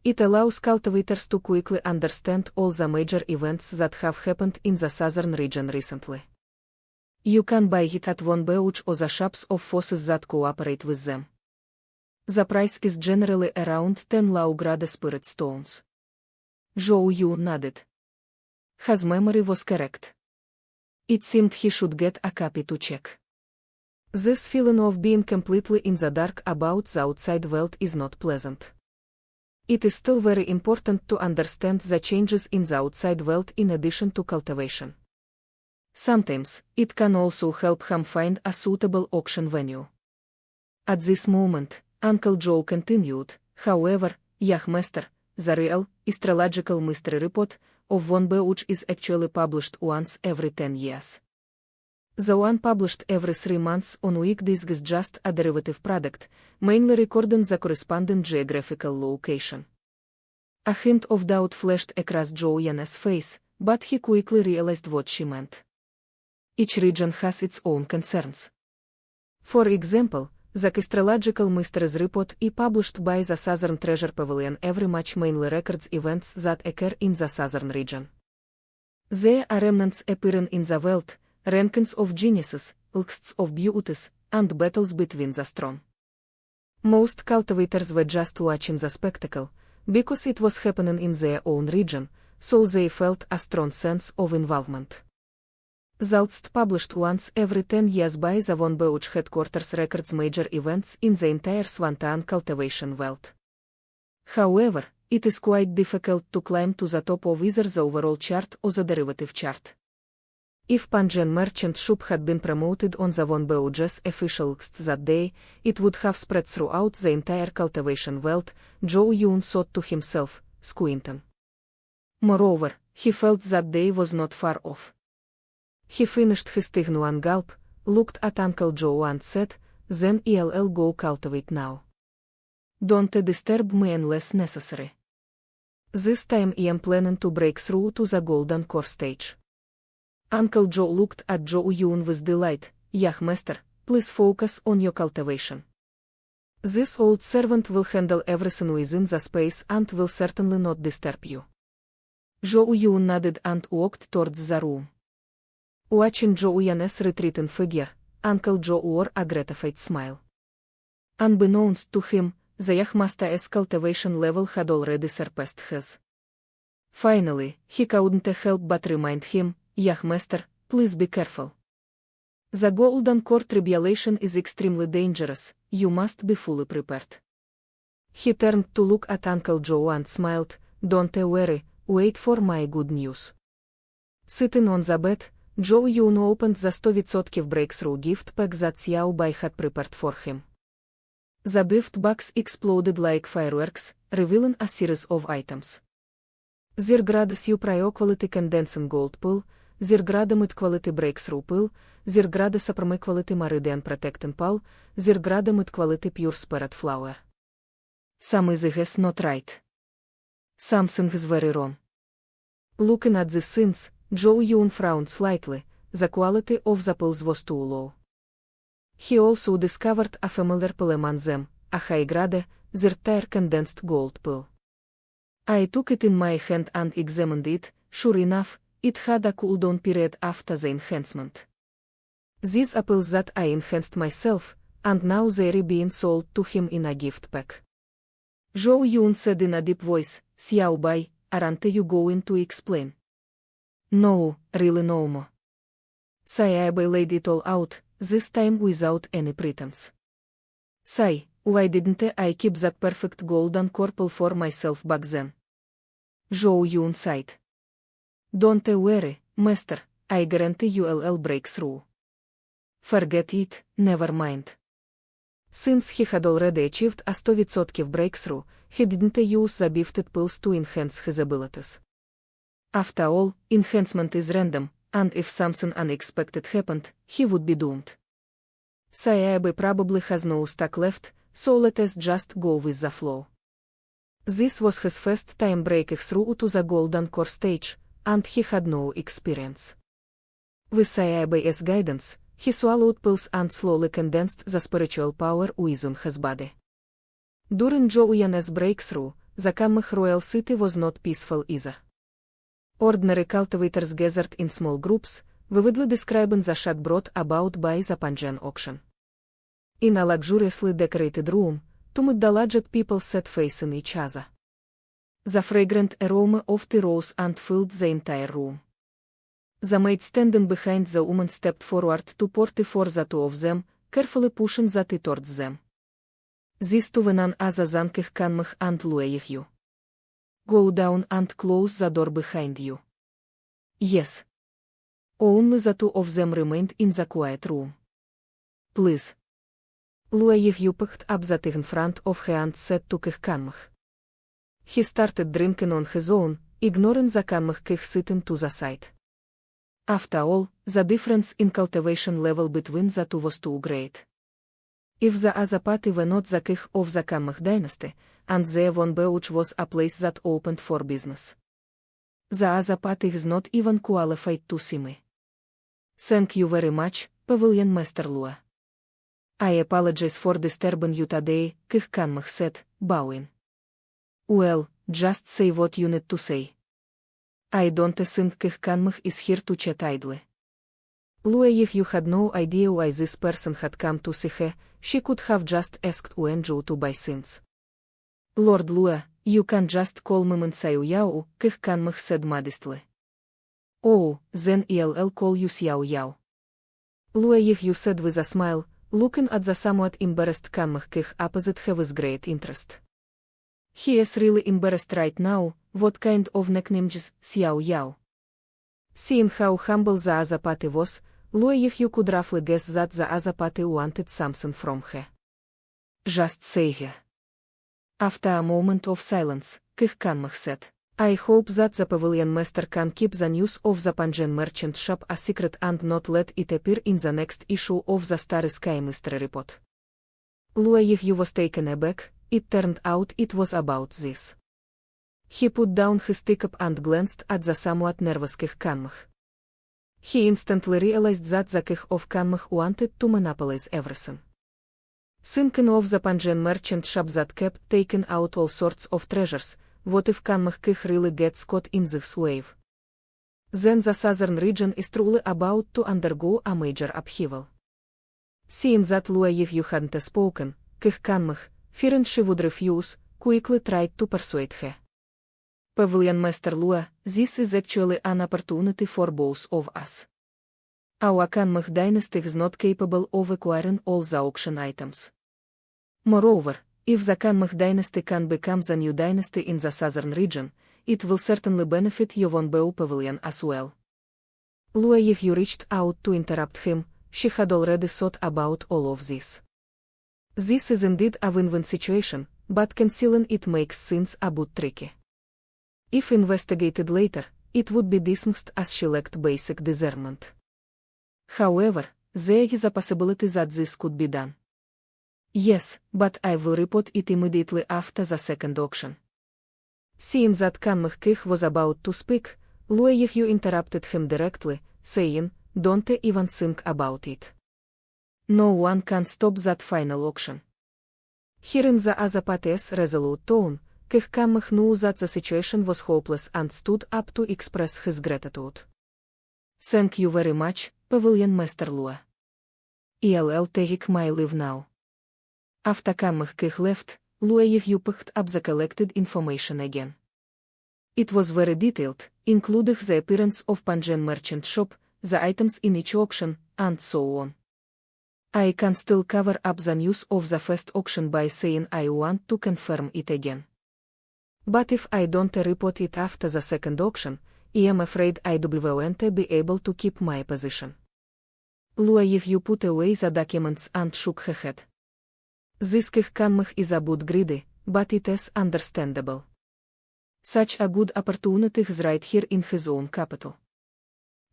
It allows cultivators to quickly understand all the major events that have happened in the southern region recently. You can buy it at Von Beuch or the shops of forces that cooperate with them. The price is generally around 10 Laugrade spirit stones." Zhou Yun nodded. His memory was correct. It seemed he should get a copy to check. This feeling of being completely in the dark about the outside world is not pleasant. It is still very important to understand the changes in the outside world in addition to cultivation. Sometimes, it can also help him find a suitable auction venue. At this moment, Uncle Zhou continued, "However, Master, the real, astrological mystery report of one book which is actually published once every 10 years. The one published every 3 months on weekdays is just a derivative product, mainly recording the corresponding geographical location. A hint of doubt flashed across Zhou Yun's face, but he quickly realized what she meant. Each region has its own concerns. For example, the astrological mysteries report is published by the Southern Treasure Pavilion every March mainly records events that occur in the southern region. There are remnants appearing in the world, rankings of geniuses, lists of beauties, and battles between the strong. Most cultivators were just watching the spectacle, because it was happening in their own region, so they felt a strong sense of involvement. The list published once every 10 years by the Von Beuch headquarters records major events in the entire Swantan cultivation world. However, it is quite difficult to climb to the top of either the overall chart or the derivative chart. If Pengyun merchant shop had been promoted on the Von Beuch's official list that day, it would have spread throughout the entire cultivation world, Zhou Yun thought to himself, squinting. Moreover, he felt that day was not far off. He finished his tea in one gulp, looked at Uncle Zhou and said, "Then I'll go cultivate now. Don't disturb me unless necessary. This time I am planning to break through to the golden core stage." Uncle Zhou looked at Zhou Yun with delight. "Young master, please focus on your cultivation. This old servant will handle everything within the space and will certainly not disturb you." Zhou Yun nodded and walked towards the room. Watching Zhou Yun's retreating figure, Uncle Zhou wore a gratified smile. Unbeknownst to him, the young master's cultivation level had already surpassed his. Finally, he couldn't help but remind him, "Young master, please be careful. The golden core tribulation is extremely dangerous, you must be fully prepared." He turned to look at Uncle Zhou and smiled, "Don't worry, wait for my good news." Sitting on the bed, Zhou Yun opened the 100% breakthrough gift pack that Xiao Bai had prepared for him. The gift box exploded like fireworks, revealing a series of items. Zirgrad Super quality condensing gold pool, Zirgrad mid quality breakthrough pool, Zirgrad supreme quality meridian protecting pool, Zirgrad mid quality pure spirit flower. Some is not right. Something is very wrong. Looking at these things, Zhou Yun frowned slightly. The quality of the pills was too low. He also discovered a familiar pill among them, a high-grade, Zirtire condensed gold pill. I took it in my hand and examined it. Sure enough, it had a cooldown period after the enhancement. These are pills that I enhanced myself, and now they're being sold to him in a gift pack. Zhou Yun said in a deep voice, "Xiao Bai, aren't you going to explain?" "No, really no more." Xiao Bai laid it all out, this time without any pretense. "Sai, why didn't I keep that perfect golden corpel for myself back then?" Zhou Yun sighed. "Don't worry, master, I guarantee you'll break through." "Forget it, never mind." Since he had already achieved a 100% breakthrough, he didn't use the gifted pills to enhance his abilities. After all, enhancement is random, and if something unexpected happened, he would be doomed. Xiao probably has no stock left, so let us just go with the flow. This was his first time breaking through to the golden core stage, and he had no experience. With Xiao's guidance, he swallowed pills and slowly condensed the spiritual power within his body. During Zhou Yun's breakthrough, the Kamech royal city was not peaceful either. Ordinary cultivators gathered in small groups, vividly describing the shock brought about by the Pengyun auction. In a luxuriously decorated room, two middle-aged people sat facing each other. The fragrant aroma of tea rose and filled the entire room. The maid standing behind the woman stepped forward to pour tea for the two of them, carefully pushing the tea towards them. "These two were none other than Kamech and Yu. Go down and close the door behind you." "Yes." Only the two of them remained in the quiet room. "Please." Yu picked up the tea in front of her and said to Kamech. he started drinking on his own, ignoring the Kanmh sitting to the side. After all, the difference in cultivation level between the two was too great. If the other party were not the king of the Kanmh dynasty, and their Von Beuch was a place that opened for business, the other party is not even qualified to see me. Thank you very much, Pavilion Master Lua. I apologize for disturbing you today, King Kanmh said, bowing. Well, just say what you need to say. I don't think King Kanmh is here to chat idly. Lua, if you had no idea why this person had come to see her, she could have just asked Zhou to buy things. Lord Lua, you can just call me Xiao Yao, King Kanmh said modestly. Oh, then I'll call you Xiao Yao. Lua, if you said with a smile, looking at the somewhat embarrassed Kanmh opposite her with great interest. He is really embarrassed right now. What kind of nickname is Xiao Yao? Seeing how humble the other party was, Lua, if you could roughly guess that the other party wanted something from her. Just say her. After a moment of silence, King Kanmh said, I hope that the Pavilion Master can keep the news of the Pengyun merchant shop a secret and not let it appear in the next issue of the Starry Sky Mystery Report. Lua, if you was taken aback, it turned out it was about this. He put down his teacup and glanced at the somewhat nervous King Kanmh. He instantly realized that the King of Kanmh wanted to monopolize everything. Thinking of the Pengyun merchant shop that kept taking out all sorts of treasures, what if Kanmh really gets caught in this wave? Then the southern region is truly about to undergo a major upheaval. Seeing that Lua, if you hadn't spoken, King Kanmh, fearing she would refuse, quickly tried to persuade her. Pavilion Master Lua, this is actually an opportunity for both of us. Our Kanmh dynasty is not capable of acquiring all the auction items. Moreover, if the Kanmh dynasty can become the new dynasty in the southern region, it will certainly benefit your Von Beu Pavilion as well. Lua, if you reached out to interrupt him, she had already thought about all of this. This is indeed a win-win situation, but concealing it makes things a bit tricky. If investigated later, it would be dismissed as she lacked basic discernment. However, there is a possibility that this could be done. Yes, but I will report it immediately after the second auction. Seeing that Kanmh was about to speak, Lua, if you interrupted him directly, saying, don't even think about it. No one can stop that final auction. Hearing the other party's resolute tone, King Kanmh knew that the situation was hopeless and stood up to express his gratitude. Thank you very much, Pavilion Master Lua. I'll take my leave now. After Kanmh left, Lua, if you picked up the collected information again. It was very detailed, including the appearance of Pengyun merchant shop, the items in each auction, and so on. I can still cover up the news of the first auction by saying I want to confirm it again. But if I don't report it after the second auction, I am afraid I won't be able to keep my position. Lua, if you put away the documents and shook her head. This King Kanmh is a bit greedy, but it is understandable. Such a good opportunity is right here in his own capital.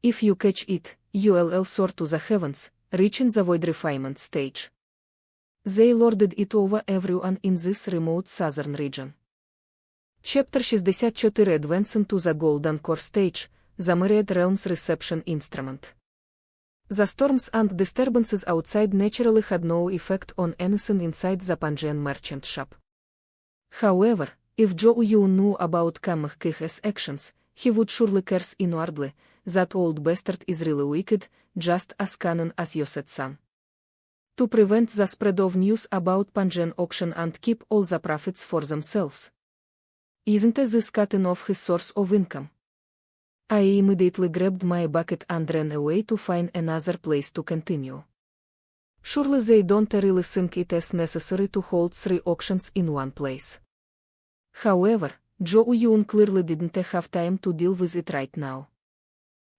If you catch it, you'll soar to the heavens, reaching the void refinement stage. They lorded it over everyone in this remote southern region. Chapter 64 Advancing to the Golden Core Stage, the Myriad Realms Reception Instrument. The storms and disturbances outside naturally had no effect on anything inside the Pengyun merchant shop. However, if Zhou Yun knew about Kanmh's actions, he would surely curse inwardly, that old bastard is really wicked, just as cunning as Yoset-san. To prevent the spread of news about Pengyun auction and keep all the profits for themselves. Isn't this cutting off his source of income? I immediately grabbed my bucket and ran away to find another place to continue. Surely they don't really think it is necessary to hold 3 auctions in one place. However, Zhou Yun clearly didn't have time to deal with it right now.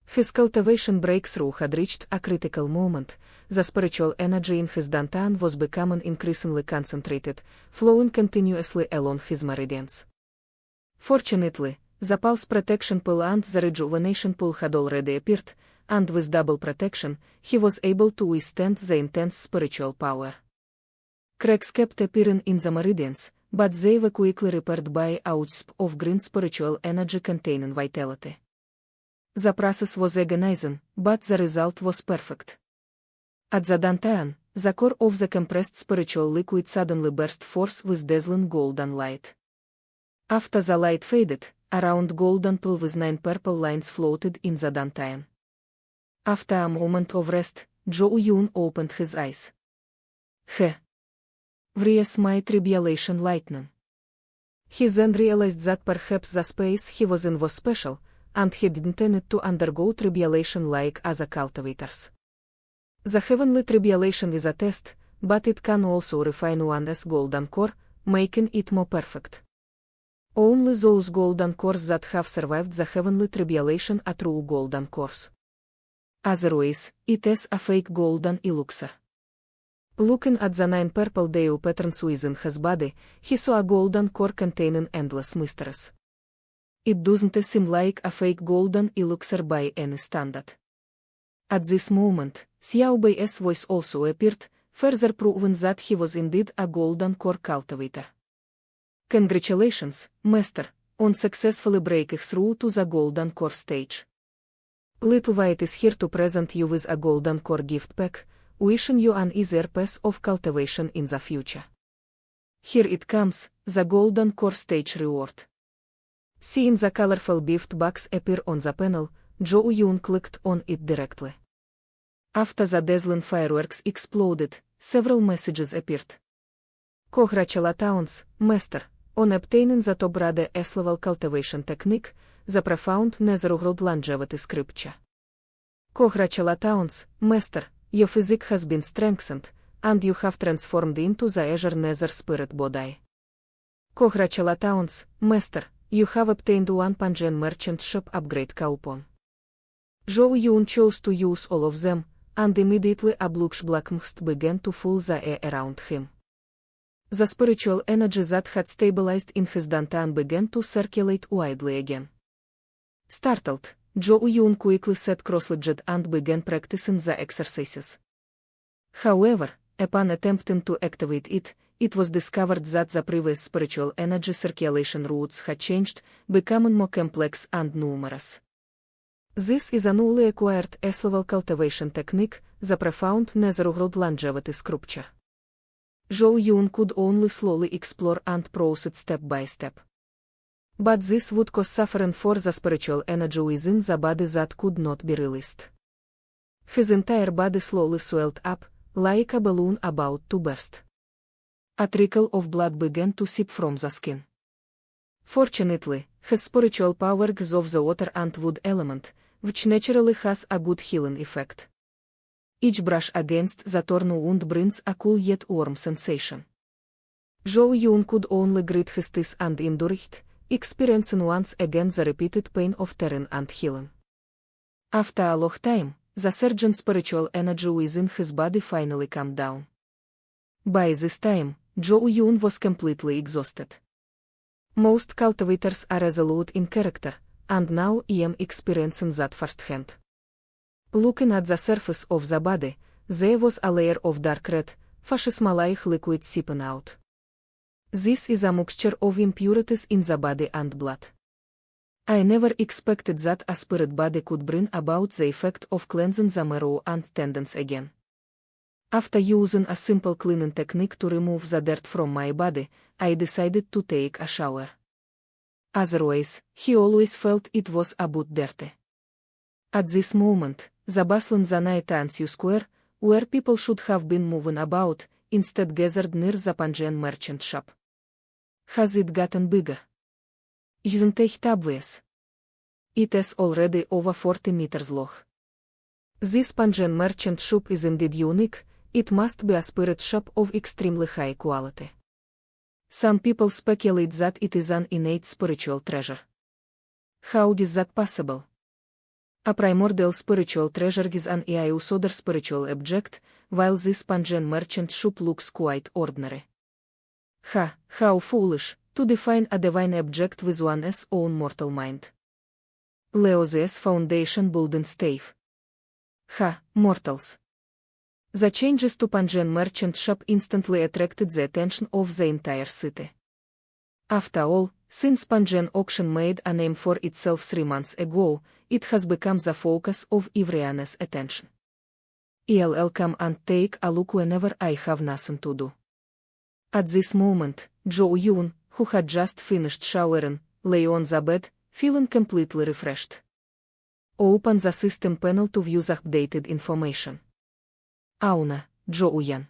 His cultivation breakthrough had reached a critical moment, the spiritual energy in his dantan was becoming increasingly concentrated, flowing continuously along his meridians. Fortunately, the pulse protection pool and the rejuvenation pool had already appeared, and with double protection, he was able to withstand the intense spiritual power. Cracks kept appearing in the meridians, but they were quickly repaired by outspurt of green spiritual energy containing vitality. The process was agonizing, but the result was perfect. At the Dantean, the core of the compressed spiritual liquid suddenly burst forth with dazzling golden light. After the light faded, a round golden pool with 9 purple lines floated in the Dantean. After a moment of rest, Zhou Yun opened his eyes. Where's my tribulation lightning? He then realized that perhaps the space he was in was special, and he didn't need to undergo tribulation like other cultivators. The heavenly tribulation is a test, but it can also refine one's golden core, making it more perfect. Only those golden cores that have survived the heavenly tribulation are true golden cores. Otherwise, it is a fake golden elixir. Looking at the 9 purple Deo patterns within his body, he saw a golden core containing endless mysteries. It doesn't seem like a fake golden elixir by any standard. At this moment, Xiao Bai's voice also appeared, further proving that he was indeed a golden core cultivator. Congratulations, Master, on successfully breaking through to the golden core stage. Little White is here to present you with a golden core gift pack, wishing you an easier path of cultivation in the future. Here it comes, the golden core stage reward. Seeing the colorful gift box appear on the panel, Zhou Yun clicked on it directly. After the dazzling fireworks exploded, several messages appeared. Congratulations, Master, on obtaining the top grade S-level cultivation technique, the profound netherworld longevity scripture. Congratulations, Master, your physique has been strengthened, and you have transformed into the Azure Nether Spirit body. Congratulations, Master, you have obtained 1 Pengyun merchant shop upgrade coupon. Zhou Yun chose to use all of them, and immediately a bluish black mist began to fill the air around him. The spiritual energy that had stabilized in his Dantean began to circulate widely again. Startled, Zhou Yun quickly sat cross-legged and began practicing the exercises. However, upon attempting to activate it, it was discovered that the previous spiritual energy circulation routes had changed, becoming more complex and numerous. This is a newly acquired S-level cultivation technique, the profound netherworld longevity scripture. Zhou Yun could only slowly explore and proceed step by step. But this would cause suffering for the spiritual energy within the body that could not be released. His entire body slowly swelled up, like a balloon about to burst. A trickle of blood began to seep from the skin. Fortunately, his spiritual power gives off the water and wood element, which naturally has a good healing effect. Each brush against the torn wound brings a cool yet warm sensation. Zhou Yun could only grit his teeth and endure it, experiencing once again the repeated pain of tearing and healing. After a long time, the surging spiritual energy within his body finally calmed down. By this time, Zhou Yun was completely exhausted. Most cultivators are resolute in character, and now I am experiencing that firsthand. Looking at the surface of the body, there was a layer of dark red, fascism-like liquid seeping out. This is a mixture of impurities in the body and blood. I never expected that a spirit body could bring about the effect of cleansing the marrow and tendons again. After using a simple cleaning technique to remove the dirt from my body, I decided to take a shower. Otherwise, he always felt it was a bit dirty. At this moment, the bustling Taixu Square, where people should have been moving about, instead gathered near the Pengyun merchant shop. Has it gotten bigger? Isn't it obvious? It is already over 40 meters long. This Pengyun merchant shop is indeed unique, it must be a spirit shop of extremely high quality. Some people speculate that it is an innate spiritual treasure. How is that possible? A primordial spiritual treasure is an other spiritual object, while this Pengyun merchant shop looks quite ordinary. How foolish, to define a divine object with one's own mortal mind. Leo's foundation building stave. Mortals. The changes to Pengyun merchant shop instantly attracted the attention of the entire city. After all, since Pengyun auction made a name for itself 3 months ago, it has become the focus of everyone's attention. I'll come and take a look whenever I have nothing to do. At this moment, Zhou Yun, who had just finished showering, lay on the bed, feeling completely refreshed. Open the system panel to view the updated information. Auna, Zhou Yun.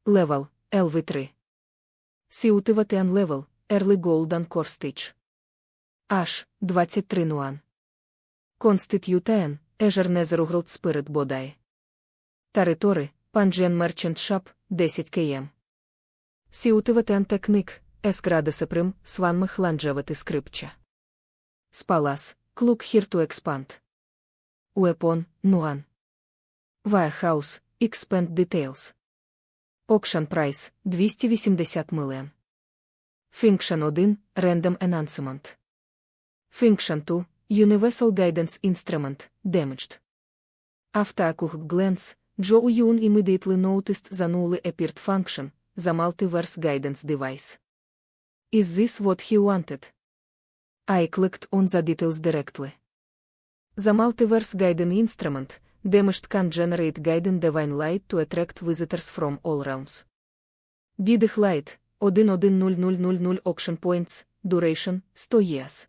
Level, LV3. Xiuxian level, Early Golden Core Stitch. Аж, 23 нуан. Constitution, Azure Netherworld Spirit Body. Territory, Pengyun Merchant Shop, 10 km. Xiuxian Technique, Esgrade Supreme, Swanmach Longevity Scripture. Spalas, Click here to expand. Weapon, Nuan. Warehouse, Expand Details. Auction Price, 280 мільйон. Function 1, Random Enhancement. Function 2, Universal Guidance Instrument, Damaged. After a quick glance, Zhou Yun immediately noticed the newly appeared function, the Multiverse Guidance Device. Is this what he wanted? I clicked on the details directly. The Multiverse Guidance Instrument, Damaged, can generate guiding divine light to attract visitors from all realms. Guiding light, 110000 auction points, duration, 100 years.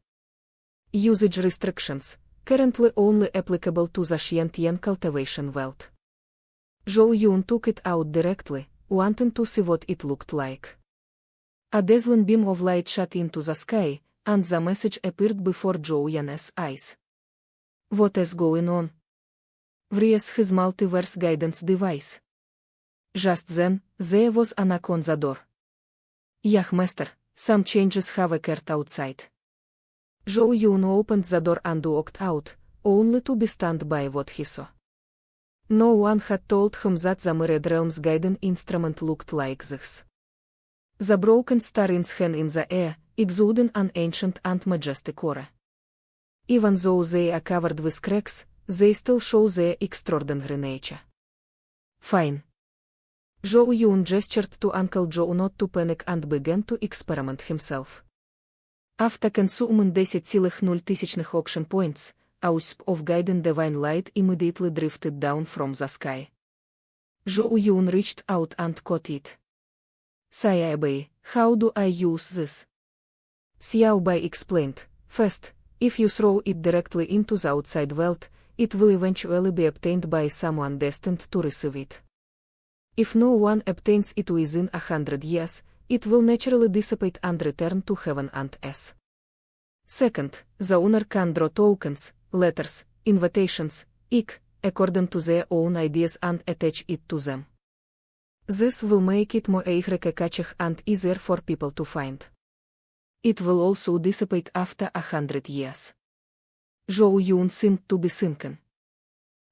Usage restrictions, currently only applicable to the Xiuxian cultivation world. Zhou Yun took it out directly, wanting to see what it looked like. A dazzling beam of light shot into the sky, and the message appeared before Zhou Yun's eyes. What is going on? Where's his multiverse guidance device? Just then, there was a knock on the door. Yah, master, some changes have occurred outside. Zhou Yun opened the door and walked out, only to be stunned by what he saw. No one had told him that the Myriad Realms guiding instrument looked like this. The broken starins hang in the air, exuding an ancient and majestic aura. Even though they are covered with cracks, they still show their extraordinary nature. Fine. Zhou Yun gestured to Uncle Zhou not to panic and began to experiment himself. After consuming 10,000 auction points, a wisp of guiding divine light immediately drifted down from the sky. Zhou Yun reached out and caught it. Xiao Bei, how do I use this? Xiao Bei explained, first, if you throw it directly into the outside world, it will eventually be obtained by someone destined to receive it. If no one obtains it within 100 years, it will naturally dissipate and return to heaven and earth. Second, the owner can draw tokens, letters, invitations, according to their own ideas and attach it to them. This will make it more catching and easier for people to find. It will also dissipate after 100 years. Zhou Yun seemed to be thinking.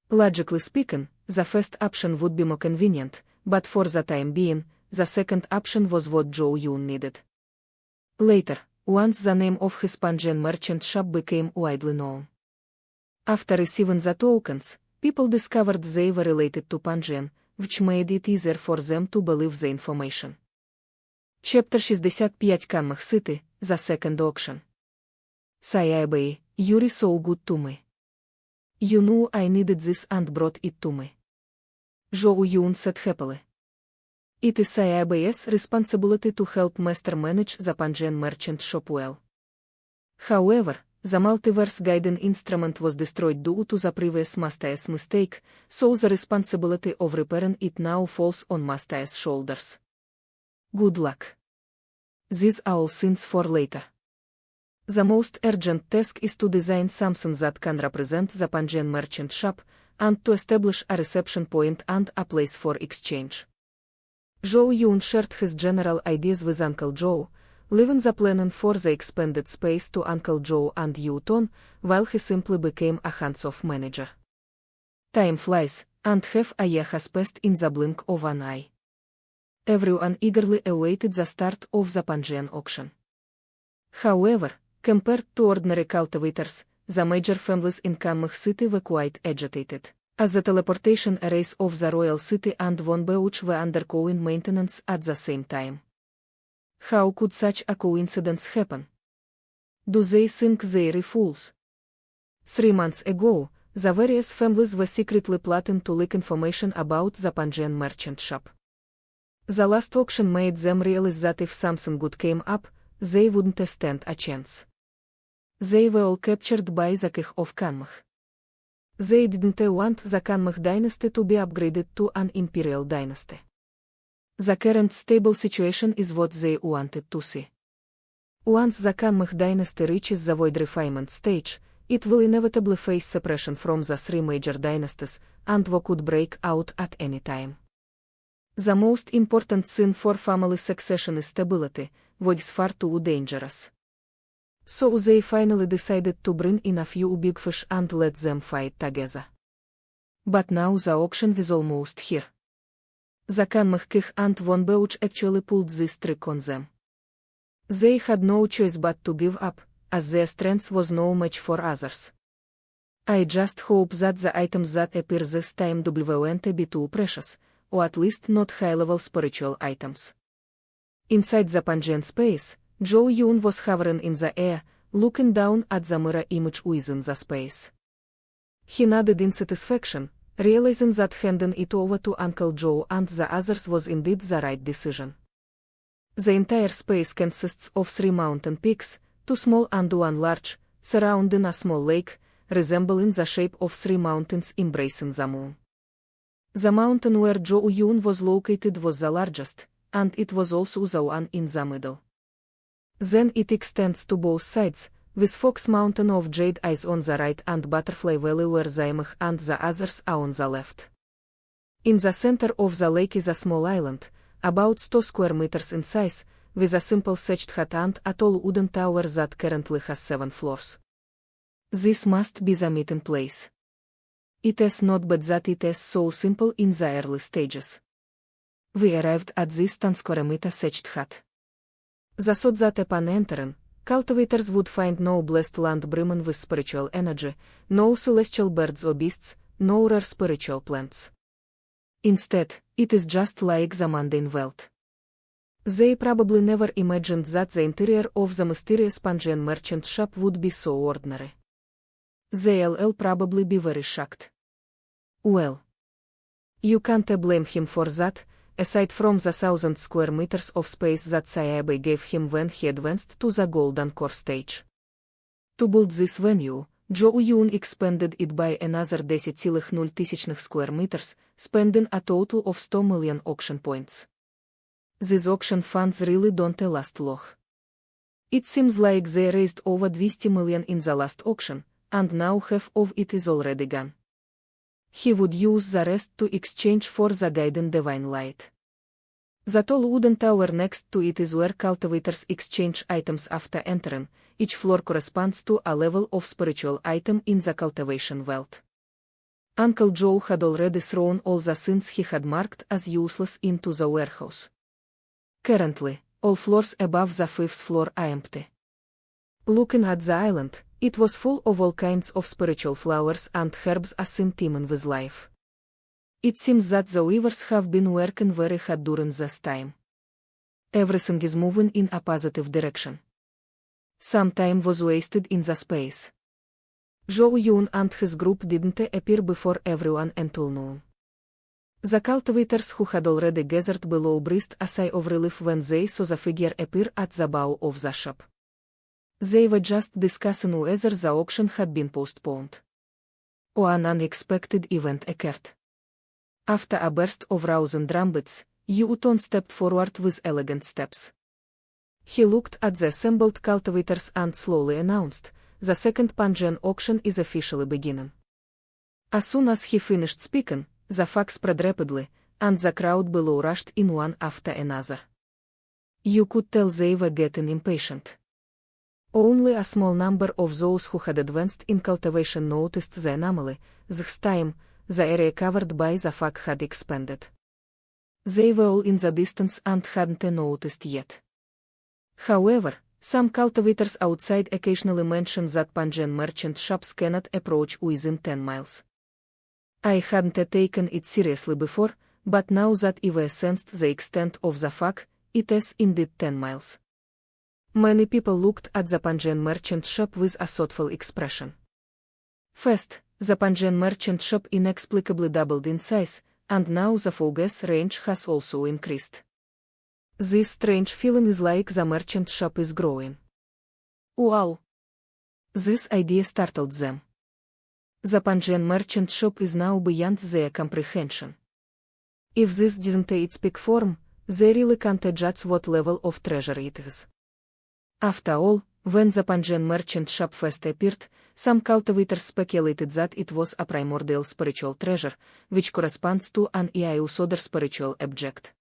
Logically speaking, the first option would be more convenient, but for the time being, the second option was what Zhou Yun needed. Later, once the name of his Pengyun merchant shop became widely known. After receiving the tokens, people discovered they were related to Pengyun, which made it easier for them to believe the information. Chapter 65 Kanmach City, the second auction. Xiao Bei, you're so good to me. You knew I needed this and brought it to me. Zhou Yun said happily. It is Xiao Bei's responsibility to help Master manage the Pengyun merchant shop well. However, the multiverse guiding instrument was destroyed due to the previous Master's mistake, so the responsibility of repairing it now falls on Master's shoulders. Good luck. These are all things for later. The most urgent task is to design something that can represent the Pengyun merchant shop, and to establish a reception point and a place for exchange. Zhou Yun shared his general ideas with Uncle Zhou, leaving the planning for the expanded space to Uncle Zhou and Yu Ton, while he simply became a hands-off manager. Time flies, and half a year has passed in the blink of an eye. Everyone eagerly awaited the start of the Pengyun auction. However, compared to ordinary cultivators, the major families in Kanming city were quite agitated, as the teleportation arrays of the royal city and Von Beuch were undergoing maintenance at the same time. How could such a coincidence happen? Do they think they're fools? 3 months ago, the various families were secretly plotting to leak information about the Pengyun merchant shop. The last auction made them realize that if something good came up, they wouldn't stand a chance. They were all captured by the king of Kanming. They didn't want the Kanming dynasty to be upgraded to an imperial dynasty. The current stable situation is what they wanted to see. Once the Kanming dynasty reaches the void refinement stage, it will inevitably face suppression from the 3 major dynasties, and war could break out at any time. The most important thing for family succession is stability, which is far too dangerous. So they finally decided to bring in a few big fish and let them fight together. But now the auction is almost here. The Kanming king and Von Beuch actually pulled this trick on them. They had no choice but to give up, as their strength was no match for others. I just hope that the items that appear this time won't be too precious, or at least not high-level spiritual items. Inside the Pengyun space, Zhou Yun was hovering in the air, looking down at the mirror image within the space. He nodded in satisfaction, realizing that handing it over to Uncle Zhou and the others was indeed the right decision. The entire space consists of 3 mountain peaks, 2 small and 1 large, surrounding a small lake, resembling the shape of 3 mountains embracing the moon. The mountain where Zhou Yun was located was the largest, and it was also the one in the middle. Then it extends to both sides, with Fox Mountain of Jade Eyes on the right and Butterfly Valley where Zaimach and the others are on the left. In the center of the lake is a small island, about 2 square meters in size, with a simple thatched hut and a tall wooden tower that currently has 7 floors. This must be the meeting place. It is not bad that it is so simple in the early stages. We arrived at this 10 square meter thatched hut. The thought that upon entering, cultivators would find no blessed land brimming with spiritual energy, no celestial birds or beasts, no rare spiritual plants. Instead, it is just like the mundane world. They probably never imagined that the interior of the mysterious Pengyun merchant shop would be so ordinary. They'll probably be very shocked. Well, you can't blame him for that, aside from the 1,000 square meters of space that Sayabe gave him when he advanced to the Golden Core stage. To build this venue, Zhou Yun expanded it by another 10,000 square meters, spending a total of 100 million auction points. These auction funds really don't last long. It seems like they raised over 200 million in the last auction, and now half of it is already gone. He would use the rest to exchange for the guiding divine light. The tall wooden tower next to it is where cultivators exchange items after entering. Each floor corresponds to a level of spiritual item in the cultivation world. Uncle Zhou had already thrown all the things he had marked as useless into the warehouse. Currently, all floors above the 5th floor are empty. Looking at the island, it was full of all kinds of spiritual flowers and herbs as seemed teeming with life. It seems that the weavers have been working very hard during this time. Everything is moving in a positive direction. Some time was wasted in the space. Zhou Yun and his group didn't appear before everyone until noon. The cultivators who had already gathered below breathed a sigh of relief when they saw the figure appear at the bow of the shop. They were just discussing whether the auction had been postponed. Or an unexpected event occurred. After a burst of rousing drumbeats, Yu Ton stepped forward with elegant steps. He looked at the assembled cultivators and slowly announced, "The second Pengyun auction is officially beginning." As soon as he finished speaking, the facts spread rapidly, and the crowd below rushed in one after another. You could tell they were getting impatient. Only a small number of those who had advanced in cultivation noticed the anomaly. This time, the area covered by the fog had expanded. They were all in the distance and hadn't noticed yet. However, Some cultivators outside occasionally mention that Pengyun merchant shops cannot approach within 10 miles. I hadn't taken it seriously before, but now that I've sensed the extent of the fact, it is indeed 10 miles. Many people looked at the Pengyun merchant shop with a thoughtful expression. First, the Pengyun merchant shop inexplicably doubled in size, and now the focus range has also increased. This strange feeling is like the merchant shop is growing. Wow! This idea startled them. The Pengyun merchant shop is now beyond their comprehension. If this isn't its peak form, they really can't judge what level of treasure it is. After all, when the Pengyun merchant shop first appeared, some cultivators speculated that it was a primordial spiritual treasure, which corresponds to an other spiritual object.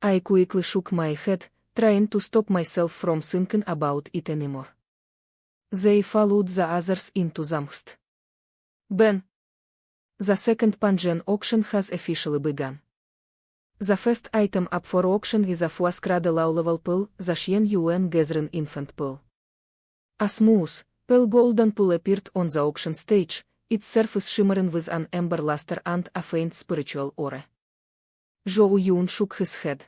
I quickly shook my head, trying to stop myself from thinking about it anymore. They followed the others into the mist. Ben. The second Pengyun auction has officially begun. The first item up for auction is a four-scrade low-level pearl, the Xiuxian Yuan Gathering Infant Pearl. A smooth, pale golden pearl appeared on the auction stage, its surface shimmering with an amber luster and a faint spiritual aura. Zhou Yun shook his head.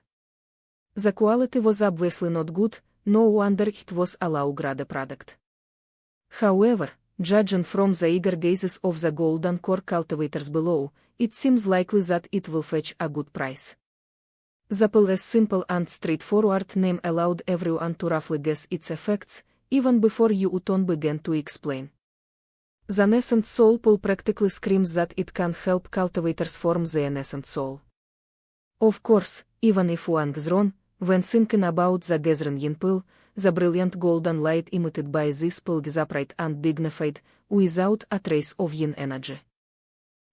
The quality was obviously not good, no wonder it was a low-grade product. However, judging from the eager gazes of the golden core cultivators below, it seems likely that it will fetch a good price. The pearl's simple and straightforward name allowed everyone to roughly guess its effects, even before Zhou Yun began to explain. The nascent soul pearl practically screams that it can help cultivators form their nascent soul. Of course, even if one is wrong, when thinking about the gathering yin pearl, the brilliant golden light emitted by this pearl is upright and dignified, without a trace of yin energy.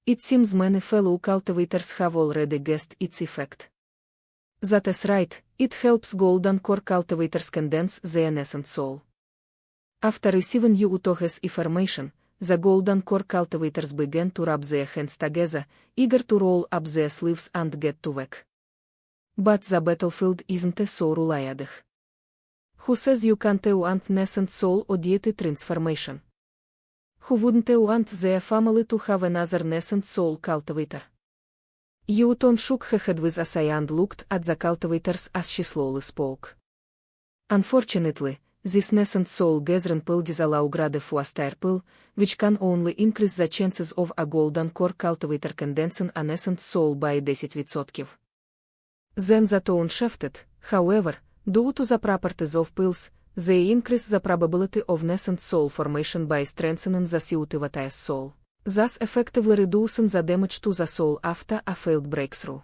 It seems many fellow cultivators have already guessed its effect. That is right, it helps golden core cultivators condense their nascent soul. After receiving Zhou Yun's information, the golden core cultivators began to rub their hands together, eager to roll up their sleeves and get to work. But the battlefield isn't so reliable. Who says you can't want nascent soul or deity transformation? Who wouldn't want their family to have another nascent soul cultivator? Zhou Yun shook her head with a sigh and looked at the cultivators as she slowly spoke. Unfortunately, this nascent soul gathering pearl is a low-grade four-star pearl, which can only increase the chances of a golden core cultivator condensing a nascent soul by 10%. Then the tone shifted, however, due to the properties of pearls, they increase the probability of nascent soul formation by strengthening the Xiuxian's soul, thus effectively reducing the damage to the soul after a failed breakthrough.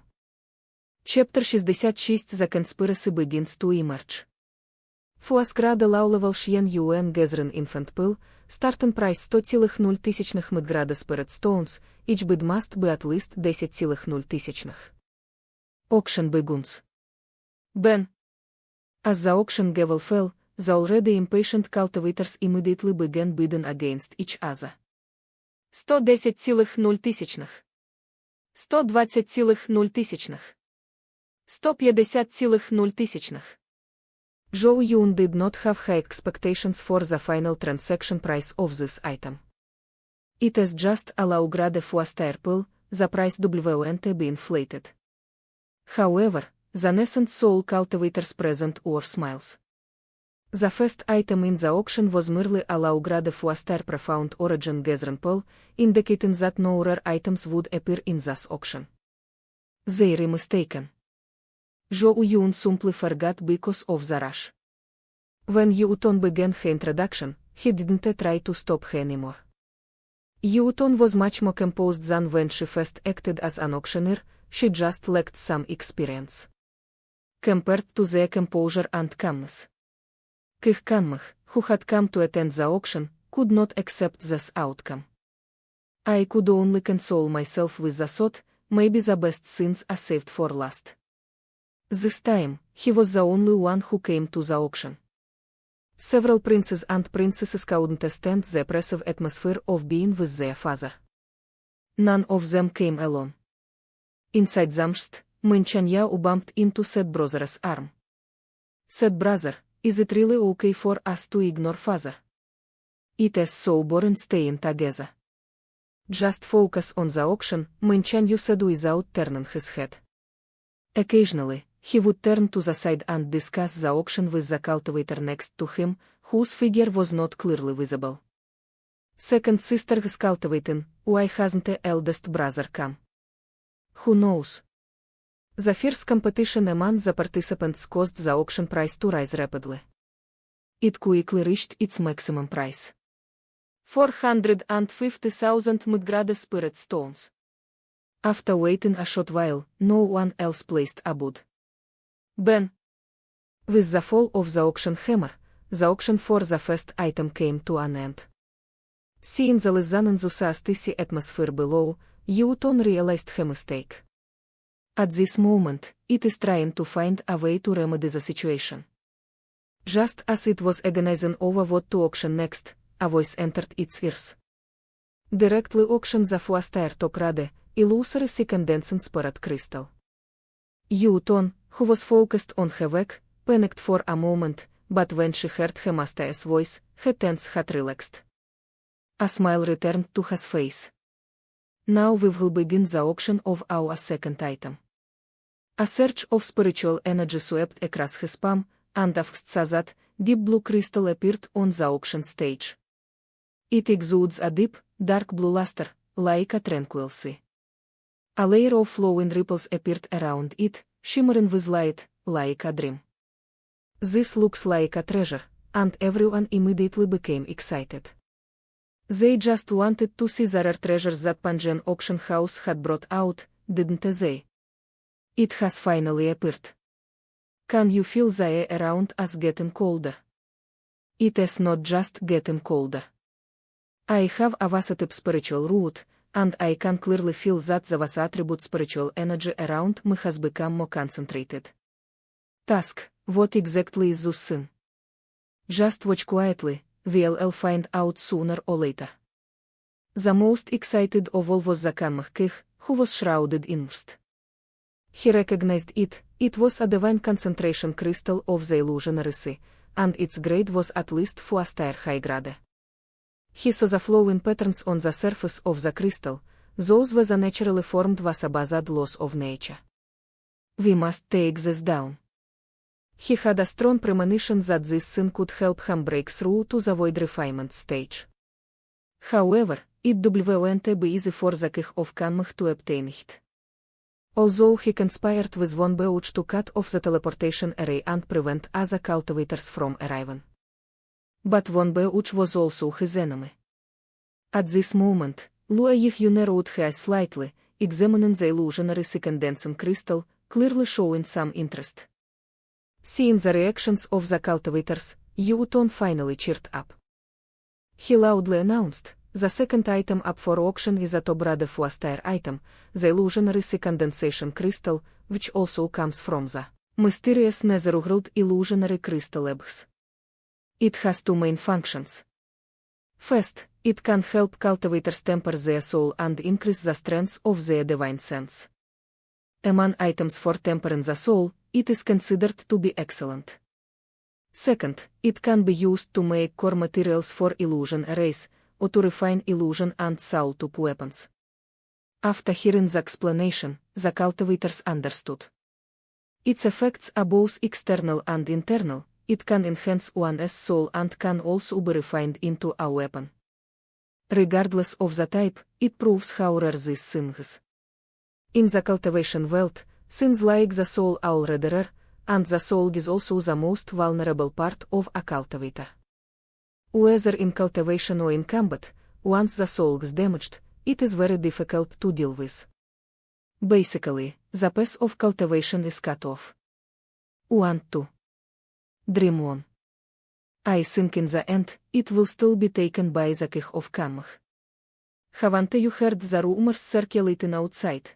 Chapter 66. The conspiracy begins to emerge. Four-scrade low-level Xiuxian Yuan Gathering Infant Pearl, starting price 100,000 mid-grade spirit stones, each bid must be at least 10,000. Auction begins. Ben. As the auction gavel fell, the already impatient cultivators immediately began bidding against each other. 110,000. 120,000. 150,000. Zhou Yun did not have high expectations for the final transaction price of this item. It is just a low-grade four-star pearl, the price won't be inflated. However, the nascent soul cultivators present wore smiles. The first item in the auction was merely a low-grade four-star profound origin gathering pearl, indicating that no rare items would appear in this auction. They were mistaken. Zhou Yun simply forgot because of the rush. When Zhou Yun began her introduction, he didn't try to stop her anymore. Zhou Yun was much more composed than when she first acted as an auctioneer, she just lacked some experience. Compared to their composure and calmness. Kih Kanmah, who had come to attend the auction, could not accept this outcome. I could only console myself with the thought, maybe the best things are saved for last. This time, he was the only one who came to the auction. Several princes and princesses couldn't stand the oppressive atmosphere of being with their father. None of them came alone. Inside the mist, Minchanya bumped into said brother's arm. Said brother, Is it really okay for us to ignore father? It is so boring staying together. Just focus on the auction, Pengyun you said without turning his head. Occasionally, he would turn to the side and discuss the auction with the cultivator next to him, whose figure was not clearly visible. Second sister is cultivating, why hasn't the eldest brother come? Who knows? The fierce competition among the participants caused the auction price to rise rapidly. It quickly reached its maximum price. 450,000 mcgrade spirit stones. After waiting a short while, no one else placed a bid. Then, with the fall of the auction hammer, the auction for the first item came to an end. Seeing the less than enthusiastic atmosphere below, Zhou Yun realized her mistake. At this moment, it is trying to find a way to remedy the situation. Just as it was agonizing over what to auction next, a voice entered its ears. Directly auction the Fuastair Tokrade, illusory condensing spirit crystal. Zhou Yun, who was focused on her work, panicked for a moment, but when she heard her master's voice, her tense had relaxed. A smile returned to his face. Now we will begin the auction of our second item. A surge of spiritual energy swept across his palm, and after that, deep blue crystal appeared on the auction stage. It exudes a deep, dark blue luster, like a tranquil sea. A layer of flowing ripples appeared around it, shimmering with light, like a dream. This looks like a treasure, and everyone immediately became excited. They just wanted to see the rare treasures that Pengyun auction house had brought out, didn't they? It has finally appeared. Can you feel the air around us getting colder? It is not just getting colder. I have a vast spiritual root, and I can clearly feel that the vast attribute spiritual energy around me has become more concentrated. Task, what exactly is this thing? Just watch quietly, we'll find out sooner or later. The most excited of all was the King, who was shrouded in mist. He recognized it was a divine concentration crystal of the illusionary sea, and its grade was at least 4-star high grade. He saw the flowing patterns on the surface of the crystal, those were the naturally formed Vasabazad laws of nature. We must take this down. He had a strong premonition that this thing could help him break through to the void refinement stage. However, it won't be easy for the King of Kanmh to obtain it. Although he conspired with Von Beuch to cut off the teleportation array and prevent other cultivators from arriving. But Von Beuch was also his enemy. At this moment, Zhou Yun narrowed her eyes slightly, examining the illusionary condensing crystal, clearly showing some interest. Seeing the reactions of the cultivators, Zhou Yun finally cheered up. He loudly announced, the second item up for auction is a top-grade 4-star item, the illusionary condensation crystal, which also comes from the mysterious netherworld illusionary crystal Ebs. It has two main functions. First, it can help cultivators temper their soul and increase the strength of their divine sense. Among items for tempering the soul, it is considered to be excellent. Second, it can be used to make core materials for illusion arrays, or to refine illusion and soul-tube weapons. After hearing the explanation, the cultivators understood. Its effects are both external and internal. It can enhance one's soul and can also be refined into a weapon. Regardless of the type, it proves how rare this thing is. In the cultivation world, things like the soul are already rare, and the soul is also the most vulnerable part of a cultivator. Whether in cultivation or in combat, once the soul is damaged, it is very difficult to deal with. Basically, the path of cultivation is cut off. 1-2. Dream on. I think in the end, it will still be taken by the King of Kanmh. Haven't you heard the rumors circulating outside?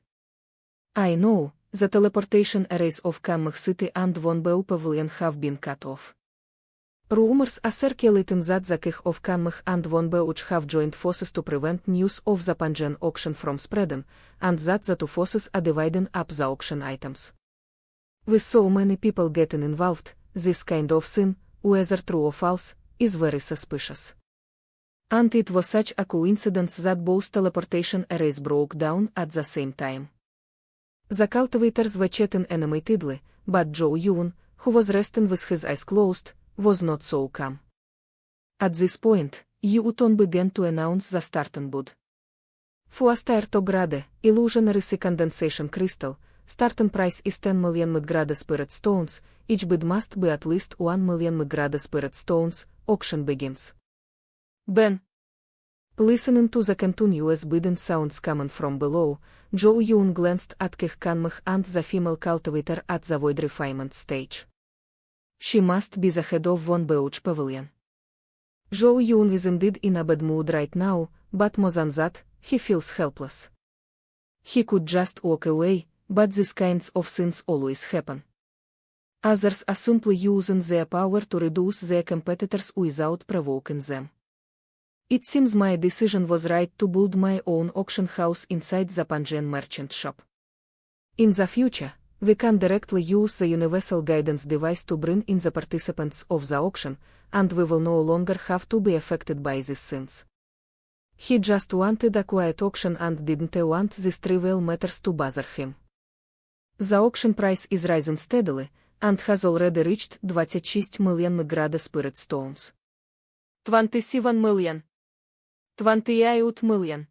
I know, the teleportation arrays of Kanmh City and Von Beu Pavilion have been cut off. Rumors are circulating that the King of Kanmh and Von Beuch have joined forces to prevent news of the Pengyun auction from spreading, and that the two forces are dividing up the auction items. With so many people getting involved, this kind of thing whether true or false, is very suspicious. And it was such a coincidence that both teleportation arrays broke down at the same time. The cultivators were chatting animatedly, but Zhou Yun, who was resting with his eyes closed, was not so calm. At this point, Yu Ton began to announce the starting bid. For to grade, illusionary sea condensation crystal, starting price is 10 million mid-grade spirit stones, each bid must be at least 1 million mid-grade spirit stones. Auction begins. Ben. Listening to the continuous bidding sounds coming from below, Zhou Yun glanced at Keh Kanmeh and the female cultivator at the void refinement stage. She must be the head of Von Beuch Pavilion. Zhou Yun is indeed in a bad mood right now, but more than that, he feels helpless. He could just walk away, but these kinds of things always happen. Others are simply using their power to reduce their competitors without provoking them. It seems my decision was right to build my own auction house inside the Pengyun merchant shop. In the future, we can directly use the universal guidance device to bring in the participants of the auction, and we will no longer have to be affected by these things. He just wanted a quiet auction and didn't want these trivial matters to bother him. The auction price is rising steadily, and has already reached 26 million mid-grade spirit stones. 27 million. 28 million.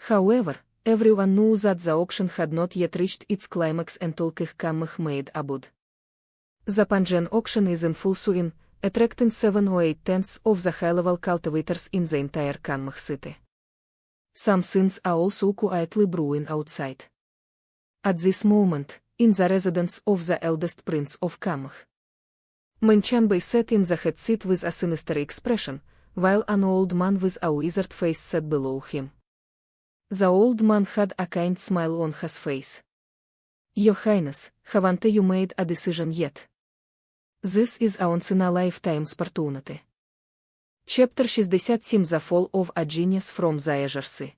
However, everyone knew that the auction had not yet reached its climax until Keh Kanmeh made a bid. The Pengyun auction is in full swing, attracting 7 or 8/10 of the high-level cultivators in the entire Kanmeh city. Some things are also quietly brewing outside. At this moment, in the residence of the eldest prince of Kanmeh, Menchanbei sat in the head seat with a sinister expression, while an old man with a withered face sat below him. The old man had a kind smile on his face. Your Highness, haven't you made a decision yet? This is a once-in-a-lifetime opportunity. Chapter 67 The Fall of a Genius from the Azure Sea.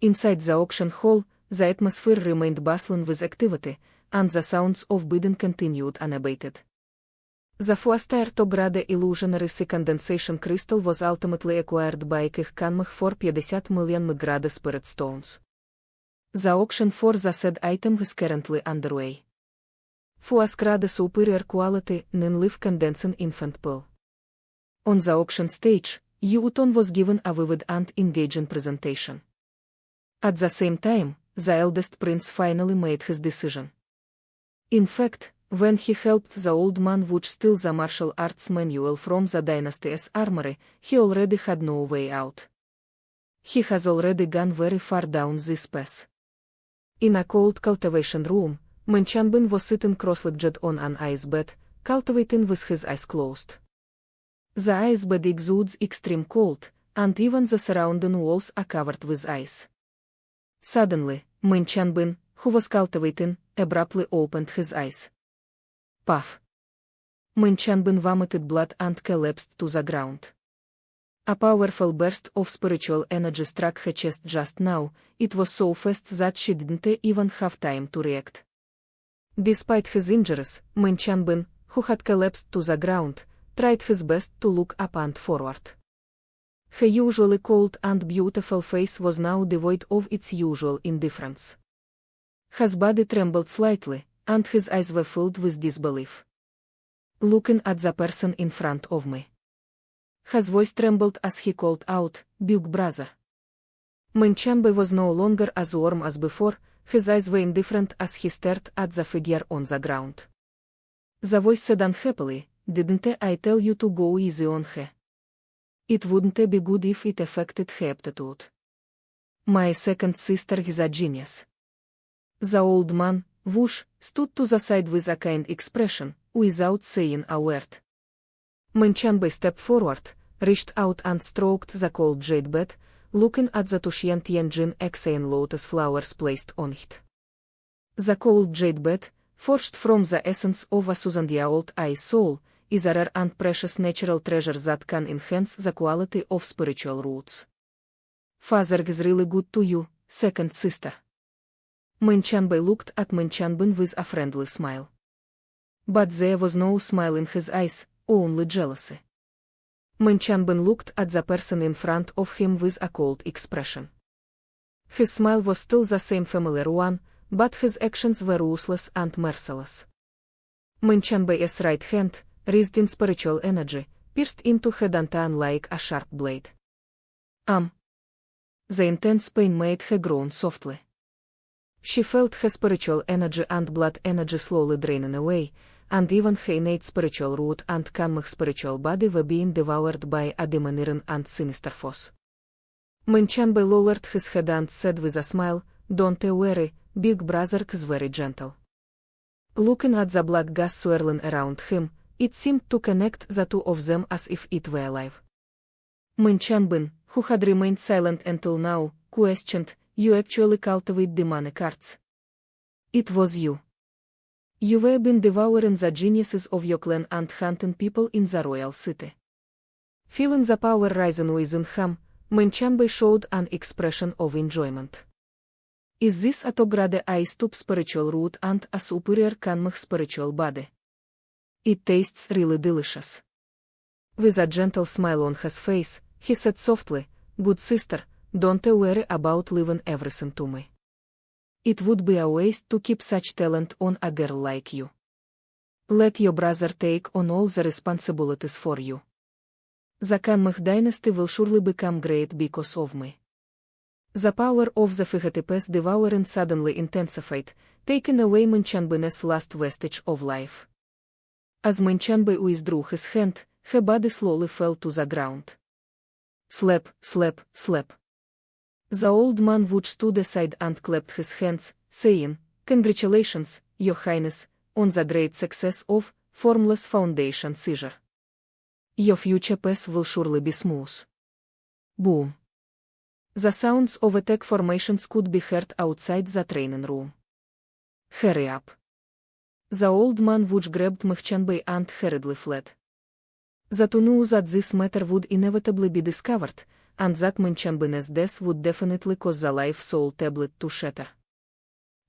Inside the auction hall, the atmosphere remained bustling with activity, and the sounds of bidding continued unabated. The first-to grade illusionary sea condensation crystal was ultimately acquired by Keh Kanmeh for 50 million mid-grade spirit stones. The auction for the said item is currently underway. First-grade superior quality non-life condensing infant pearl. On the auction stage, Yu Ton was given a vivid and engaging presentation. At the same time, the eldest prince finally made his decision. In fact, when he helped the old man watch steal the martial arts manual from the dynasty's armory, he already had no way out. He has already gone very far down this path. In a cold cultivation room, Menchanbin was sitting cross-legged on an ice bed, cultivating with his eyes closed. The ice bed exudes extreme cold, and even the surrounding walls are covered with ice. Suddenly, Menchanbin, who was cultivating, abruptly opened his eyes. Puff! Menchanbin vomited blood and collapsed to the ground. A powerful burst of spiritual energy struck her chest just now. It was so fast that she didn't even have time to react. Despite his injuries, Menchanbin, who had collapsed to the ground, tried his best to look up and forward. Her usually cold and beautiful face was now devoid of its usual indifference. His body trembled slightly, and his eyes were filled with disbelief. Looking at the person in front of me. His voice trembled as he called out, "Big brother." Menchanbei was no longer as warm as before, his eyes were indifferent as he stared at the figure on the ground. The voice said unhappily, "Didn't I tell you to go easy on her? It wouldn't be good if it affected her aptitude. My second sister is a genius." The old man, whoosh, stood to the side with a kind expression, without saying a word. Menchanbei stepped forward, reached out and stroked the cold jade bed, looking at the Tuxian Tianjin Xan lotus flowers placed on it. The cold jade bed, forged from the essence of a thousand-year-old ice soul, is a rare and precious natural treasure that can enhance the quality of spiritual roots. Father is really good to you, second sister. Menchanbei looked at Menchanbin with a friendly smile. But there was no smile in his eyes, only jealousy. Pengyun looked at the person in front of him with a cold expression. His smile was still the same familiar one, but his actions were ruthless and merciless. Pengyun's right hand, raised in spiritual energy, pierced into Hedantan like a sharp blade. The intense pain made her groan softly. She felt her spiritual energy and blood energy slowly draining away, and even her innate spiritual root and Kanm's spiritual body were being devoured by a domineering and sinister force. Pengyun lowered his head and said with a smile, "Don't worry, big brother is very gentle." Looking at the black gas swirling around him, it seemed to connect the two of them as if it were alive. Pengyun, who had remained silent until now, questioned, "You actually cultivate demonic arts? It was you. You were been devouring the geniuses of your clan and hunting people in the royal city." Feeling the power rising within him, Pengyun showed an expression of enjoyment. Is this a grade I stop spiritual root and a superior Kanm's spiritual body? It tastes really delicious. With a gentle smile on his face, he said softly, "Good sister, don't worry about leaving everything to me. It would be a waste to keep such talent on a girl like you. Let your brother take on all the responsibilities for you. The Kanm's dynasty will surely become great because of me." The power of the Fightipe's devouring suddenly intensified, taking away Pengyun's last vestige of life. As Pengyun withdrew his hand, her body slowly fell to the ground. Slap, slap, slap. The old man would stood aside and clapped his hands, saying, "Congratulations, Your Highness, on the great success of Formless Foundation seizure. Your future path will surely be smooth." Boom. The sounds of attack formations could be heard outside the training room. "Hurry up." The old man would grabbed Pengyun and hurriedly fled. The two knew that this matter would inevitably be discovered, and that Pengyun's death would definitely cause the life soul tablet to shatter.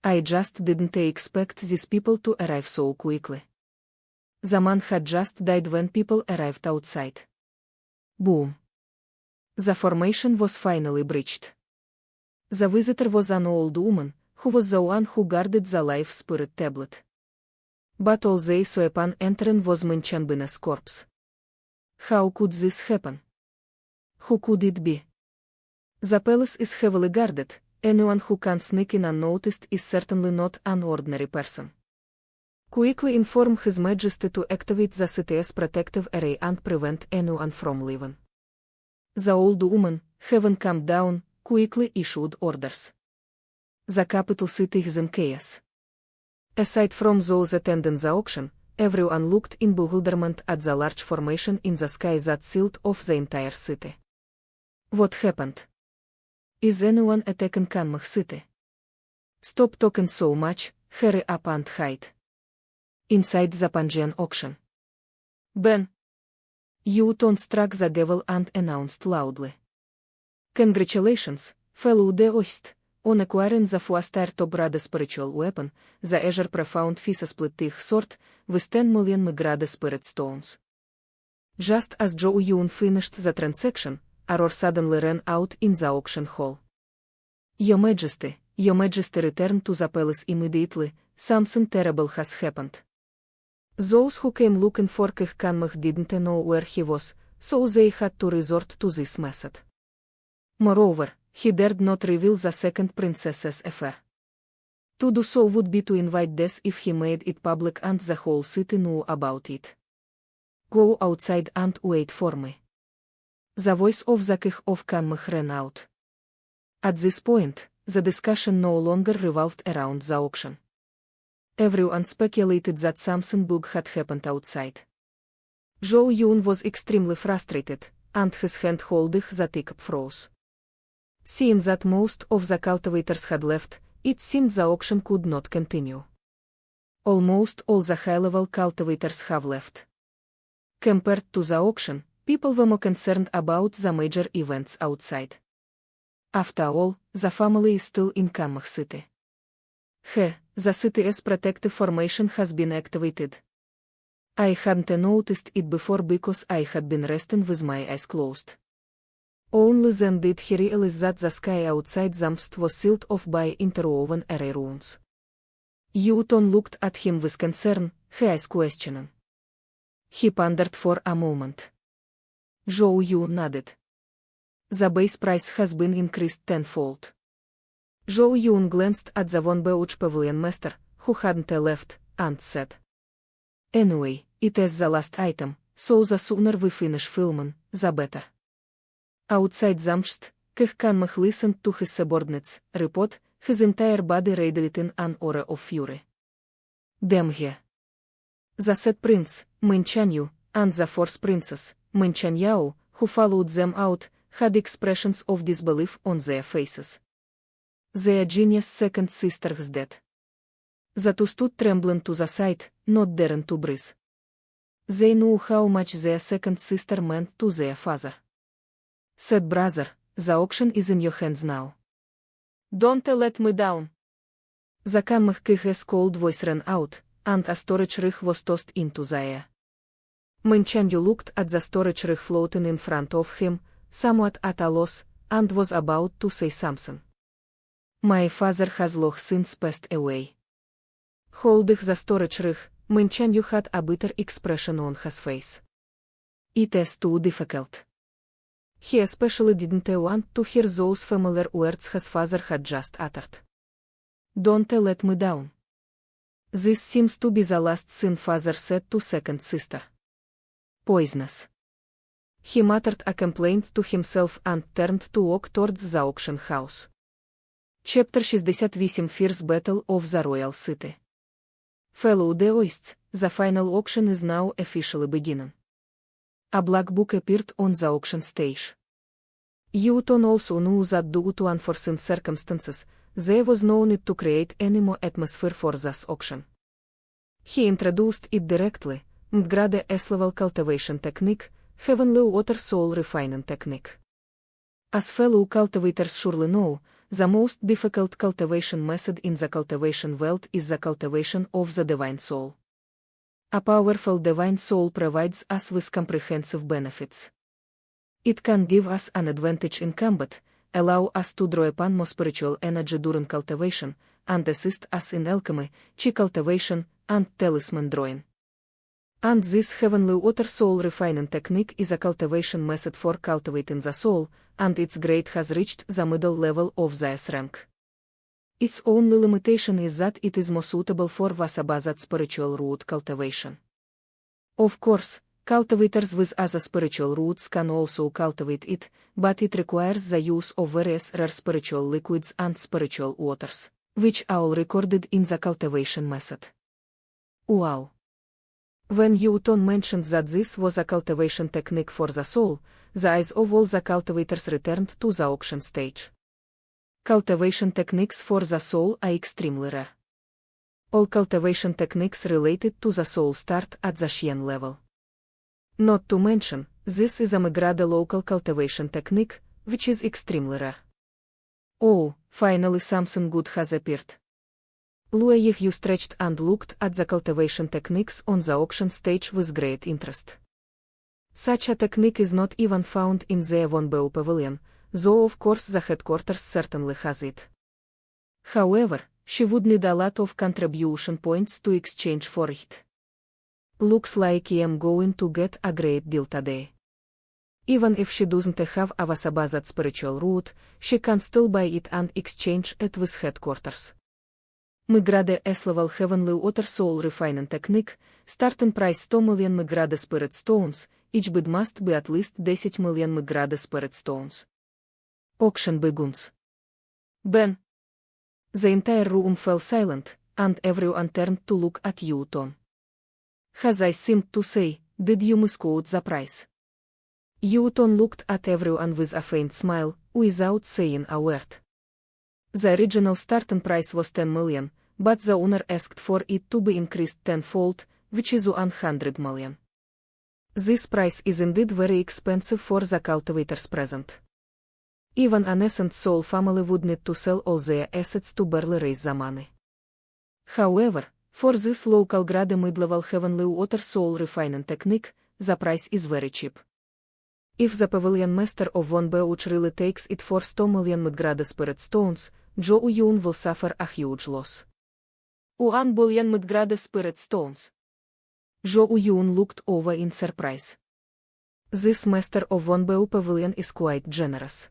"I just didn't expect these people to arrive so quickly." The man had just died when people arrived outside. Boom. The formation was finally breached. The visitor was an old woman, who was the one who guarded the life spirit tablet. But all they saw upon entering was Pengyun's corpse. How could this happen? Who could it be? The palace is heavily guarded. Anyone who can sneak in unnoticed is certainly not an ordinary person. Quickly inform His Majesty to activate the city's protective array and prevent anyone from leaving. The old woman, having come down, quickly issued orders. The capital city is in chaos. Aside from those attending the auction, everyone looked in bewilderment at the large formation in the sky that sealed off the entire city. What happened? Is anyone attacking Kanm's city? Stop talking so much, hurry up and hide. Inside the Pengyun auction. Ben. Zhou Yun struck the gavel and announced loudly. "Congratulations, fellow Deoist, on acquiring the four-star top-grade spiritual weapon, the Azure Profound Fisa-Split Sword, with 10 million grade spirit stones." Just as Zhou Yun finished the transaction, a roar suddenly ran out in the auction hall. Your Majesty, return to the palace immediately, something terrible has happened." Those who came looking for Kanmh didn't know where he was, so they had to resort to this method. Moreover, he dared not reveal the second princess's affair. To do so would be to invite death if he made it public and the whole city knew about it. "Go outside and wait for me." The voice of the king of Kanmh ran out. At this point, the discussion no longer revolved around the auction. Everyone speculated that something big had happened outside. Zhou Yun was extremely frustrated, and his hand holding the teacup froze. Seeing that most of the cultivators had left, it seemed the auction could not continue. Almost all the high-level cultivators have left. Compared to the auction, people were more concerned about the major events outside. After all, the family is still in Kanmh city. The city's protective formation has been activated. I hadn't noticed it before because I had been resting with my eyes closed. Only then did he realize that the sky outside Zamst was sealed off by interwoven array runes. Yu Ton looked at him with concern, her eyes questioning. He pondered for a moment. Zhou Yun nodded. The base price has been increased tenfold. Zhou Yun glanced at the Von Beuch Pavilion Master, who hadn't left, and said. Anyway, it is the last item, so the sooner we finish filming, the better. Outside Zamst, Kehkanmach listened to his subordinates report, his entire body radiating an aura of fury. Damn he. The said prince, Menchanyu, and the fourth princess, Menchanyao, who followed them out, had expressions of disbelief on their faces. Their genius second sister's dead. The two stood trembling to the side, not daring to breathe. They knew how much their second sister meant to their father. Said brother, the auction is in your hands now. Don't let me down. The Kamachki's cold voice ran out, and a storage rig was tossed into the air. Menchanyu looked at the storage rig floating in front of him, somewhat at a loss, and was about to say something. My father has long since passed away. Holding the storage rig, Menchanyu had a bitter expression on his face. It is too difficult. He especially didn't want to hear those familiar words his father had just uttered. Don't let me down. This seems to be the last thing father said to second sister. Poisonous. He muttered a complaint to himself and turned to walk towards the auction house. Chapter 68 Fierce Battle of the Royal City. Fellow Daoists, the final auction is now officially beginning. A black book appeared on the auction stage. Yu Ton also knew that due to unforeseen circumstances, there was no need to create any more atmosphere for this auction. He introduced it directly, Mgrade S-level cultivation technique, Heavenly Water Soul refining technique. As fellow cultivators surely know, the most difficult cultivation method in the cultivation world is the cultivation of the Divine Soul. A powerful Divine Soul provides us with comprehensive benefits. It can give us an advantage in combat, allow us to draw upon more spiritual energy during cultivation, and assist us in alchemy, chi cultivation, and talisman drawing. And this Heavenly Water Soul refining technique is a cultivation method for cultivating the soul, and its grade has reached the middle level of the S rank. Its only limitation is that it is more suitable for Vasabhazat spiritual root cultivation. Of course, cultivators with other spiritual roots can also cultivate it, but it requires the use of various rare spiritual liquids and spiritual waters, which are all recorded in the cultivation method. Wow! When Yu Ton mentioned that this was a cultivation technique for the soul, the eyes of all the cultivators returned to the auction stage. Cultivation techniques for the soul are extremely rare. All cultivation techniques related to the soul start at the Xian level. Not to mention, this is a Megrade local cultivation technique, which is extremely rare. Oh, finally something good has appeared. Lue Yu stretched and looked at the cultivation techniques on the auction stage with great interest. Such a technique is not even found in the Von Beu Pavilion, though of course the headquarters certainly has it. However, she would need a lot of contribution points to exchange for it. Looks like I am going to get a great deal today. Even if she doesn't have a Vasabhazat spiritual root, she can still buy it and exchange it with headquarters. Megrade S-level Heavenly Water Soul refining technique, starting price 100 million Megrade Spirit Stones, each bid must be at least 10 million Megrade Spirit Stones. Auction begins. Ben. The entire room fell silent, and everyone turned to look at Yu Ton. As I seemed to say, did you misquote the price? Yu Ton looked at everyone with a faint smile, without saying a word. The original starting price was 10 million, but the owner asked for it to be increased tenfold, which is 100 million. This price is indeed very expensive for the cultivators present. Even a nascent soul family would need to sell all their assets to barely raise the money. However, For this local grade mid-level heavenly water soul refining technique, the price is very cheap. If the pavilion master of 1B which really takes it for 100 million mid-grade spirit stones, Zhou Yun will suffer a huge loss. 1 billion mid-grade spirit stones. Zhou Yun looked over in surprise. This master of 1B pavilion is quite generous.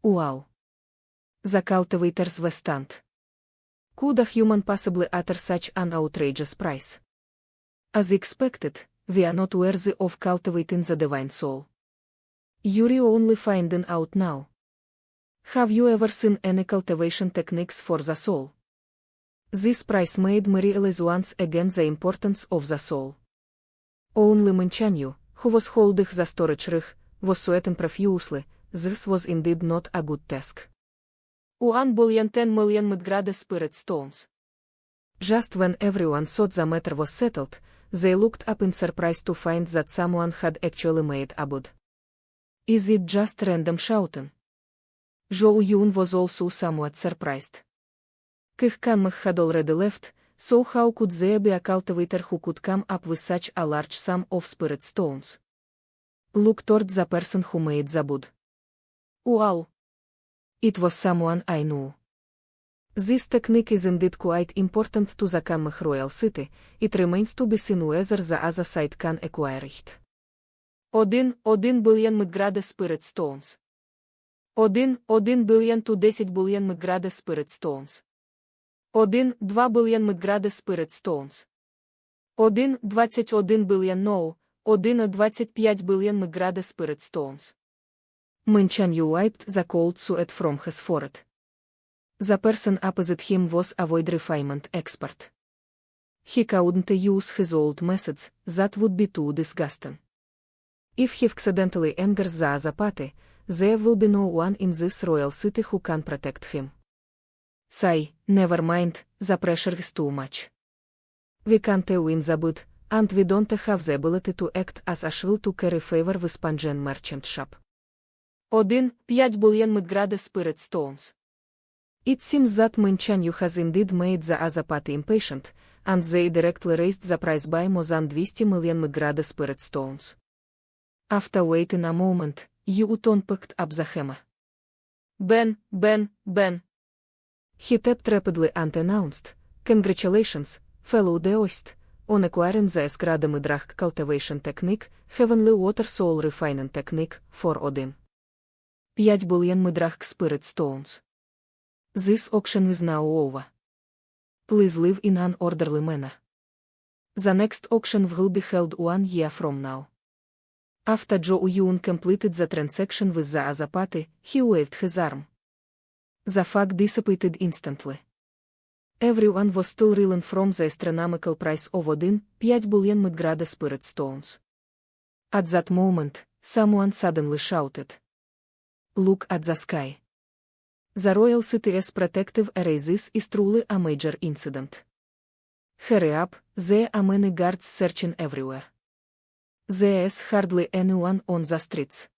Wow. The cultivators were stunned. Could a human possibly utter such an outrageous price? As expected, we are not worthy of cultivating the divine soul. You're only finding out now. Have you ever seen any cultivation techniques for the soul? This price made me realize once again the importance of the soul. Only Pengyun, who was holding the storage rig, was sweating profusely. This was indeed not a good task. 1 billion 10 million mid-grade spirit stones. Just when everyone thought the matter was settled, they looked up in surprise to find that someone had actually made a bid. Is it just random shouting? Zhou Yun was also somewhat surprised. Kihkanmah had already left, so how could there be a cultivator who could come up with such a large sum of spirit stones? Look toward the person who made the bid. Wow! It was someone I knew. This technique is indeed quite important to the Kanmah royal city. It remains to be seen whether the other side can acquire it. 1 billion mid-grade spirit stones. 1 billion to 10 billion mid-grade spirit stones. 2 billion mid-grade spirit stones. 21 billion no, 25 billion mid-grade spirit stones. Pengyun wiped the cold sweat from his forehead. The person opposite him was a void refinement expert. He couldn't use his old methods, that would be too disgusting. If he accidentally angers the other party, there will be no one in this royal city who can protect him. Say, never mind, the pressure is too much. We can't win the bid, and we don't have the ability to act as a shield to carry favor with Pengyun merchant shop. 5 billion mid-grade spirit stones. It seems that Pengyun has indeed made the other party impatient, and they directly raised the price by more than 200 million mid-grade spirit stones. After waiting a moment, Zhou Yun picked up the hammer. Ben. He tapped rapidly and announced, "Congratulations, fellow Deoist, on acquiring the S-grade mid-grade cultivation technique, heavenly water soul refining technique, for 1 billion mid-grade spirit stones. This auction is now over. Please leave in an orderly manner. The next auction will be held 1 year from now." After Zhou Yun completed the transaction with the other party, he waved his arm. The fog dissipated instantly. Everyone was still reeling from the astronomical price of 1 billion mid-grade spirit stones. At that moment, someone suddenly shouted, "Look at the sky. The royal city's protective arrays is truly a major incident. Hurry up, there are many guards searching everywhere. There's hardly anyone on the streets.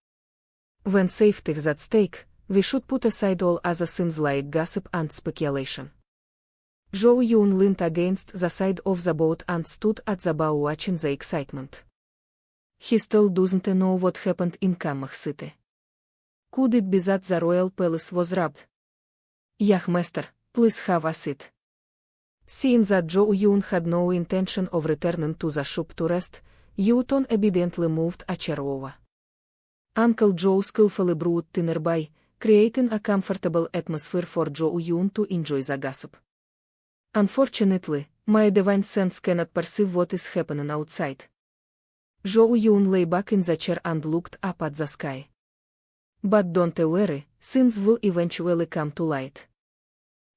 When safety is at stake, we should put aside all other things like gossip and speculation." Zhou Yun leaned against the side of the boat and stood at the bow watching the excitement. He still doesn't know what happened in Kanmah city. Could it be that the royal palace was robbed? "Young master, please have a seat." Seeing that Zhou Yun had no intention of returning to the shop to rest, Zhou Yun obediently moved a chair over. Uncle Joe skillfully brewed tea nearby, creating a comfortable atmosphere for Zhou Yun to enjoy the gossip. "Unfortunately, my divine sense cannot perceive what is happening outside." Zhou Yun lay back in the chair and looked up at the sky. "But don't worry, things will eventually come to light."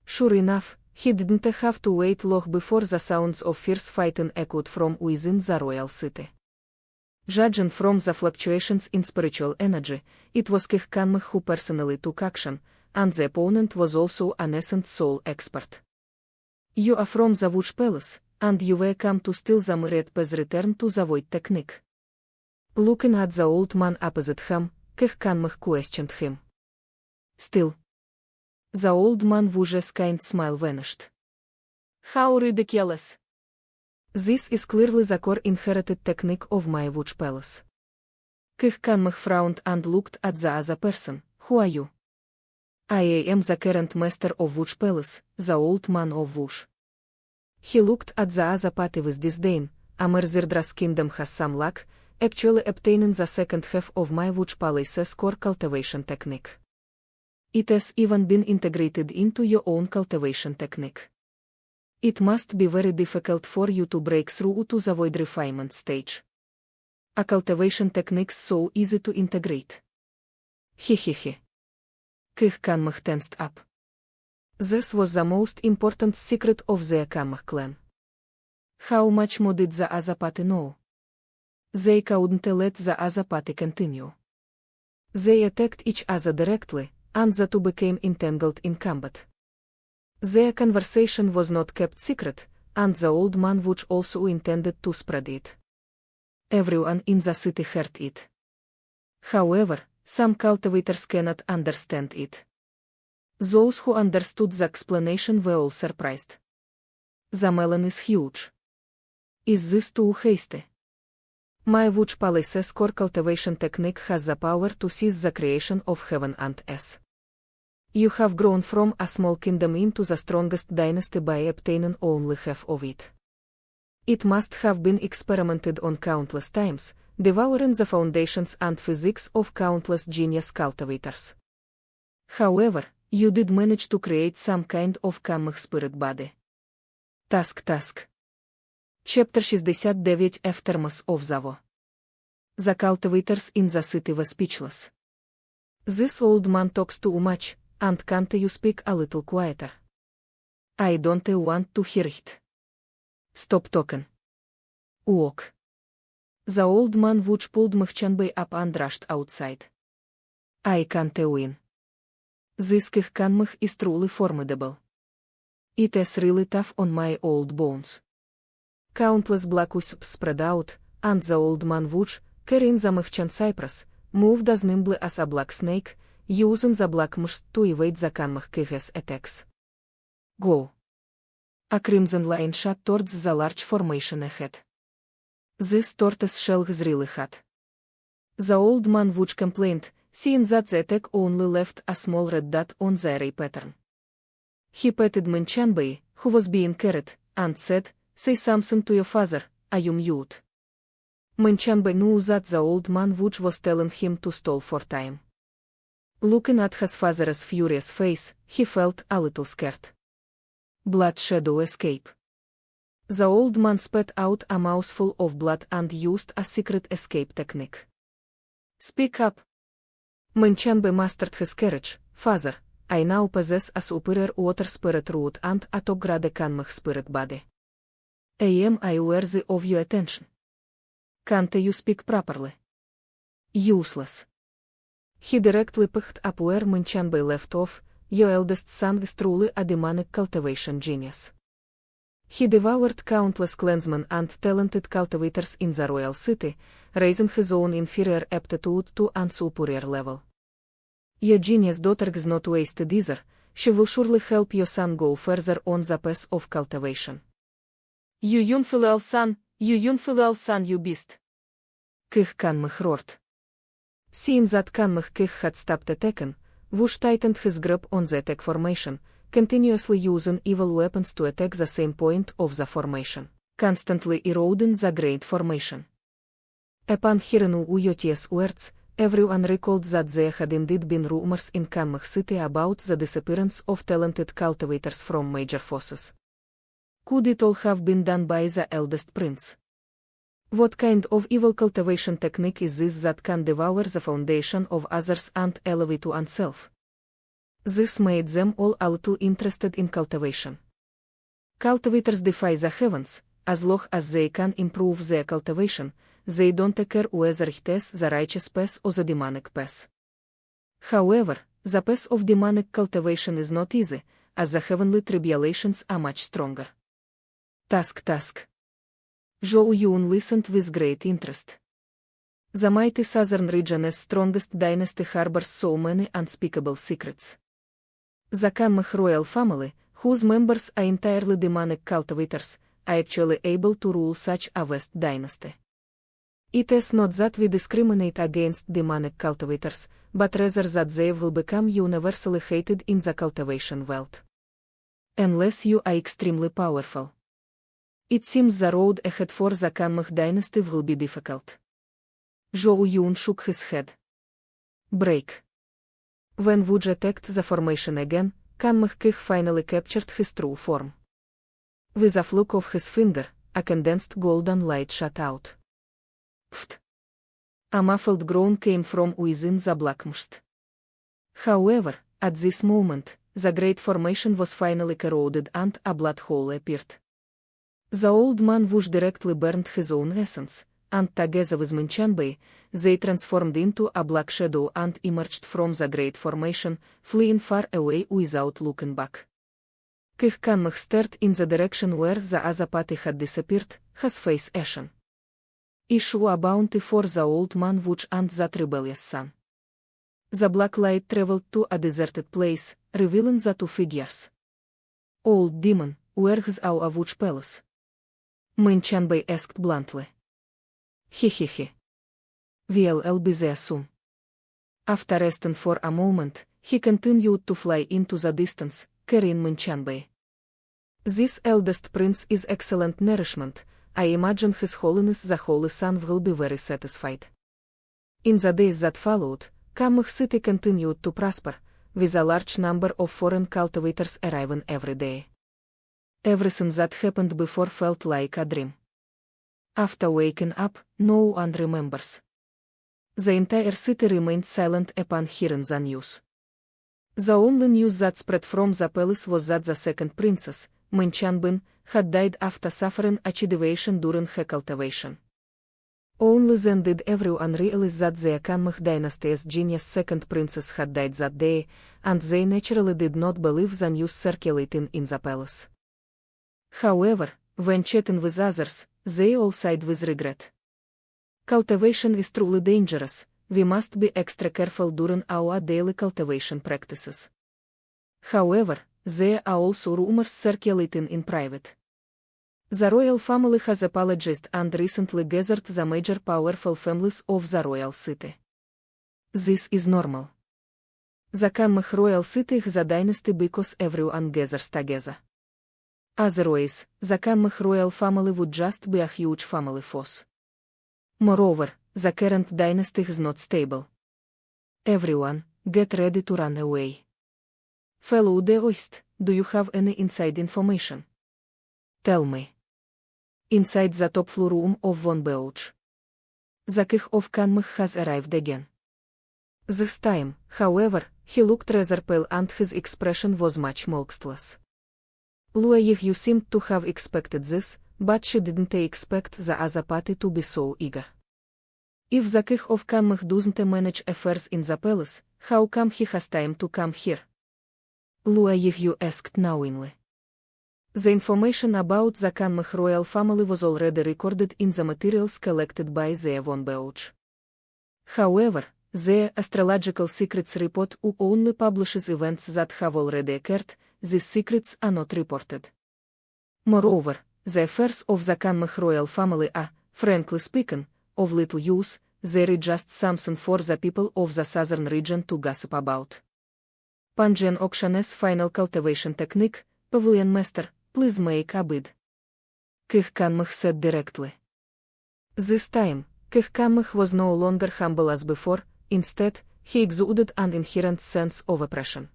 Sure enough, he didn't have to wait long before the sounds of fierce fighting echoed from within the royal city. Judging from the fluctuations in spiritual energy, it was Kanmah who personally took action, and the opponent was also a nascent soul expert. "You are from the Wush Palace, and you were come to steal the myriad paths return to the void technique." Looking at the old man opposite him, Kanmah questioned him. "Still?" The old man Wush's kind smile vanished. How ridiculous. This is clearly the core inherited technique of my witch palace. Kih Kanmah frowned and looked at the other person. Who are you? I am the current master of witch palace, the old man of witch. He looked at the other party with disdain. Amerzidra's kingdom has some luck, actually obtaining the second half of my witch palace's core cultivation technique. It has even been integrated into your own cultivation technique. It must be very difficult for you to break through to the void refinement stage. A cultivation technique's so easy to integrate. Hehehe. Kih Kanmah tensed up. This was the most important secret of the Kanmah clan. How much more did the other party know? They couldn't let the other party continue. They attacked each other directly, and the two became entangled in combat. Their conversation was not kept secret, and the old man witch also intended to spread it. Everyone in the city heard it. However, some cultivators cannot understand it. Those who understood the explanation were all surprised. The melon is huge. Is this too hasty? My witch palace's core cultivation technique has the power to seize the creation of heaven and earth. You have grown from a small kingdom into the strongest dynasty by obtaining only half of it. It must have been experimented on countless times, devouring the foundations and physics of countless genius cultivators. However, you did manage to create some kind of Kanmah spirit body. Task. Chapter 69 Aftermath of the War. The cultivators in the city were speechless. This old man talks too much, and can't you speak a little quieter? I don't want to hear it. Stop talking. Walk. The old man witch pulled Mhchanbei up and rushed outside. I can't win. This Kih Kanmah is truly formidable. It is really tough on my old bones. Countless black wisps spread out, and the old man witch, carrying the Mhchan cypress, moved as nimbly as a black snake, using the black mist to evade the Kanmah Kih's attacks. Go. A crimson line shot towards the large formation ahead. This tortoise shell is really hot. The old man witch complained, seeing that the attack only left a small red dot on the array pattern. He patted Mhchanbei, who was being carried, and said, "Say something to your father, I am mute." Mhchanbei knew that the old man witch was telling him to stall for time. Looking at his father's furious face, he felt a little scared. Blood shadow escape. The old man spat out a mouthful of blood and used a secret escape technique. Speak up. Mhchanbei mastered his courage. Father, I now possess a superior water spirit root and a top-grade Kanmah spirit body. Am I worthy of your attention? Can't you speak properly? Useless. He directly picked up where Mhchanbei left off. Your eldest son is truly a demonic cultivation genius. He devoured countless clansmen and talented cultivators in the royal city, raising his own inferior aptitude to a superior level. Your genius daughter is not wasted either. She will surely help your son go further on the path of cultivation. You infidel son, you beast! Kih Kanmah roared. Seeing that Kanmah Kih had stopped attacking, Witch tightened his grip on the attack formation, continuously using evil weapons to attack the same point of the formation, constantly eroding the great formation. Upon hearing Uyoti's words, everyone recalled that there had indeed been rumors in Kanmah City about the disappearance of talented cultivators from major forces. Could it all have been done by the eldest prince? What kind of evil cultivation technique is this that can devour the foundation of others and elevate oneself? This made them all a little interested in cultivation. Cultivators defy the heavens. As long as they can improve their cultivation, they don't care whether it is the righteous path or the demonic path. However, the path of demonic cultivation is not easy, as the heavenly tribulations are much stronger. Task. Zhou Yun listened with great interest. The mighty southern region's strongest dynasty harbors so many unspeakable secrets. The Kanmah royal family, whose members are entirely demonic cultivators, are actually able to rule such a vast dynasty. It is not that we discriminate against demonic cultivators, but rather that they will become universally hated in the cultivation world. Unless you are extremely powerful. It seems the road ahead for the Kanmech dynasty will be difficult. Zhou Yun shook his head. Break. When Wu attacked the formation again, Kanmech Kich finally captured his true form. With a fluke of his finger, a condensed golden light shot out. Pft! A muffled groan came from within the black mist. However, at this moment, the great formation was finally corroded and a blood hole appeared. The old man Wush directly burned his own essence, and together with Minchanbei, they transformed into a black shadow and emerged from the great formation, fleeing far away without looking back. Kich Kanmech stared in the direction where the other party had disappeared, his face ashen. Issue a bounty for the old man Wuch and that rebellious son. The black light traveled to a deserted place, revealing the two figures. Old demon, where is our Wuch palace? Minchanbei asked bluntly. He. We'll be there soon. After resting for a moment, he continued to fly into the distance, carrying Minchanbei. This eldest prince is excellent nourishment. I imagine His Holiness the Holy Son will be very satisfied. In the days that followed, Kanmech city continued to prosper, with a large number of foreign cultivators arriving every day. Everything that happened before felt like a dream. After waking up, no one remembers. The entire city remained silent upon hearing the news. The only news that spread from the palace was that the second princess, Minchanbei, had died after suffering acidivation during her cultivation. Only then did everyone realize that the Kanmech dynasty's genius second princess had died that day, and they naturally did not believe the news circulating in the palace. However, when chatting with others, they all sighed with regret. Cultivation is truly dangerous. We must be extra careful during our daily cultivation practices. However, there are also rumors circulating in private. The royal family has apologized and recently gathered the major powerful families of the royal city. This is normal. The Kanmech royal city is a dynasty because everyone gathers together. Otherwise, the Kanmech royal family would just be a huge family force. Moreover, the current dynasty is not stable. Everyone, get ready to run away. Fellow Daoist, do you have any inside information? Tell me. Inside the top floor room of Von Beauch. The Kich of Kanmech has arrived again. This time, however, he looked rather pale and his expression was much more lustreless. Lua Yihyu seemed to have expected this, but she didn't expect the other party to be so eager. If the Kich of Kanmech doesn't manage affairs in the palace, how come he has time to come here? Lua Yihyu asked knowingly. The information about the Kanmech royal family was already recorded in the materials collected by the Von Beauch. However, their astrological secrets report only publishes events that have already occurred. These secrets are not reported. Moreover, the affairs of the Kanmech royal family are, frankly speaking, of little use. They are just something for the people of the southern region to gossip about. Pengyun Token's final cultivation technique, Pavilion Master, please make a bid. Kich Kanmech said directly. This time, Kich Kanmech was no longer humble as before. Instead, he exuded an inherent sense of oppression.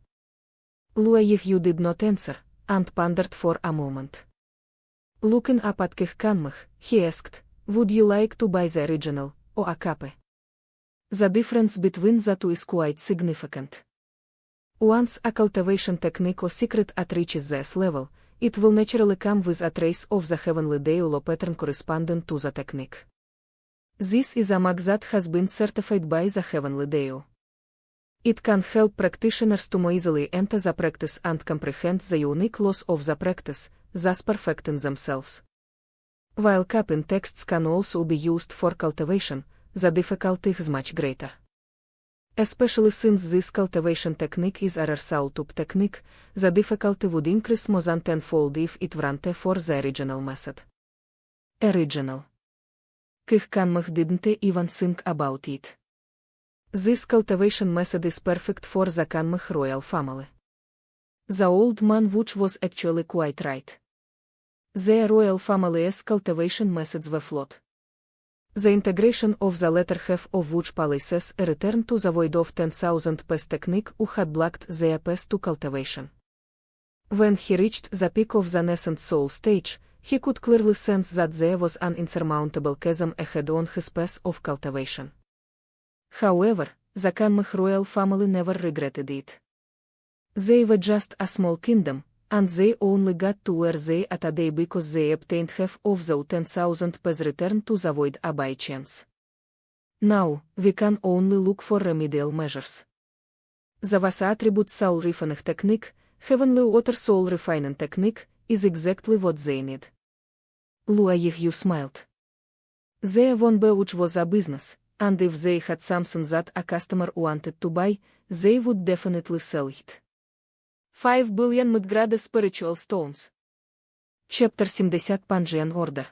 Lua Yihyu did not answer, and pondered for a moment. Looking up at Kich Kanmech, he asked, would you like to buy the original, or a copy? The difference between the two is quite significant. Once a cultivation technique or secret reaches this level, it will naturally come with a trace of the heavenly Deolo pattern corresponding to the technique. This is a mark that has been certified by the heavenly Deo. It can help practitioners to more easily enter the practice and comprehend the unique laws of the practice, thus perfecting themselves. While copying texts can also be used for cultivation, the difficulty is much greater. Especially since this cultivation technique is a rare sawtooth technique, the difficulty would increase more than tenfold if it weren't for the original method. Original. Kihkanmah didn't even think about it. This cultivation method is perfect for the Kanmah royal family. The old man which was actually quite right. The royal family's cultivation methods were flawed. The integration of the latter half of which palaces a return to the void of 10,000 pest technique who had blocked their path to cultivation. When he reached the peak of the nascent soul stage, he could clearly sense that there was an insurmountable chasm ahead on his path of cultivation. However, the Kanmah royal family never regretted it. They were just a small kingdom, and they only got to where they are today because they obtained half of the 10,000 pes return to the void by chance. Now, we can only look for remedial measures. The Vasa attribute soul refining technique, heavenly water soul refining technique, is exactly what they need. Lua Yu smiled. Their one which was a business, and if they had something that a customer wanted to buy, they would definitely sell it. 5 billion Midgrade spiritual stones. Chapter 70 Pengyun Order.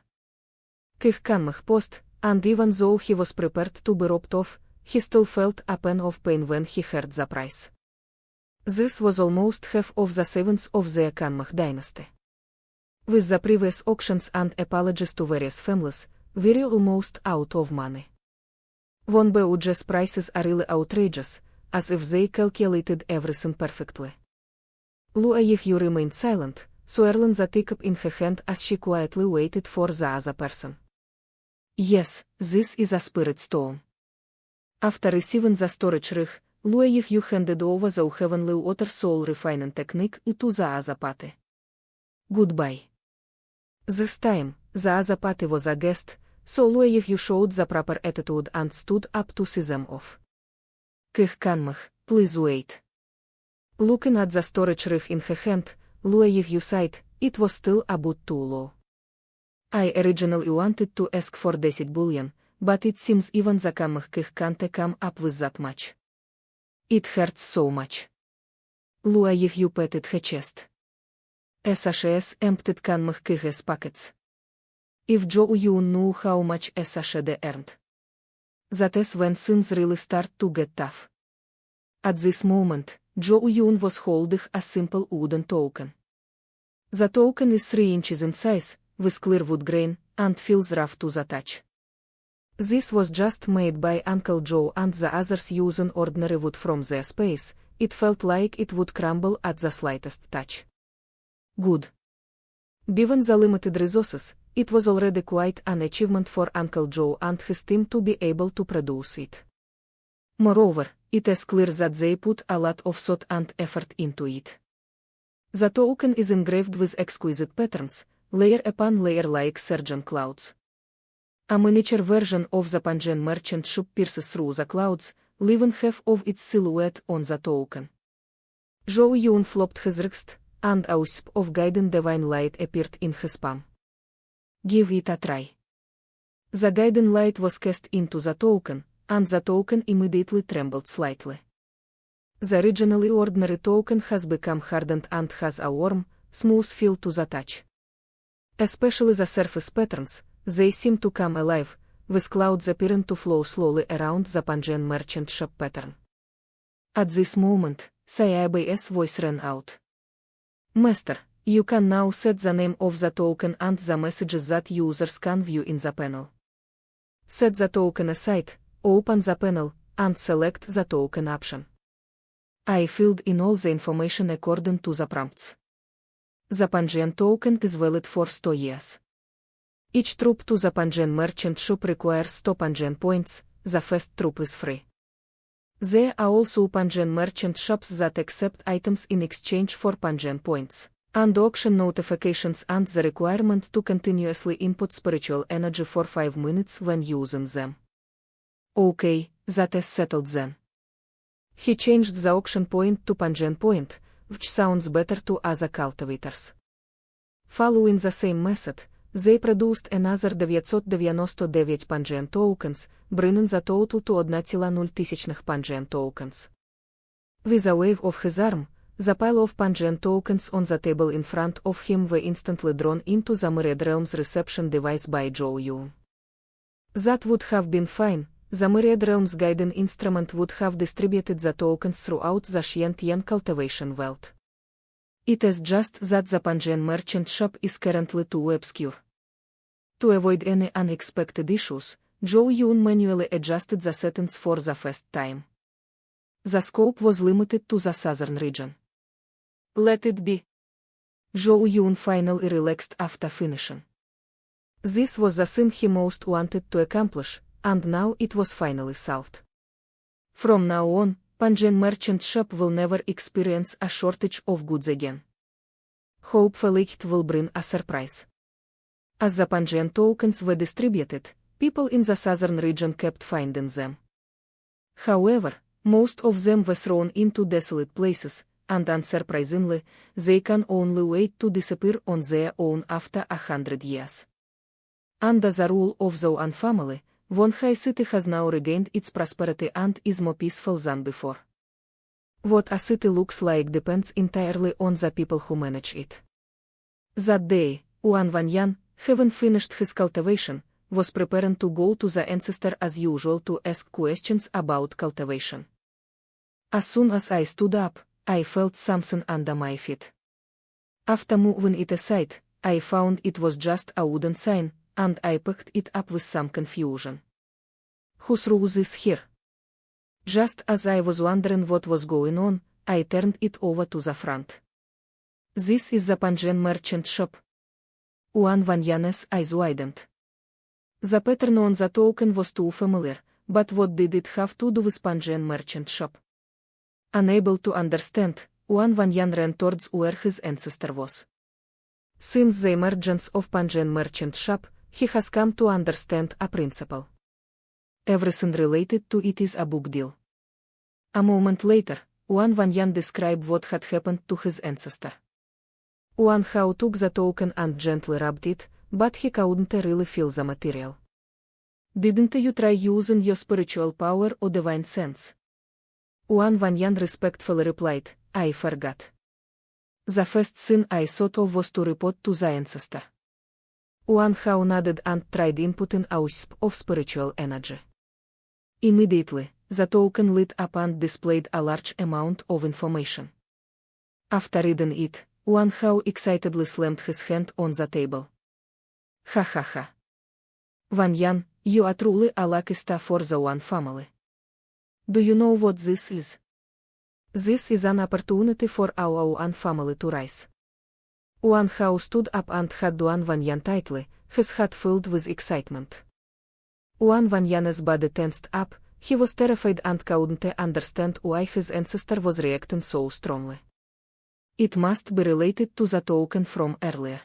Kihkanmah paused, and even though he was prepared to be robbed off, he still felt a pang of pain when he heard the price. This was almost half of the savings of the Kanmah dynasty. With the previous auctions and apologies to various families, we were almost out of money. Von Beuge's prices are really outrageous, as if they calculated everything perfectly. Lua Yu remained silent, swirling the teacup in her hand as she quietly waited for the other person. Yes, this is a spirit stone. After receiving the storage rig, Lua Yu handed over the heavenly water soul refining technique to the other party. Goodbye. This time, the other party was a guest, so Lua Yu showed the proper attitude and stood up to see them off. Kihkanmah, please wait. Looking at the storage rig in her hand, Lua Yu sighed, it was still a bit too low. I originally wanted to ask for 10 billion, but it seems even the Kanmah can't come up with that much. It hurts so much. Lua Yu patted her chest. SHS emptied Kanmah's pockets. If Zhou Yun knew how much SHD earned. That is when things really start to get tough. At this moment, Zhou Yun was holding a simple wooden token. The token is 3 inches in size, with clear wood grain, and feels rough to the touch. This was just made by Uncle Joe and the others using ordinary wood from their space. It felt like it would crumble at the slightest touch. Good. Given the limited resources, it was already quite an achievement for Uncle Joe and his team to be able to produce it. Moreover, it is clear that they put a lot of thought and effort into it. The token is engraved with exquisite patterns, layer upon layer like surgeon clouds. A miniature version of the Pengyun merchant ship pierces through the clouds, leaving half of its silhouette on the token. Zhou Yun flopped his wrist, and a wisp of guiding divine light appeared in his palm. Give it a try. The guiding light was cast into the token, and the token immediately trembled slightly. The originally ordinary token has become hardened and has a warm, smooth feel to the touch. Especially the surface patterns, they seem to come alive, with clouds appearing to flow slowly around the Pengyun merchant shop pattern. At this moment, Sayabe's voice ran out. Master, you can now set the name of the token and the messages that users can view in the panel. Set the token aside, open the panel, and select the token option. I filled in all the information according to the prompts. The Pengyun token is valid for 2 years. Each trip to the Pengyun merchant shop requires 2 Pengyun points, the first trip is free. There are also Pengyun merchant shops that accept items in exchange for Pengyun points, and auction notifications and the requirement to continuously input spiritual energy for 5 minutes when using them. Okay, that is settled then. He changed the auction point to Pengyun point, which sounds better to other cultivators. Following the same method, they produced another 999 Pengyun tokens, bringing the total to 1,000 Pengyun tokens. With a wave of his arm, the pile of Pengyun tokens on the table in front of him were instantly drawn into the Myriad Realms reception device by Zhou Yun. That would have been fine. The Myriad Realms guiding instrument would have distributed the tokens throughout the Xiuxian cultivation world. It is just that the Pengyun merchant shop is currently too obscure. To avoid any unexpected issues, Zhou Yun manually adjusted the settings for the first time. The scope was limited to the southern region. Let it be. Zhou Yun finally relaxed after finishing. This was the thing he most wanted to accomplish, and now it was finally solved. From now on, Pengyun merchant shop will never experience a shortage of goods again. Hopefully it will bring a surprise. As the Pengyun tokens were distributed, people in the southern region kept finding them. However, most of them were thrown into desolate places, and unsurprisingly, they can only wait to disappear on their own after 100 years. Under the rule of Zhou Yun family, Wonhai City has now regained its prosperity and is more peaceful than before. What a city looks like depends entirely on the people who manage it. That day, Yuan Wanyan, having finished his cultivation, was preparing to go to the ancestor as usual to ask questions about cultivation. As soon as I stood up, I felt something under my feet. After moving it aside, I found it was just a wooden sign, and I picked it up with some confusion. Who threw this here? Just as I was wondering what was going on, I turned it over to the front. This is the Pengyun merchant shop. Yuan Wanyan's eyes widened. The pattern on the token was too familiar, but what did it have to do with Pengyun merchant shop? Unable to understand, Yuan Wanyan ran towards where his ancestor was. Since the emergence of Pengyun merchant shop, he has come to understand a principle. Everything related to it is a book deal. A moment later, Yuan Wanyan described what had happened to his ancestor. Yuan Hao took the token and gently rubbed it, but he couldn't really feel the material. Didn't you try using your spiritual power or divine sense? Yuan Wanyan respectfully replied, I forgot. The first thing I thought of was to report to the ancestor. Yuan Hao nodded and tried inputting a wisp of spiritual energy. Immediately, the token lit up and displayed a large amount of information. After reading it, Yuan Hao excitedly slammed his hand on the table. Ha ha ha. Wanyan, you are truly a lucky star for the Yuan family. Do you know what this is? This is an opportunity for our Yuan family to rise. Yuan Hao stood up and hugged Yuan Wanyan tightly, his heart filled with excitement. Yuan Wanyan's body tensed up, he was terrified and couldn't understand why his ancestor was reacting so strongly. It must be related to the token from earlier.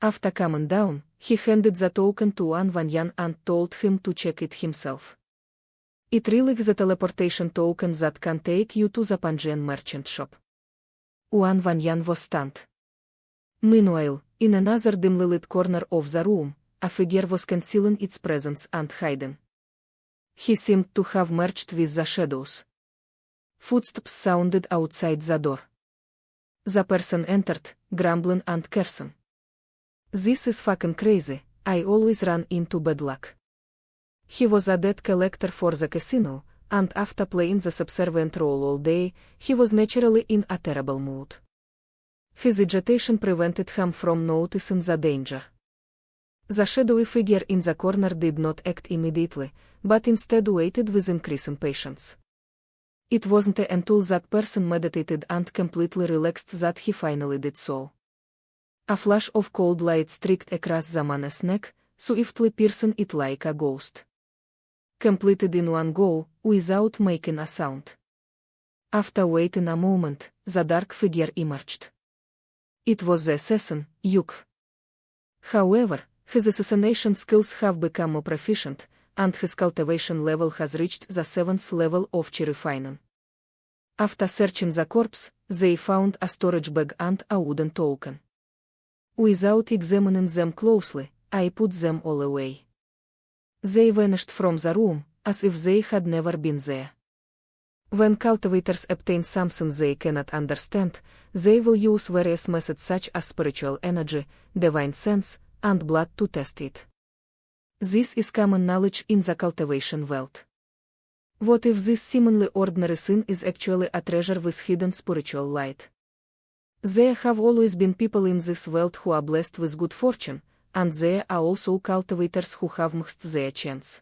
After calming down, he handed the token to Yuan Wanyan and told him to check it himself. It really is a teleportation token that can take you to the Pengyun merchant shop. Yuan Wanyan was stunned. Meanwhile, in another dimly lit corner of the room, a figure was concealing its presence and hiding. He seemed to have merged with the shadows. Footsteps sounded outside the door. The person entered, grumbling and cursing. This is fucking crazy, I always run into bad luck. He was a debt collector for the casino, and after playing the subservient role all day, he was naturally in a terrible mood. His agitation prevented him from noticing the danger. The shadowy figure in the corner did not act immediately, but instead waited with increasing patience. It wasn't until that person meditated and completely relaxed that he finally did so. A flash of cold light streaked across the man's neck, swiftly piercing it like a ghost. Completed in one go, without making a sound. After waiting a moment, the dark figure emerged. It was the assassin, Yuk. However, his assassination skills have become more proficient, and his cultivation level has reached the 7th level of refining. After searching the corpse, they found a storage bag and a wooden token. Without examining them closely, I put them all away. They vanished from the room, as if they had never been there. When cultivators obtain something they cannot understand, they will use various methods such as spiritual energy, divine sense, and blood to test it. This is common knowledge in the cultivation world. What if this seemingly ordinary thing is actually a treasure with hidden spiritual light? There have always been people in this world who are blessed with good fortune, and there are also cultivators who have mixed their chance.